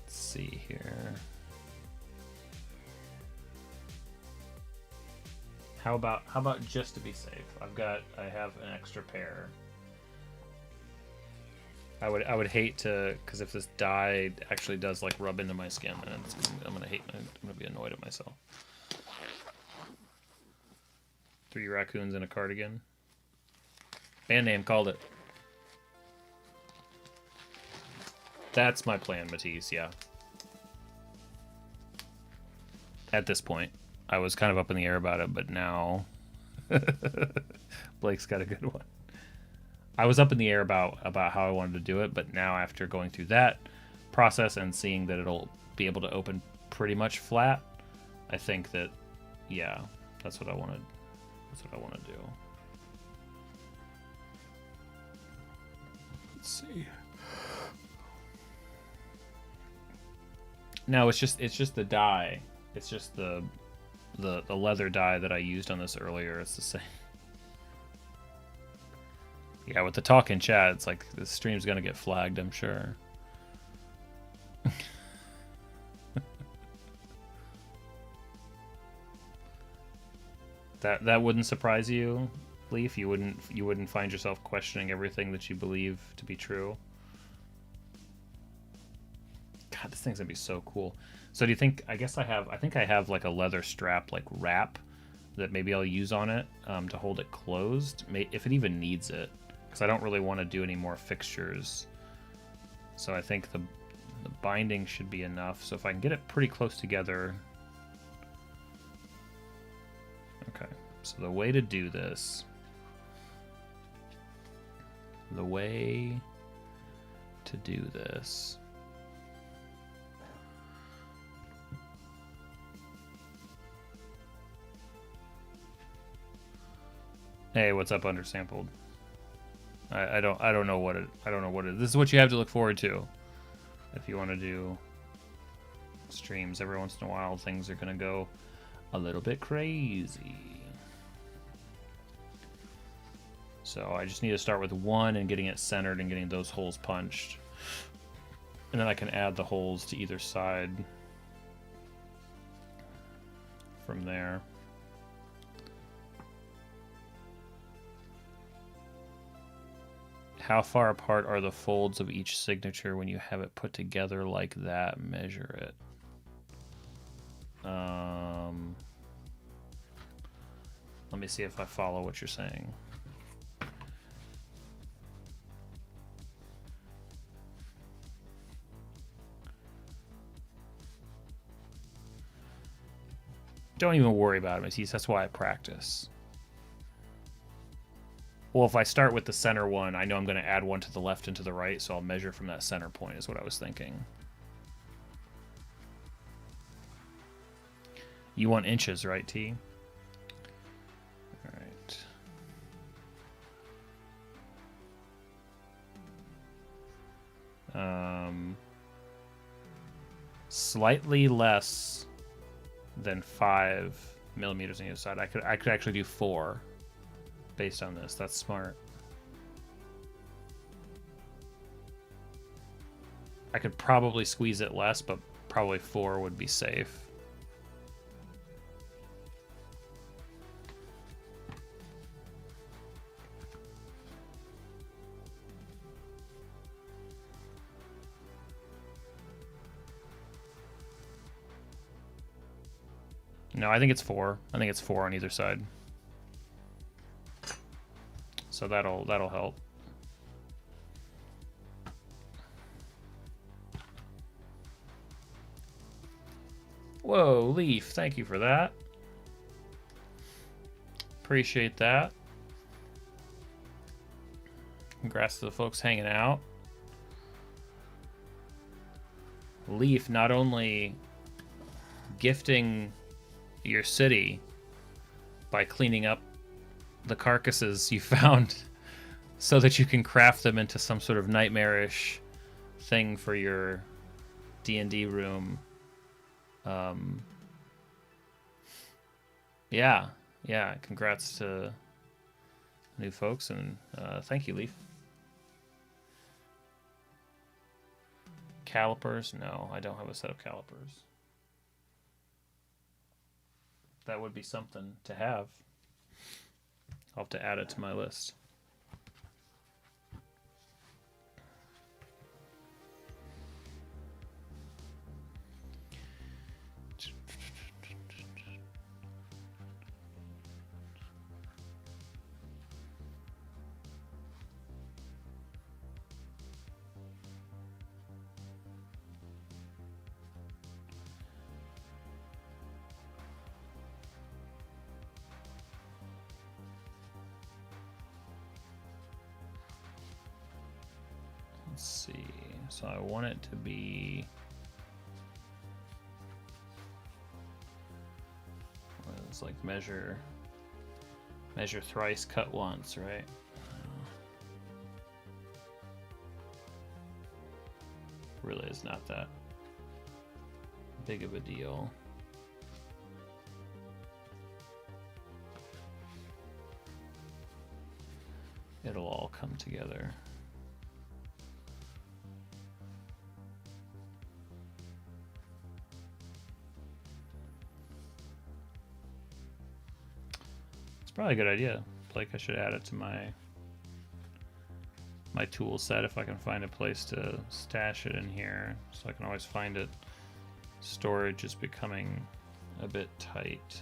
Let's see here. How about just to be safe? I have an extra pair. I would hate to, because if this die actually does like rub into my skin, then I'm gonna be annoyed at myself. 3 raccoons and a cardigan. Band name, called it. That's my plan, Matisse. Yeah. At this point. I was kind of up in the air about it, but now Blake's got a good one. I was up in the air about how I wanted to do it, but now after going through that process and seeing that it'll be able to open pretty much flat, I think that, yeah, that's what I wanted. That's what I want to do. Let's see. No, it's just the die. It's just the leather dye that I used on this earlier. It's the same. Yeah, with the talk in chat, it's like the stream's gonna get flagged, I'm sure. That wouldn't surprise you, Leaf? You wouldn't find yourself questioning everything that you believe to be true? God, this thing's gonna be so cool. So do you think, I think I have like a leather strap, like wrap, that maybe I'll use on it to hold it closed, if it even needs it, because I don't really want to do any more fixtures. So I think the binding should be enough. So if I can get it pretty close together. Okay, so the way to do this, Hey, what's up, Undersampled? I don't know what it is. This is what you have to look forward to if you want to do streams. Every once in a while, things are gonna go a little bit crazy. So I just need to start with one and getting it centered and getting those holes punched, and then I can add the holes to either side from there. How far apart are the folds of each signature when you have it put together like that? Measure it. Let me see if I follow what you're saying. Don't even worry about it, Matisse. That's why I practice. Well, if I start with the center one, I know I'm going to add one to the left and to the right, so I'll measure from that center point is what I was thinking. You want inches, right, T? All right. Slightly less than 5 millimeters on either side. I could actually do 4. Based on this. That's smart. I could probably squeeze it less, but probably 4 would be safe. No, I think it's 4. I think it's 4 on either side. So that'll help. Whoa, Leaf, thank you for that. Appreciate that. Congrats to the folks hanging out. Leaf not only gifting your city by cleaning up the carcasses you found so that you can craft them into some sort of nightmarish thing for your D&D room. Yeah, congrats to new folks, and thank you, Leaf. Calipers? No, I don't have a set of calipers. That would be something to have. I'll have to add it to my list. Let's see. So I want it to be... It's like measure thrice, cut once, right? Really is not that big of a deal. It'll all come together. Probably a good idea. Like, I should add it to my tool set if I can find a place to stash it in here, so I can always find it. Storage is becoming a bit tight.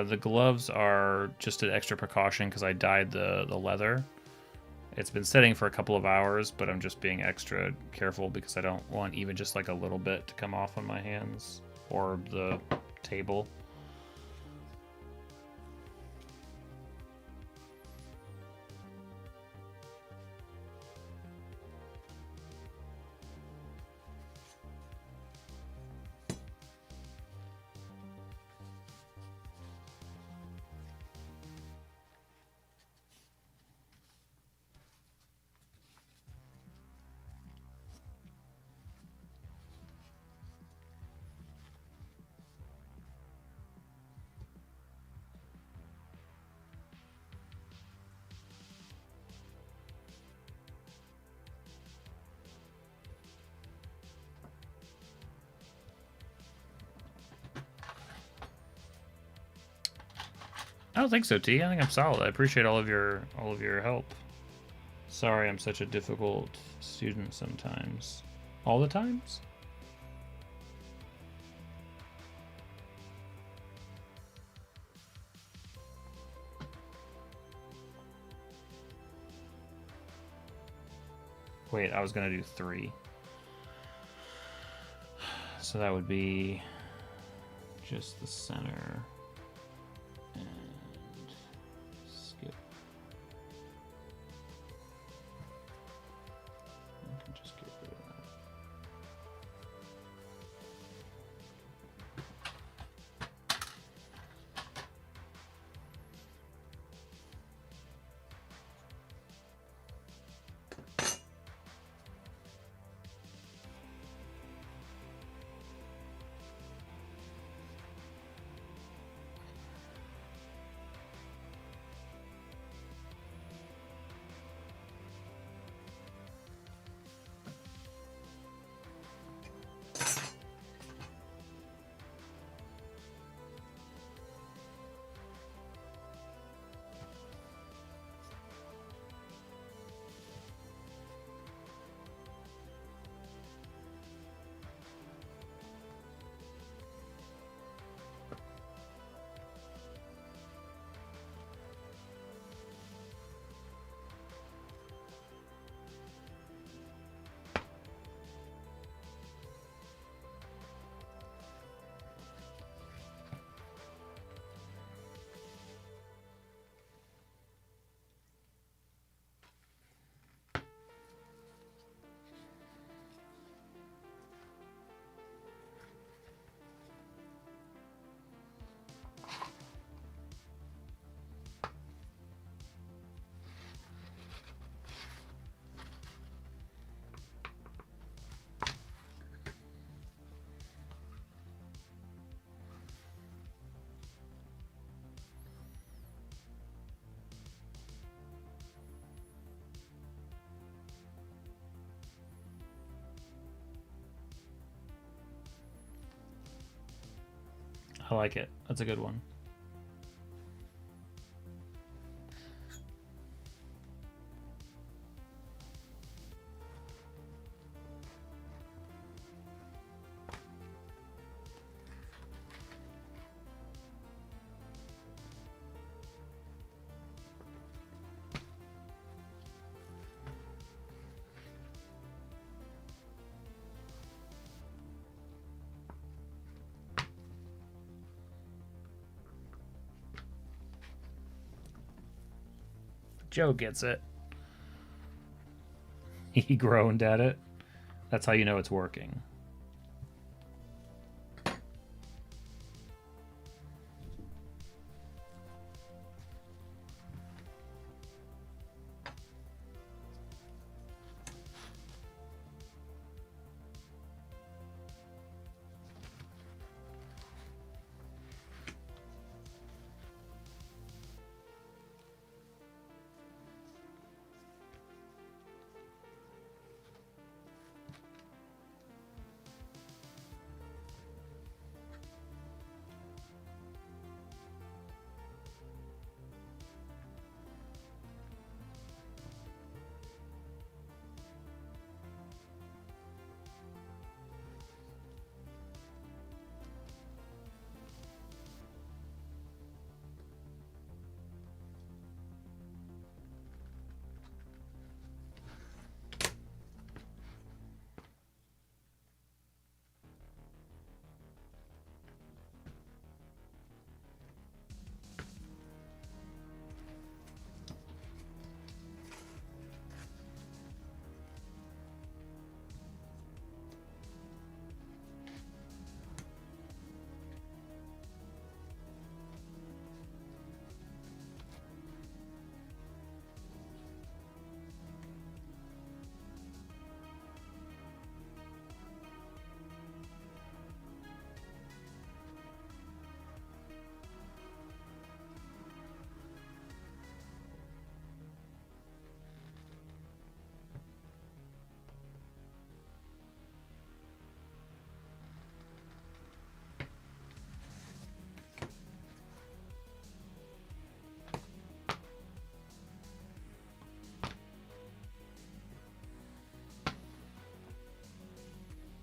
The gloves are just an extra precaution because I dyed the leather. It's been sitting for a couple of hours, but I'm just being extra careful because I don't want even just like a little bit to come off on my hands or the table. I don't think so, T. I think I'm solid. I appreciate all of your help. Sorry, I'm such a difficult student sometimes. All the times? Wait, I was gonna do 3. So that would be just the center. Skip. I can just get rid of that. I like it. That's a good one. Joe gets it. He groaned at it. That's how you know it's working.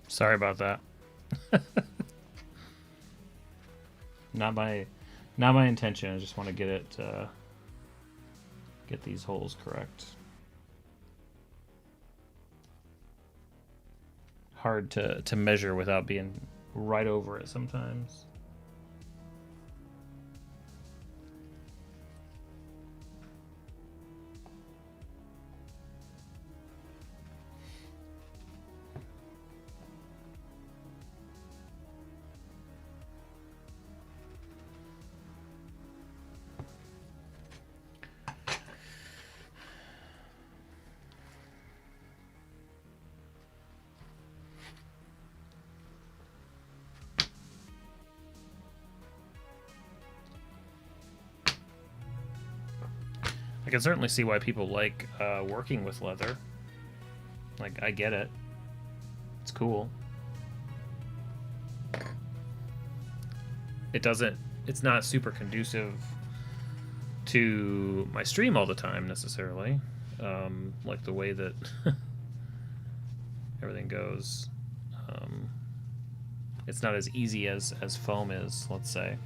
Sorry about that. Not my intention. I just want to get it get these holes correct. Hard to measure without being right over it sometimes. I can certainly see why people like working with leather. Like, I get it. It's cool. It's not super conducive to my stream all the time necessarily. Like the way that everything goes. It's not as easy as foam is, let's say.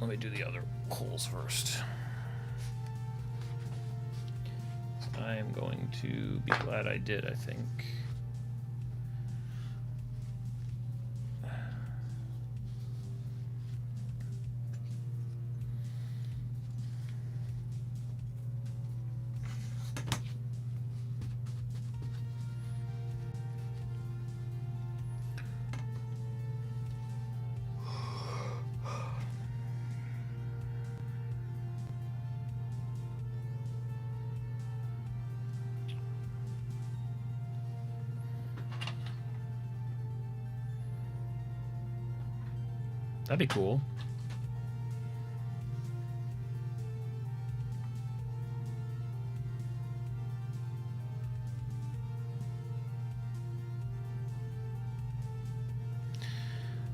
Let me do the other holes first. I am going to be glad I did, I think. That'd be cool.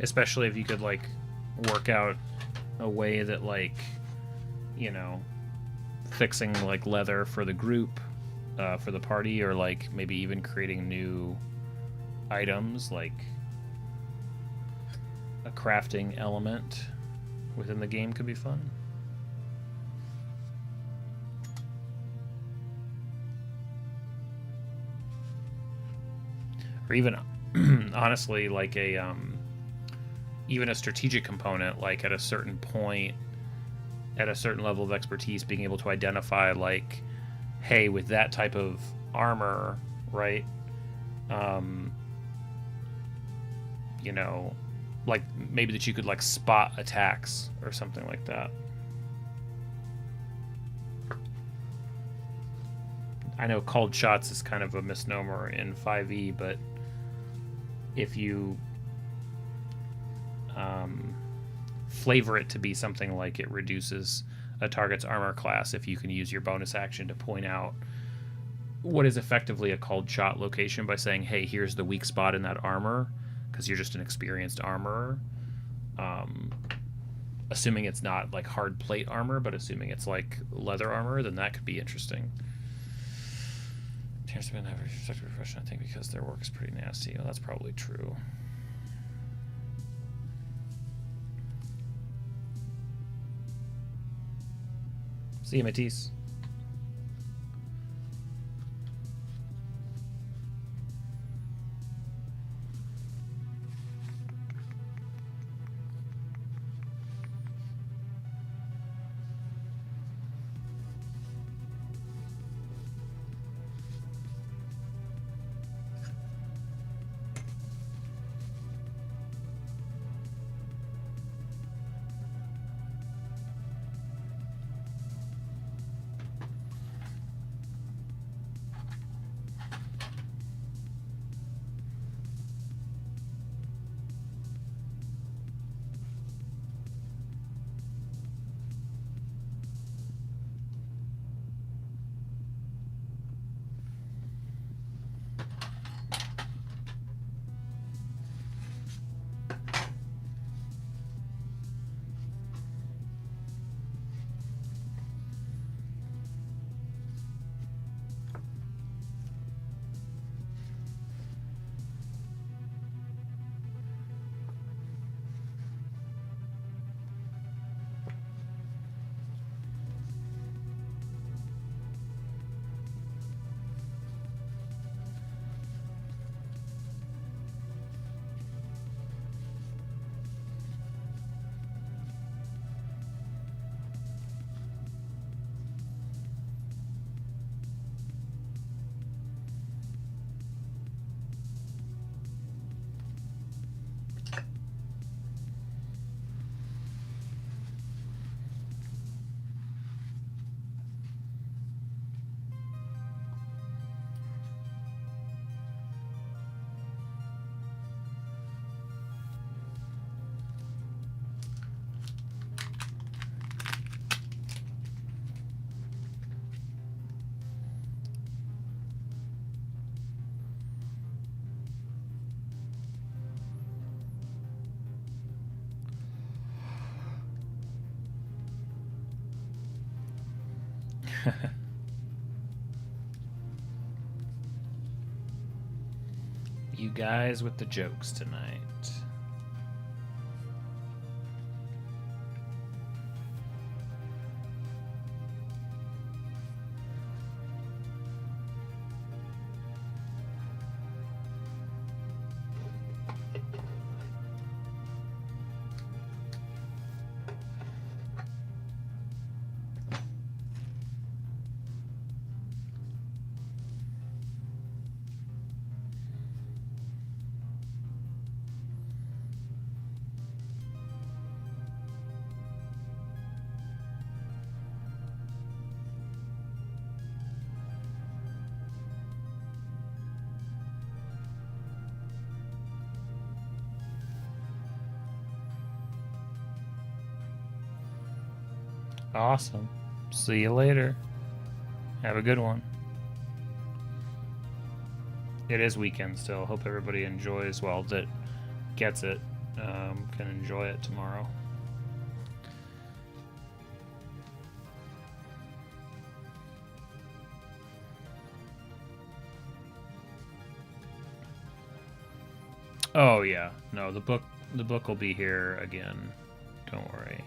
especially if you could like work out a way that like, you know, fixing like leather for the group, for the party, or like maybe even creating new items, like a crafting element within the game could be fun. Or even honestly like a even a strategic component, like at a certain point, at a certain level of expertise, being able to identify like, hey, with that type of armor, right, you know, like maybe that you could like spot attacks or something like that. I know called shots is kind of a misnomer in 5e, but if you flavor it to be something like it reduces a target's armor class if you can use your bonus action to point out what is effectively a called shot location by saying, hey, here's the weak spot in that armor, because you're just an experienced armorer. Assuming it's not like hard plate armor, but assuming it's like leather armor, then that could be interesting. Tears have been every profession, I think, because their work is pretty nasty. Well, that's probably true. See you, Matisse. You guys with the jokes tonight. Awesome. See you later. Have a good one. It is weekend still. Hope everybody enjoys, well, that gets it. can enjoy it tomorrow. Oh yeah, no, the book will be here again. Don't worry.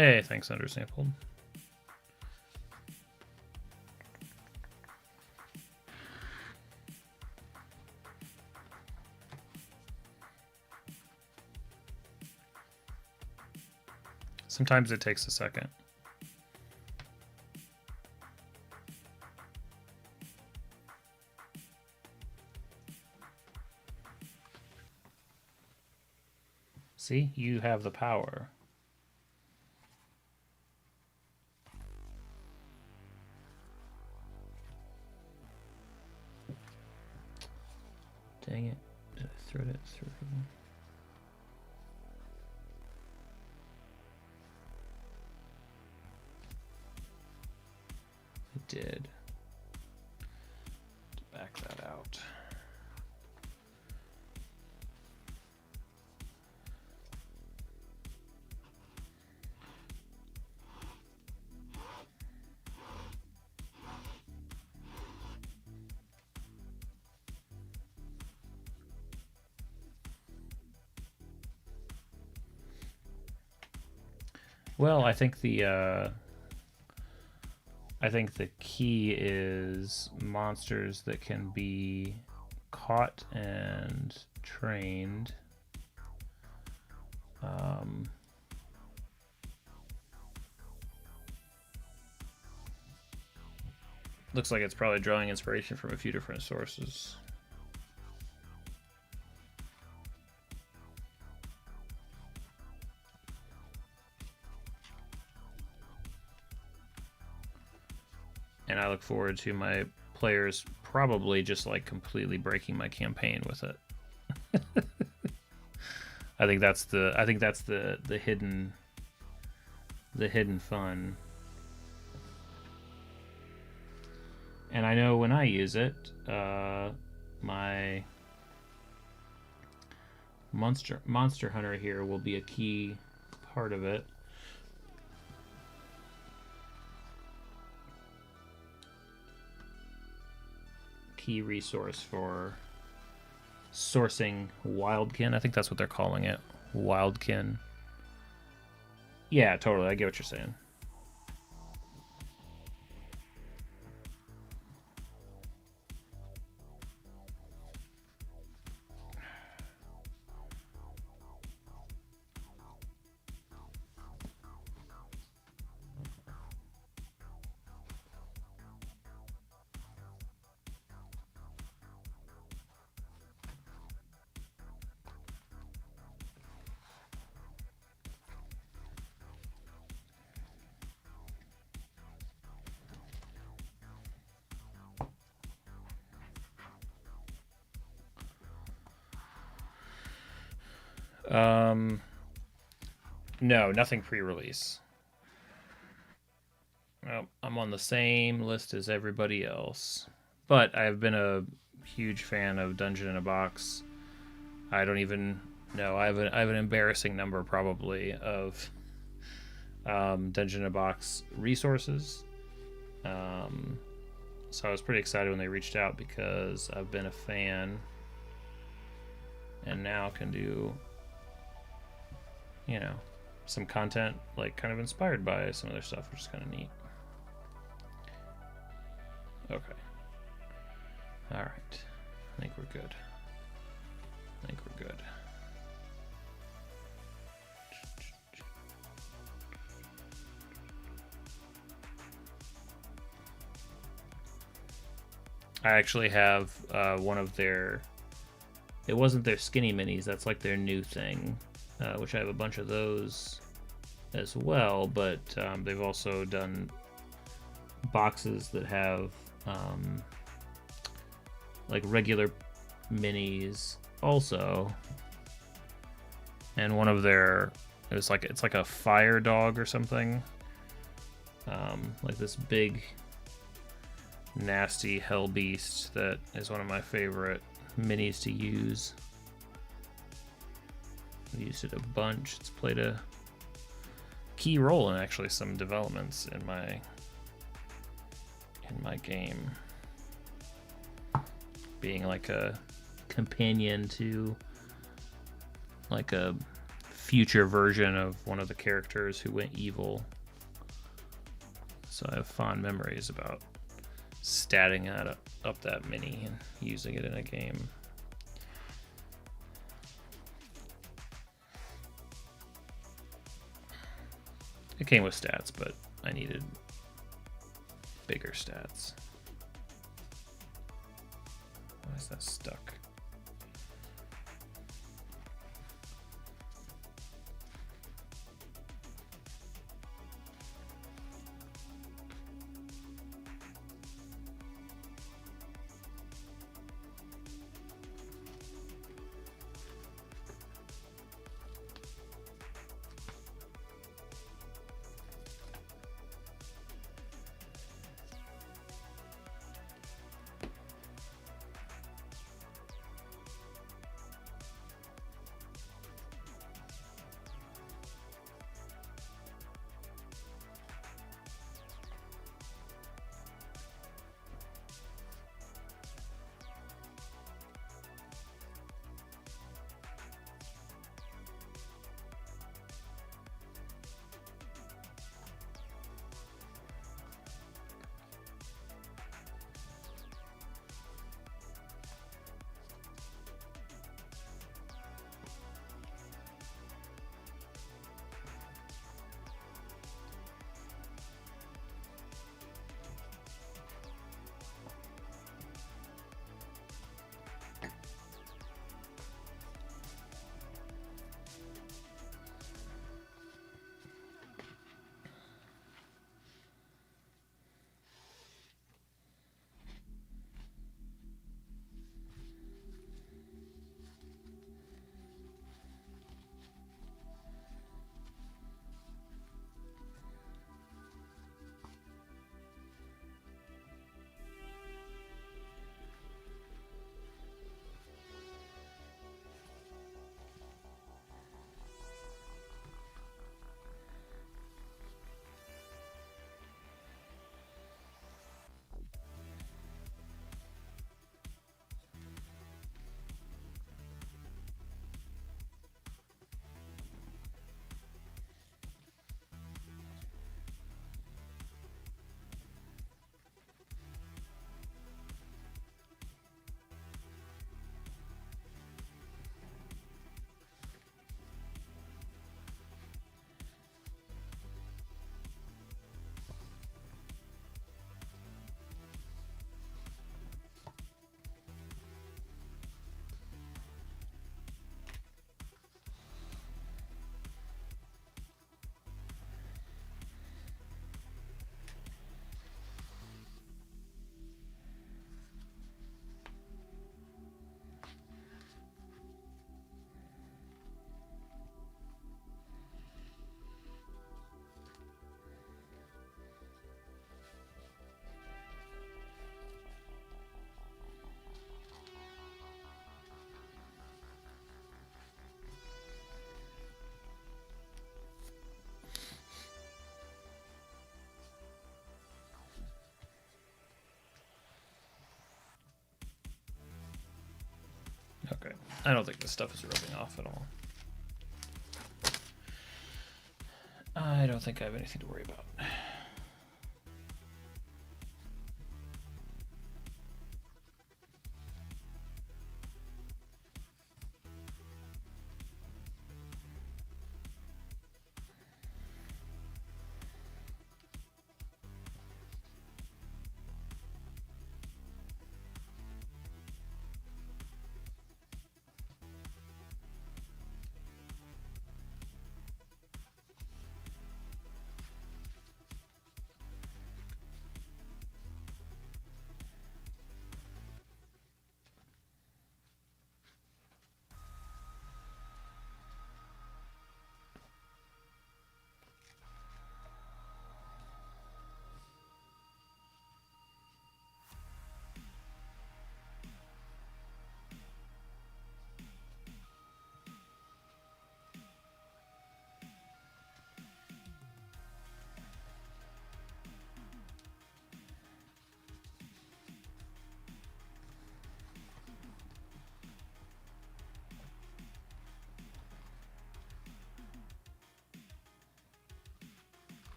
Hey, thanks, Undersampled. Sometimes it takes a second. See, you have the power. Dang it. Did I thread it through? I did. Back that out. Well, I think the key is monsters that can be caught and trained. Looks like it's probably drawing inspiration from a few different sources. And I look forward to my players probably just like completely breaking my campaign with it. I think that's the hidden fun. And I know when I use it, my Monster Hunter here will be a key part of it. Key resource for sourcing wildkin. I think that's what they're calling it. Wildkin. Yeah, totally. I get what you're saying. No, nothing pre-release. Well, I'm on the same list as everybody else. But I've been a huge fan of Dungeon in a Box. I don't even know. I have an embarrassing number probably of Dungeon in a Box resources. So I was pretty excited when they reached out because I've been a fan and now can do, you know, some content like kind of inspired by some of their stuff, which is kind of neat. Okay. All right. I think we're good. I actually have one of their, it wasn't their skinny minis, that's like their new thing, which I have a bunch of those as well, but they've also done boxes that have like regular minis also, and one of their, it's like a fire dog or something, like this big nasty hell beast that is one of my favorite minis to use. I've used it a bunch. It's played a key role in actually some developments in my game, being like a companion to like a future version of one of the characters who went evil. So I have fond memories about statting that up that mini and using it in a game. It came with stats, but I needed bigger stats. Why is that stuck? Okay, I don't think this stuff is rubbing off at all. I don't think I have anything to worry about.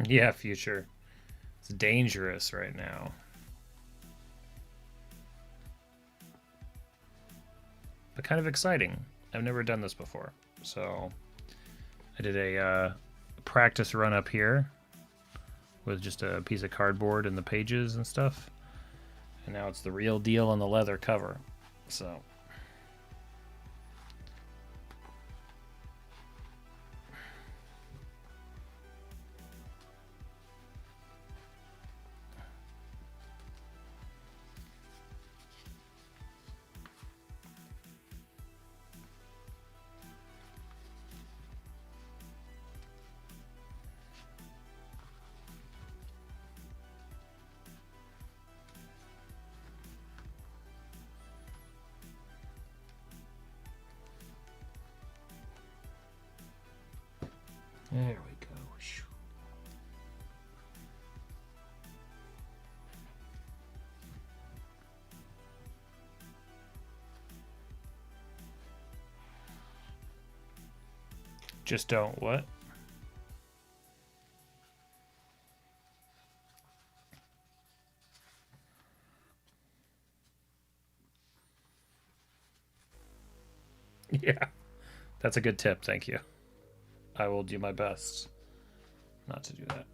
Yeah, future. It's dangerous right now. But kind of exciting. I've never done this before. So I did a practice run up here with just a piece of cardboard and the pages and stuff. And now it's the real deal on the leather cover. So there we go. Just don't what? Yeah, that's a good tip. Thank you. I will do my best not to do that.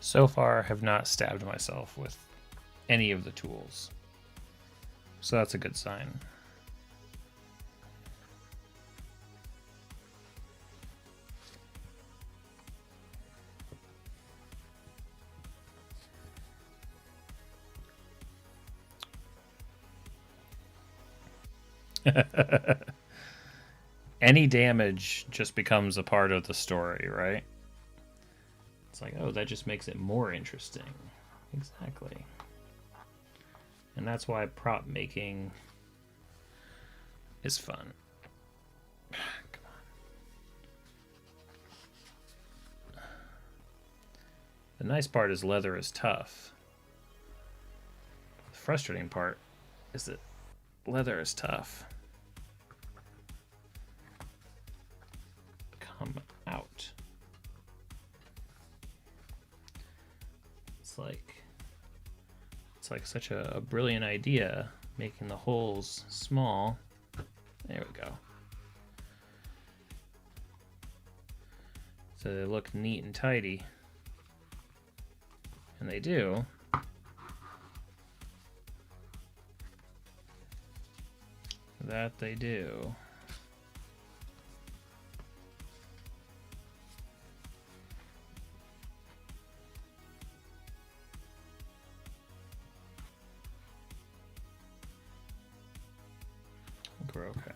So far, I have not stabbed myself with any of the tools. So that's a good sign. Any damage just becomes a part of the story, right? It's like, oh, that just makes it more interesting. Exactly. And that's why prop making is fun. Come on. The nice part is leather is tough. The frustrating part is that leather is tough. Come out. It's like such a brilliant idea, making the holes small. There we go. So they look neat and tidy. And they do. That they do. We're okay.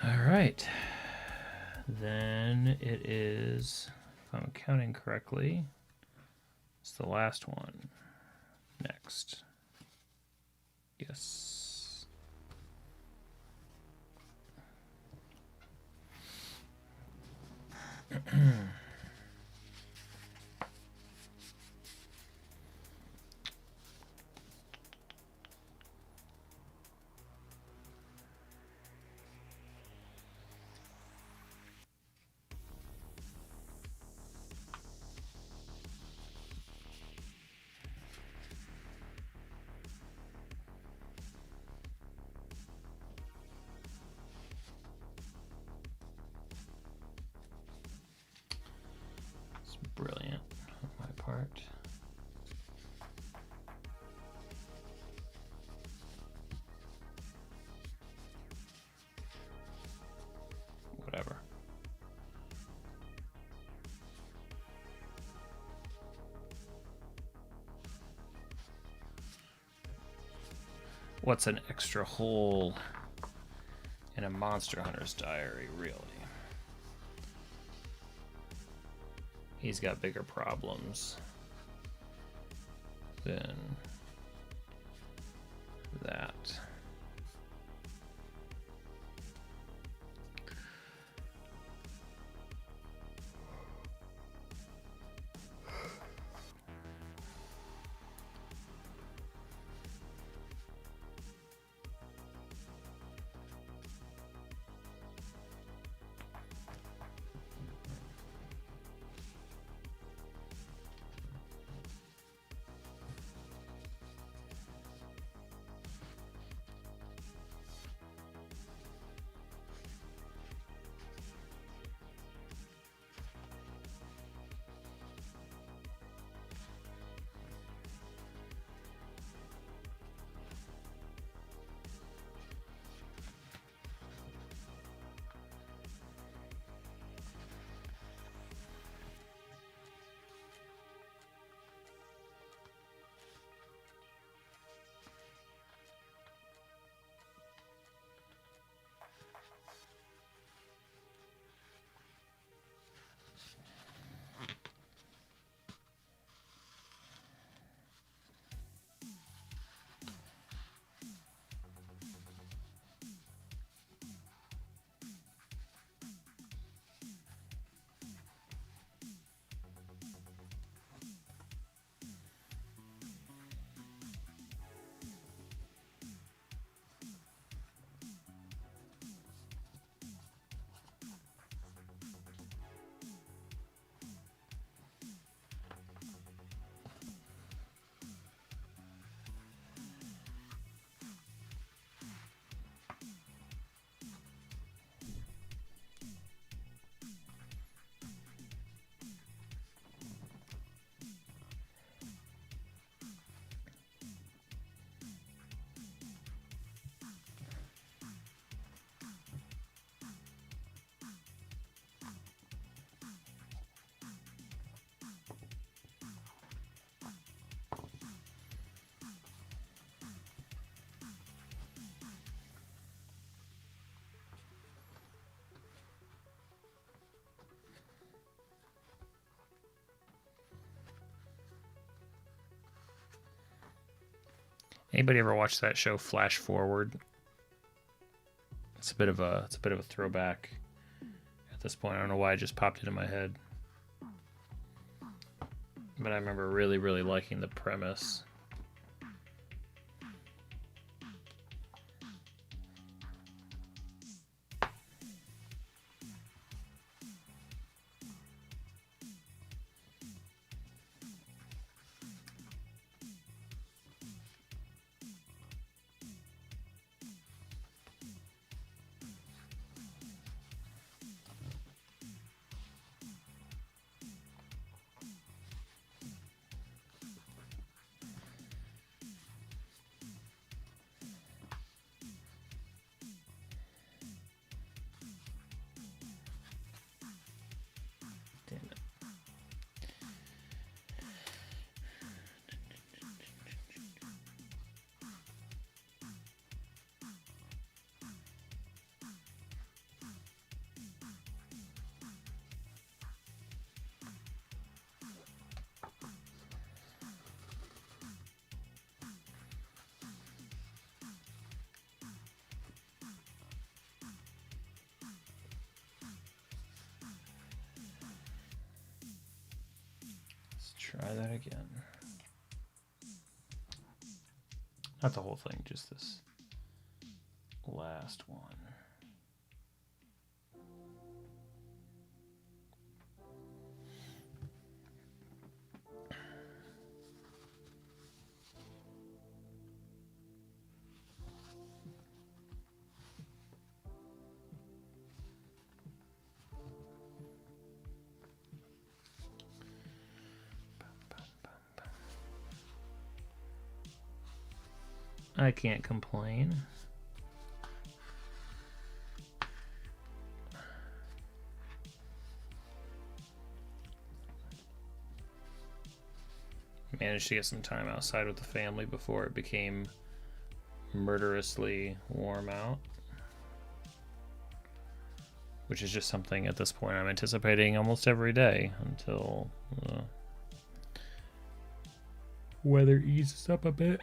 All right. Then it is, if I'm counting correctly, it's the last one. Next. Yes. What's an extra hole in a monster hunter's diary, really? He's got bigger problems than that. Anybody ever watch that show Flash Forward? It's a bit of a throwback at this point. I don't know why it just popped into my head. But I remember really, really liking the premise. Try that again. Not the whole thing, just this last one. I can't complain. Managed to get some time outside with the family before it became murderously warm out, which is just something at this point I'm anticipating almost every day until the weather eases up a bit.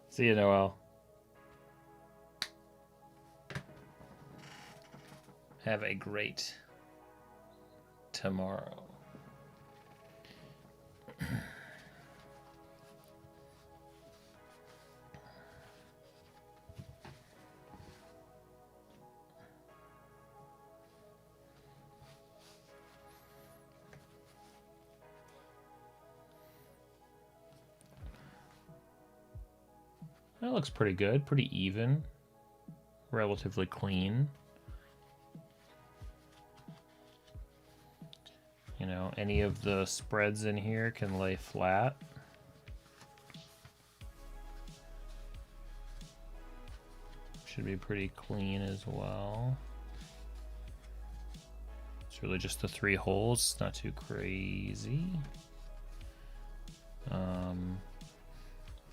See you, Noel. Have a great tomorrow. That looks pretty good, pretty even, relatively clean. You know, any of the spreads in here can lay flat. Should be pretty clean as well. It's really just the 3 holes, not too crazy.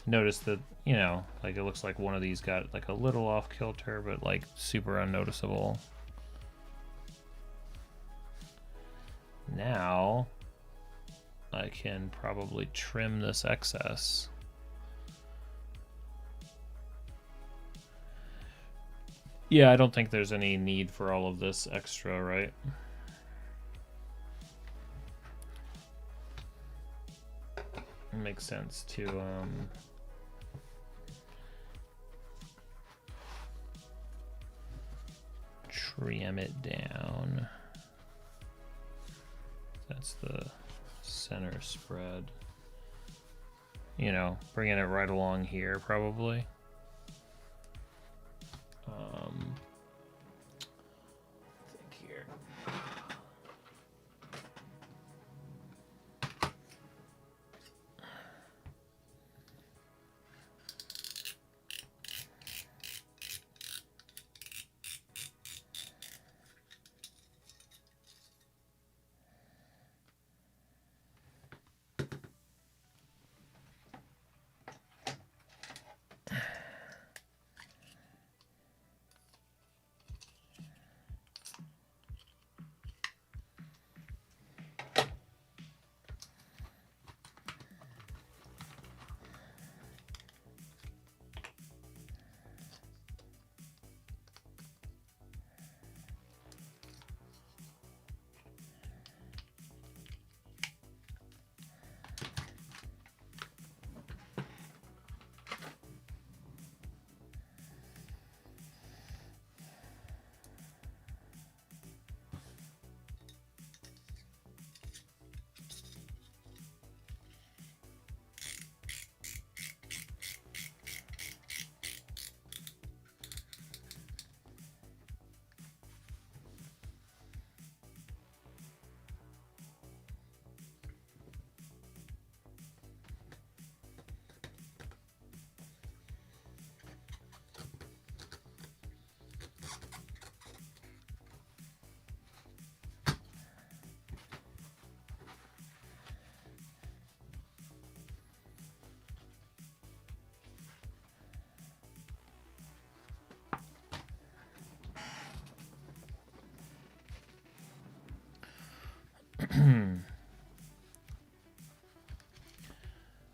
Notice that, you know, like it looks like one of these got like a little off kilter, but like super unnoticeable. Now I can probably trim this excess. Yeah, I don't think there's any need for all of this extra, right? It makes sense to trim it down. That's the center spread. You know, bringing it right along here probably. Think here.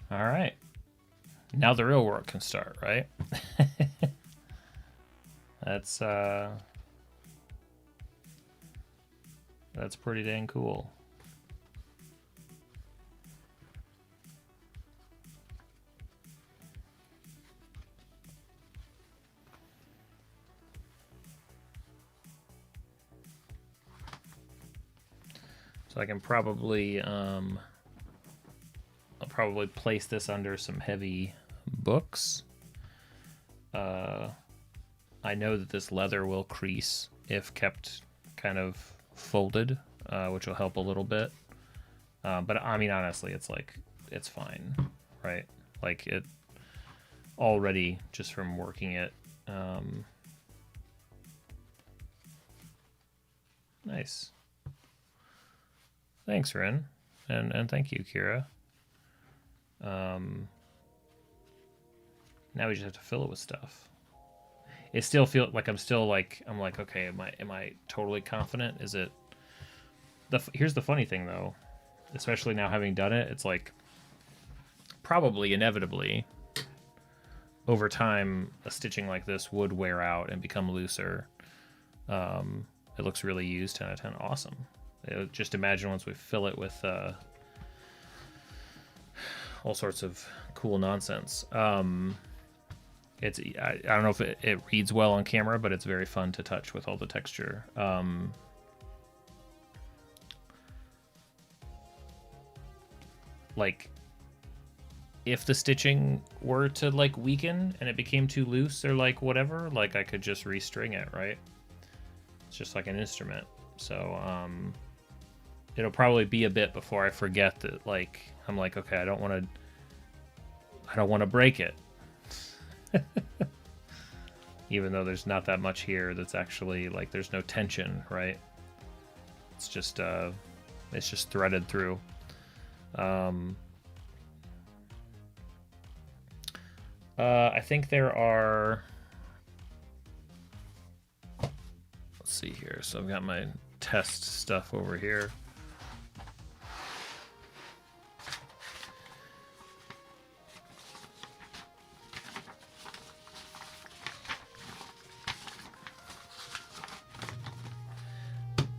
All right. Now the real work can start, right? That's pretty dang cool. So I can probably I'll probably place this under some heavy books. I know that this leather will crease if kept kind of folded, which will help a little bit. But I mean, honestly, it's like, it's fine, right? Like it already just from working it. Nice. Thanks, Ren. And thank you, Kira. Now we just have to fill it with stuff. It still feels like I'm like, okay, am I totally confident? Is it here's the funny thing though, especially now having done it, it's like probably inevitably over time a stitching like this would wear out and become looser. It looks really used. 10 out of 10. Awesome. Just imagine once we fill it with all sorts of cool nonsense. It's I don't know if it reads well on camera, but it's very fun to touch with all the texture. Like, if the stitching were to like weaken and it became too loose or like whatever, like I could just restring it, right? It's just like an instrument. So it'll probably be a bit before I forget that, like, I'm like, okay, I don't want to break it. Even though there's not that much here that's actually, like, there's no tension, right? It's just threaded through. I think there are, let's see here. So I've got my test stuff over here.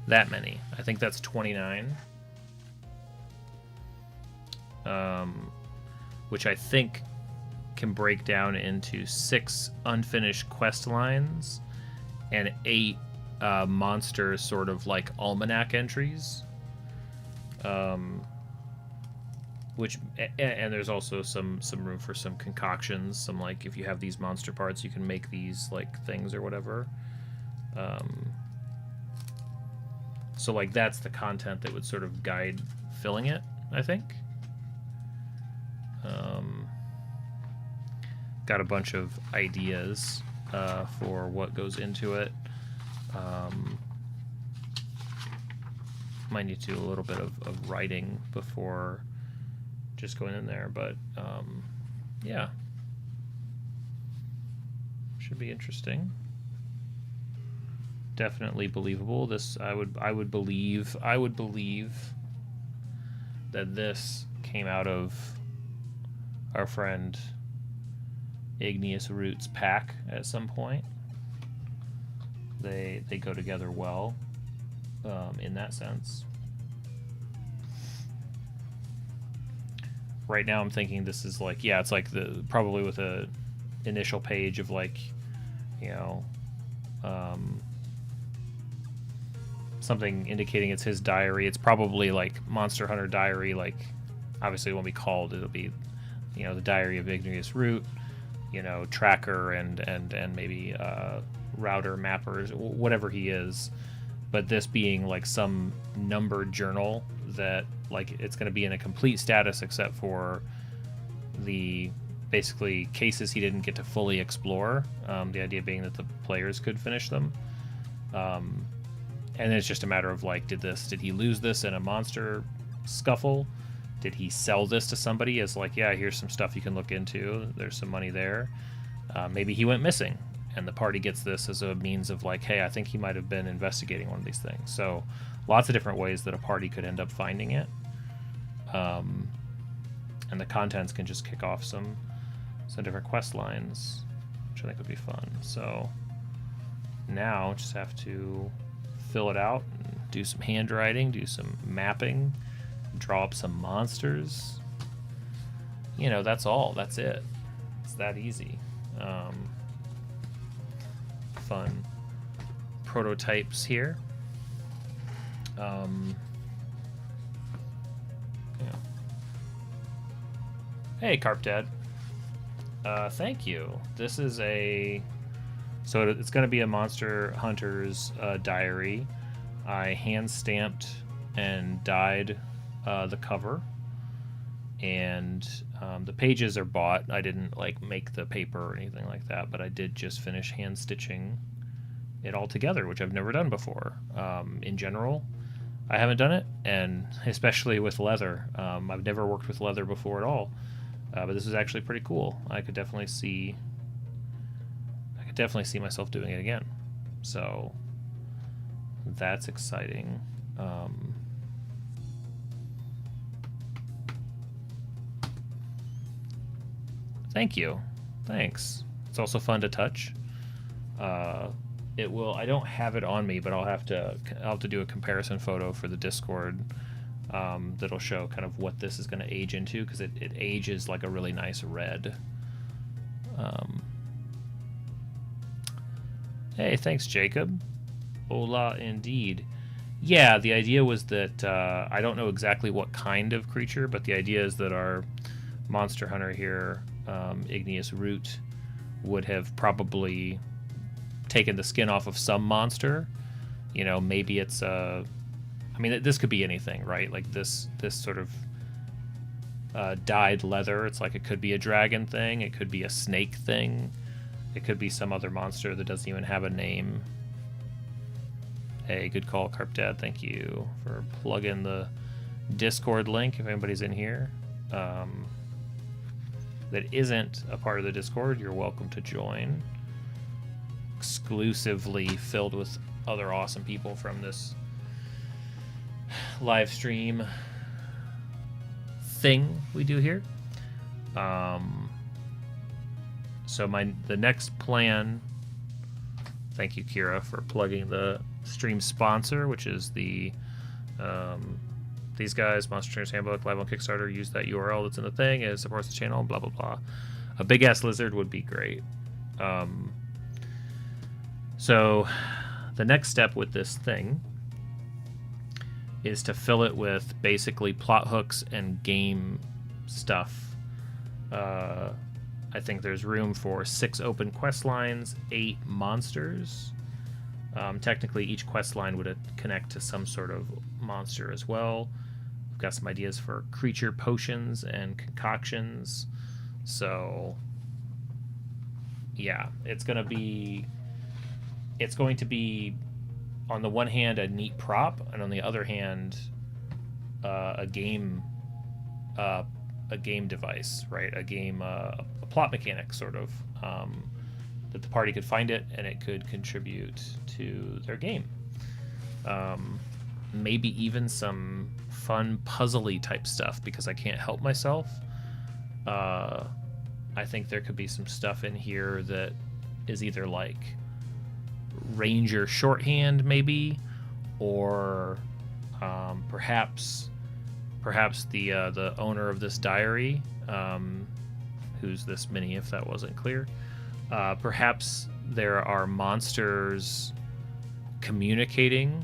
That many. I think that's 29. Which I think can break down into 6 unfinished quest lines and 8 monster sort of like almanac entries. Which, and there's also some room for some concoctions. Some, like, if you have these monster parts, you can make these like things or whatever. So, like, that's the content that would sort of guide filling it, I think. Got a bunch of ideas for what goes into it. Might need to do a little bit of writing before just going in there, but yeah. Should be interesting. Definitely believable. This I would believe that this came out of our friend Igneous Roots pack at some point. They go together well in that sense. Right now I'm thinking this is like, yeah, it's like the probably with a initial page of, like, you know, something indicating it's his diary. It's probably like Monster Hunter Diary, like, obviously it won't be called, it'll be, you know, the Diary of Igneous Root, you know, tracker and maybe router mappers, whatever he is. But this being like some numbered journal that, like, it's going to be in a complete status except for the basically cases he didn't get to fully explore. The idea being that the players could finish them. And it's just a matter of, like, did he lose this in a monster scuffle? Did he sell this to somebody as, like, yeah, here's some stuff you can look into, there's some money there? Maybe he went missing and the party gets this as a means of, like, hey, I think he might have been investigating one of these things. So lots of different ways that a party could end up finding it. And the contents can just kick off some different quest lines, which I think would be fun. So now just have to fill it out, and do some handwriting, do some mapping, draw up some monsters. You know, that's all. That's it. It's that easy. Fun prototypes here. Yeah. Hey, Carp Dad. Thank you. This is so it's going to be a Monster Hunter's diary. I hand stamped and dyed the cover, and the pages are bought. I didn't, like, make the paper or anything like that, but I did just finish hand stitching it all together, which I've never done before. In general, I haven't done it, and especially with leather. I've never worked with leather before at all, but this is actually pretty cool. I could definitely see myself doing it again. So that's exciting. Thank you. Thanks. It's also fun to touch. It will. I don't have it on me, but I'll have to do a comparison photo for the Discord. That'll show kind of what this is going to age into, because it ages like a really nice red. Hey, thanks, Jacob. Hola, indeed. Yeah, the idea was that I don't know exactly what kind of creature, but the idea is that our monster hunter here, Igneous Root, would have probably taken the skin off of some monster. You know, maybe it's a... I mean, this could be anything, right? Like this sort of dyed leather. It's like it could be a dragon thing. It could be a snake thing. It could be some other monster that doesn't even have a name. Hey, good call, Carp Dad. Thank you for plugging the Discord link if anybody's in here. That isn't a part of the Discord, you're welcome to join. Exclusively filled with other awesome people from this live stream thing we do here. So the next plan, thank you, Kira, for plugging the stream sponsor, which is the these guys, Monster Trainer's Handbook, live on Kickstarter. Use that URL that's in the thing. It supports the channel, blah, blah, blah. A big-ass lizard would be great. So the next step with this thing is to fill it with basically plot hooks and game stuff. I think there's room for 6 open quest lines, 8 monsters. Technically, each quest line would connect to some sort of monster as well. We've got some ideas for creature potions and concoctions. So, yeah, it's going to be, on the one hand, a neat prop, and on the other hand, a game device, right? A plot mechanic, sort of, that the party could find it and it could contribute to their game. Maybe even some fun puzzly type stuff, because I can't help myself. I think there could be some stuff in here that is either like Ranger shorthand, maybe, or perhaps the owner of this diary, who's this mini, if that wasn't clear. Perhaps there are monsters communicating.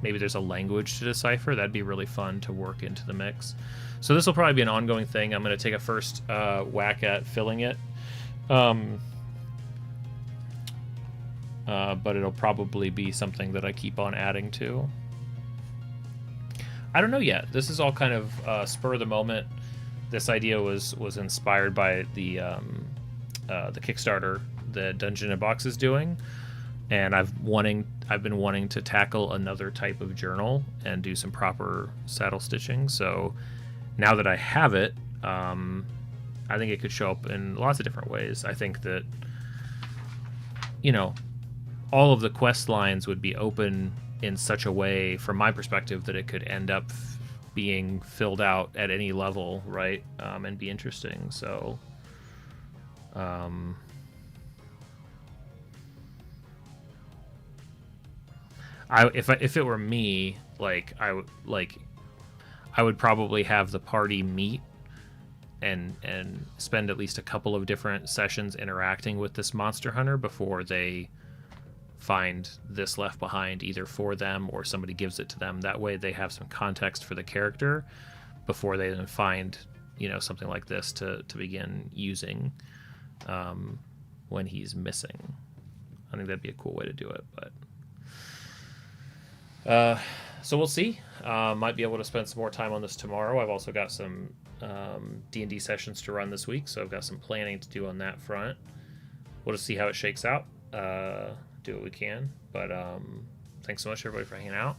Maybe there's a language to decipher. That'd be really fun to work into the mix. So this will probably be an ongoing thing. I'm going to take a first whack at filling it. But it'll probably be something that I keep on adding to. I don't know yet. This is all kind of spur of the moment. This idea was inspired by the Kickstarter that Dungeon and Box is doing, and I've been wanting to tackle another type of journal and do some proper saddle stitching. So now that I have it, I think it could show up in lots of different ways. I think that, you know, all of the quest lines would be open in such a way, from my perspective, that it could end up being filled out at any level, right? And be interesting. So, if it were me, I would probably have the party meet and spend at least a couple of different sessions interacting with this monster hunter before they find this left behind, either for them or somebody gives it to them. That way they have some context for the character before they then find, you know, something like this to begin using when he's missing. I think that'd be a cool way to do it. But so we'll see. Might be able to spend some more time on this tomorrow. I've also got some D&D sessions to run this week, so I've got some planning to do on that front. We'll just see how it shakes out. Do what we can, but thanks so much everybody for hanging out.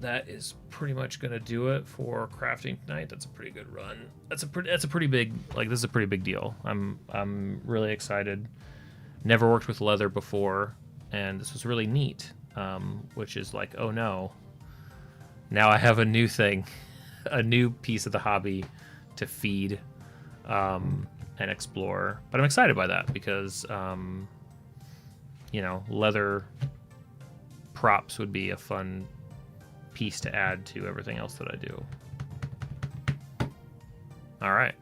That is pretty much gonna do it for crafting tonight. That's a pretty good run. That's a pretty big, like, this is a pretty big deal. I'm really excited. Never worked with leather before, and this was really neat. Which is like, oh no, now I have a new thing, a new piece of the hobby to feed and explore. But I'm excited by that because, you know, leather props would be a fun piece to add to everything else that I do. All right.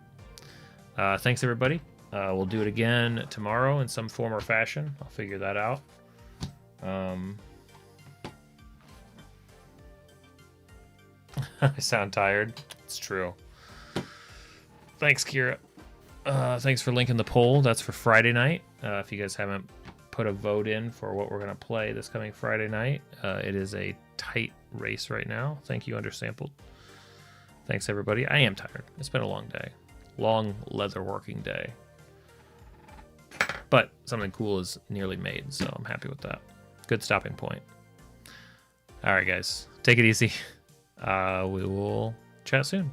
Thanks, everybody. We'll do it again tomorrow in some form or fashion. I'll figure that out. I sound tired. It's true. Thanks, Kira. Thanks for linking the poll. That's for Friday night. If you guys haven't put a vote in for what we're going to play this coming Friday night, it is a tight race right now. Thank you, Undersampled. Thanks, everybody. I am tired. It's been a long day. Long leather working day. But something cool is nearly made, so I'm happy with that. Good stopping point. All right, guys. Take it easy. We will chat soon.